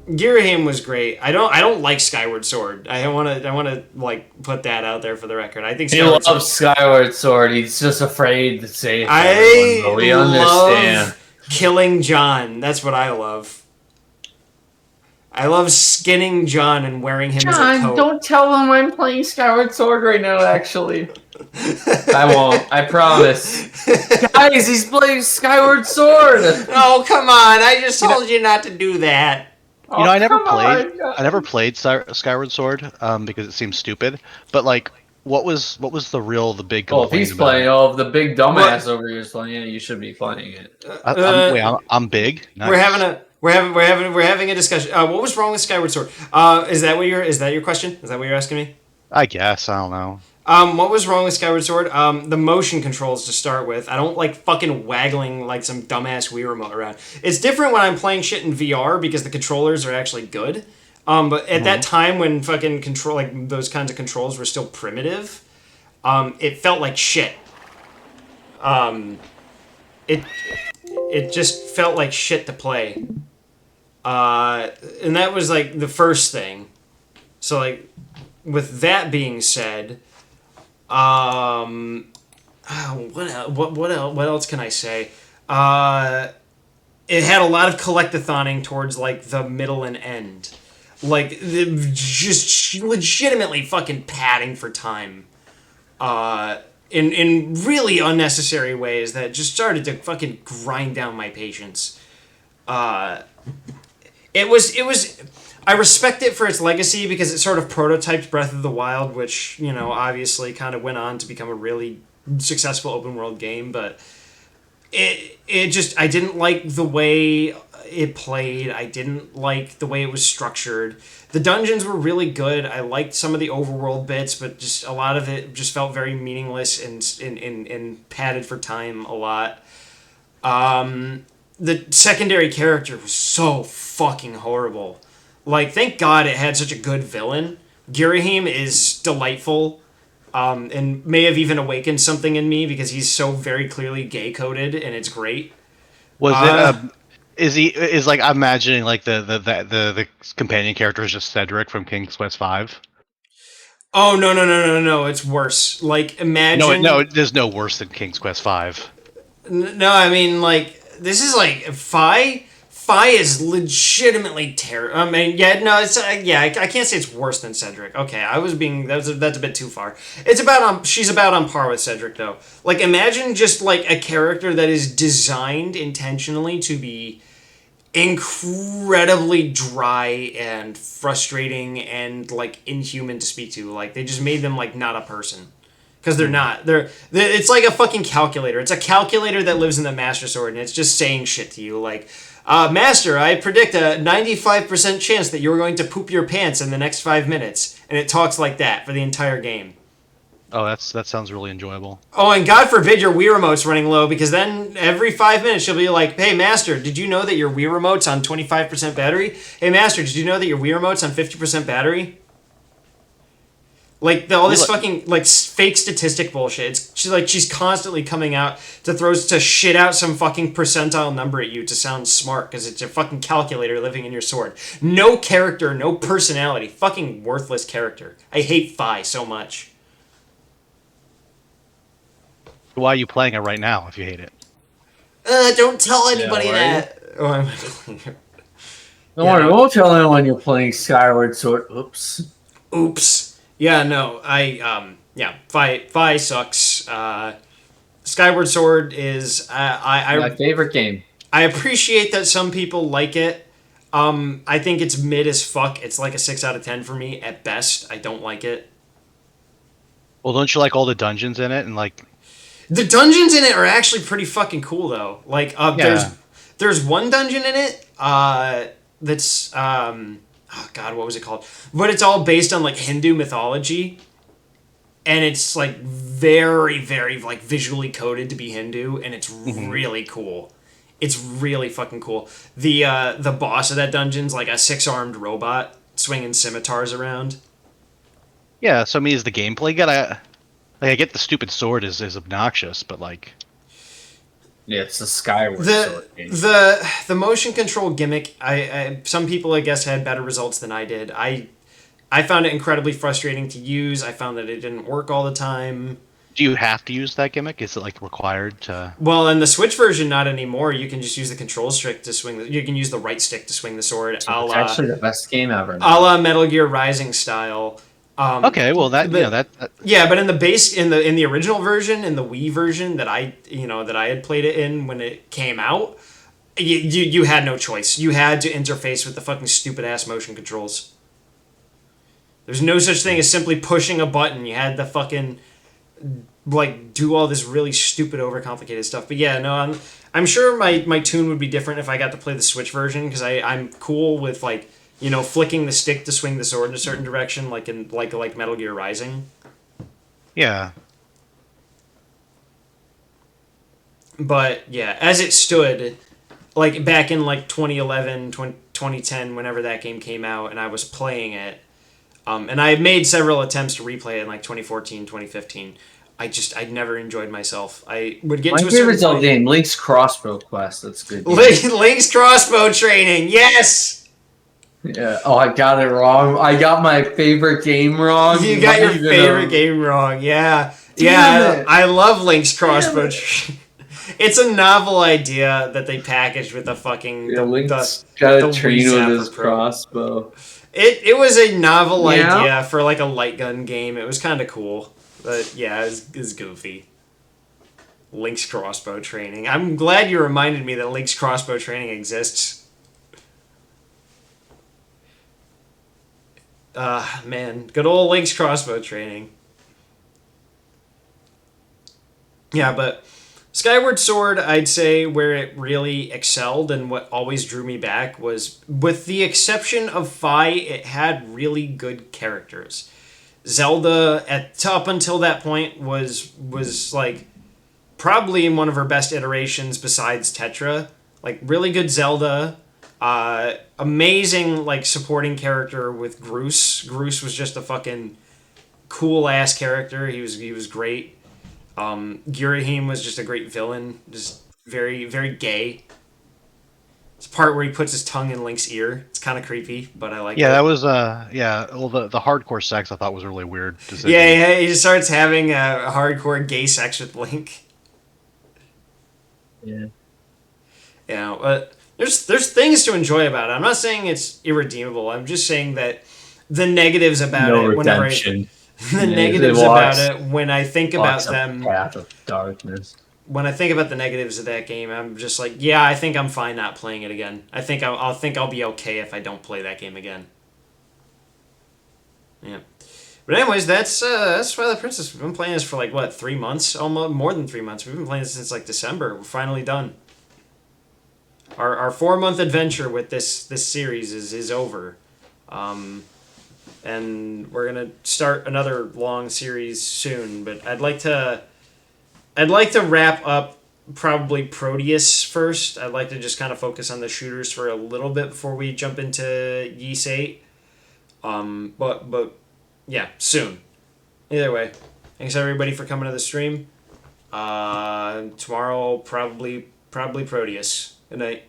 Speaker 1: Girahim was great. I don't like Skyward Sword. I wanna like put that out there for the record. I think
Speaker 3: he loves Skyward Sword. He's just afraid to say it.
Speaker 1: I
Speaker 3: we understand.
Speaker 1: Killing John. That's what I love. I love skinning John and wearing him as a coat.
Speaker 3: Don't tell him I'm playing Skyward Sword right now, actually. I won't. I promise. Guys, he's playing Skyward Sword!
Speaker 1: Oh, come on. I just told you not to do that.
Speaker 4: You know, I never played Skyward Sword because it seems stupid. But like, what was the big complaint?
Speaker 3: Oh, if he's playing, the big dumbass over here is playing it, you should be playing it.
Speaker 4: I'm big. Nice.
Speaker 1: We're having a discussion. What was wrong with Skyward Sword? Is that your question? Is that what you're asking me?
Speaker 4: I guess, I don't know.
Speaker 1: What was wrong with Skyward Sword? The motion controls to start with. I don't like fucking waggling like some dumbass Wii remote around. It's different when I'm playing shit in VR because the controllers are actually good. But at that time when fucking those kinds of controls were still primitive, it felt like shit. It just felt like shit to play. And that was like the first thing. So like, with that being said, what else can I say? It had a lot of collectathoning towards like the middle and end, like just legitimately fucking padding for time, in really unnecessary ways that just started to fucking grind down my patience. It was. I respect it for its legacy because it sort of prototyped Breath of the Wild, which, you know, obviously kind of went on to become a really successful open world game, but it just, I didn't like the way it played. I didn't like the way it was structured. The dungeons were really good. I liked some of the overworld bits, but just a lot of it just felt very meaningless and padded for time a lot. The secondary character was so fucking horrible. Like, thank God it had such a good villain. Girahim is delightful, and may have even awakened something in me because he's so very clearly gay-coded, and it's great.
Speaker 4: Was it? Is like I'm imagining like the companion character is just Cedric from King's Quest V.
Speaker 1: Oh, no, it's worse. Like, imagine...
Speaker 4: No, there's no worse than King's Quest V.
Speaker 1: No, I mean, like, this is like, Fi is legitimately terrible. I mean, yeah, no, it's I can't say it's worse than Cedric. Okay, that's a bit too far. She's about on par with Cedric though. Like, imagine just like a character that is designed intentionally to be incredibly dry and frustrating and like inhuman to speak to. Like, they just made them like not a person. Because they're not. It's like a fucking calculator. It's a calculator that lives in the Master Sword, and it's just saying shit to you. Like, Master, I predict a 95% chance that you're going to poop your pants in the next 5 minutes. And it talks like that for the entire game.
Speaker 4: Oh, that sounds really enjoyable.
Speaker 1: Oh, and God forbid your Wii Remote's running low, because then every 5 minutes she'll be like, hey, Master, did you know that your Wii Remote's on 25% battery? Hey, Master, did you know that your Wii Remote's on 50% battery? Like, all this fucking, like, fake statistic bullshit. She's constantly coming out to shit out some fucking percentile number at you to sound smart, because it's a fucking calculator living in your sword. No character, no personality. Fucking worthless character. I hate Fi so much.
Speaker 4: Why are you playing it right now if you hate it?
Speaker 1: Don't tell anybody
Speaker 5: Yeah,
Speaker 1: that. Oh, I'm playing it.
Speaker 5: Don't worry, we won't tell anyone you're playing Skyward Sword. Oops.
Speaker 1: Yeah, no, Fi sucks. Skyward Sword is
Speaker 5: My favorite game.
Speaker 1: I appreciate that some people like it. I think it's mid as fuck. It's like a 6 out of 10 for me at best. I don't like it.
Speaker 4: Well, don't you like all the dungeons in it and like?
Speaker 1: The dungeons in it are actually pretty fucking cool though. Like, there's one dungeon in it that's oh God, what was it called? But it's all based on like Hindu mythology, and it's like very, very like visually coded to be Hindu, and it's really cool. It's really fucking cool. The boss of that dungeon's like a 6-armed robot swinging scimitars around.
Speaker 4: Yeah, so I mean, is the gameplay good? I get the stupid sword is obnoxious, but like.
Speaker 5: Yeah, it's the Skyward Sword game.
Speaker 1: The motion control gimmick, some people I guess had better results than I did. I found it incredibly frustrating to use. I found that it didn't work all the time.
Speaker 4: Do you have to use that gimmick? Is it like required to?
Speaker 1: Well, in the Switch version, not anymore. You can just use the control stick to swing. You can use the right stick to swing the sword.
Speaker 5: It's actually the best game ever. A
Speaker 1: la Metal Gear Rising style.
Speaker 4: Okay, well that
Speaker 1: yeah, but in the base in the original version, in the Wii version that I had played it in when it came out, you had no choice. You had to interface with the fucking stupid ass motion controls. There's no such thing as simply pushing a button. You had to fucking like do all this really stupid overcomplicated stuff. But yeah, no, I'm sure my tune would be different if I got to play the Switch version, because I'm cool with like, you know, flicking the stick to swing the sword in a certain direction, like in like Metal Gear Rising.
Speaker 4: Yeah.
Speaker 1: But yeah, as it stood, like back in like 2011, 2010, whenever that game came out, and I was playing it, and I made several attempts to replay it in like 2014, 2015. I never enjoyed myself. I would get to a certain
Speaker 5: favorite Zelda game, Link's Crossbow Quest. That's good.
Speaker 1: Link's Crossbow Training. Yes.
Speaker 5: Yeah. Oh, I got it wrong. I got my favorite game wrong.
Speaker 1: You got your favorite game wrong. Yeah. Yeah. I love Link's Crossbow Training. It's a novel idea that they packaged with a fucking
Speaker 5: Link's got a train with his crossbow.
Speaker 1: It was a novel idea for like a light gun game. It was kind of cool, but yeah, it was goofy. Link's Crossbow Training. I'm glad you reminded me that Link's Crossbow Training exists. Man, good old Link's crossbow training. Yeah, but Skyward Sword, I'd say where it really excelled and what always drew me back was, with the exception of Fi, it had really good characters. Zelda, up until that point, was like probably in one of her best iterations besides Tetra. Like, really good Zelda. Amazing, like, supporting character with Groose. Groose was just a fucking cool ass character. He was great. Girahim was just a great villain. Just very, very gay. It's the part where he puts his tongue in Link's ear. It's kind of creepy, but I like it.
Speaker 4: Yeah, that was well, the hardcore sex I thought was a really weird decision.
Speaker 1: Yeah, he just starts having a hardcore gay sex with Link.
Speaker 5: Yeah.
Speaker 1: You know, but there's things to enjoy about it. I'm not saying it's irredeemable. I'm just saying that the negatives about
Speaker 5: No
Speaker 1: it, whenever
Speaker 5: redemption.
Speaker 1: the
Speaker 5: Yeah,
Speaker 1: negatives
Speaker 5: it walks-
Speaker 1: about it, when I think about
Speaker 5: Walks a
Speaker 1: them,
Speaker 5: path of darkness.
Speaker 1: when I think about the negatives of that game, I'm just like, yeah, I think I'm fine not playing it again. I think I'll be okay if I don't play that game again. Yeah. But anyways, that's Twilight Princess. We've been playing this for like what, 3 months? Almost more than 3 months. We've been playing this since like December. We're finally done. Our 4-month adventure with this series is over. And we're gonna start another long series soon, but I'd like to wrap up probably Proteus first. I'd like to just kind of focus on the shooters for a little bit before we jump into Ys 8. But yeah, soon. Either way, thanks everybody for coming to the stream. Tomorrow probably Proteus. Good night.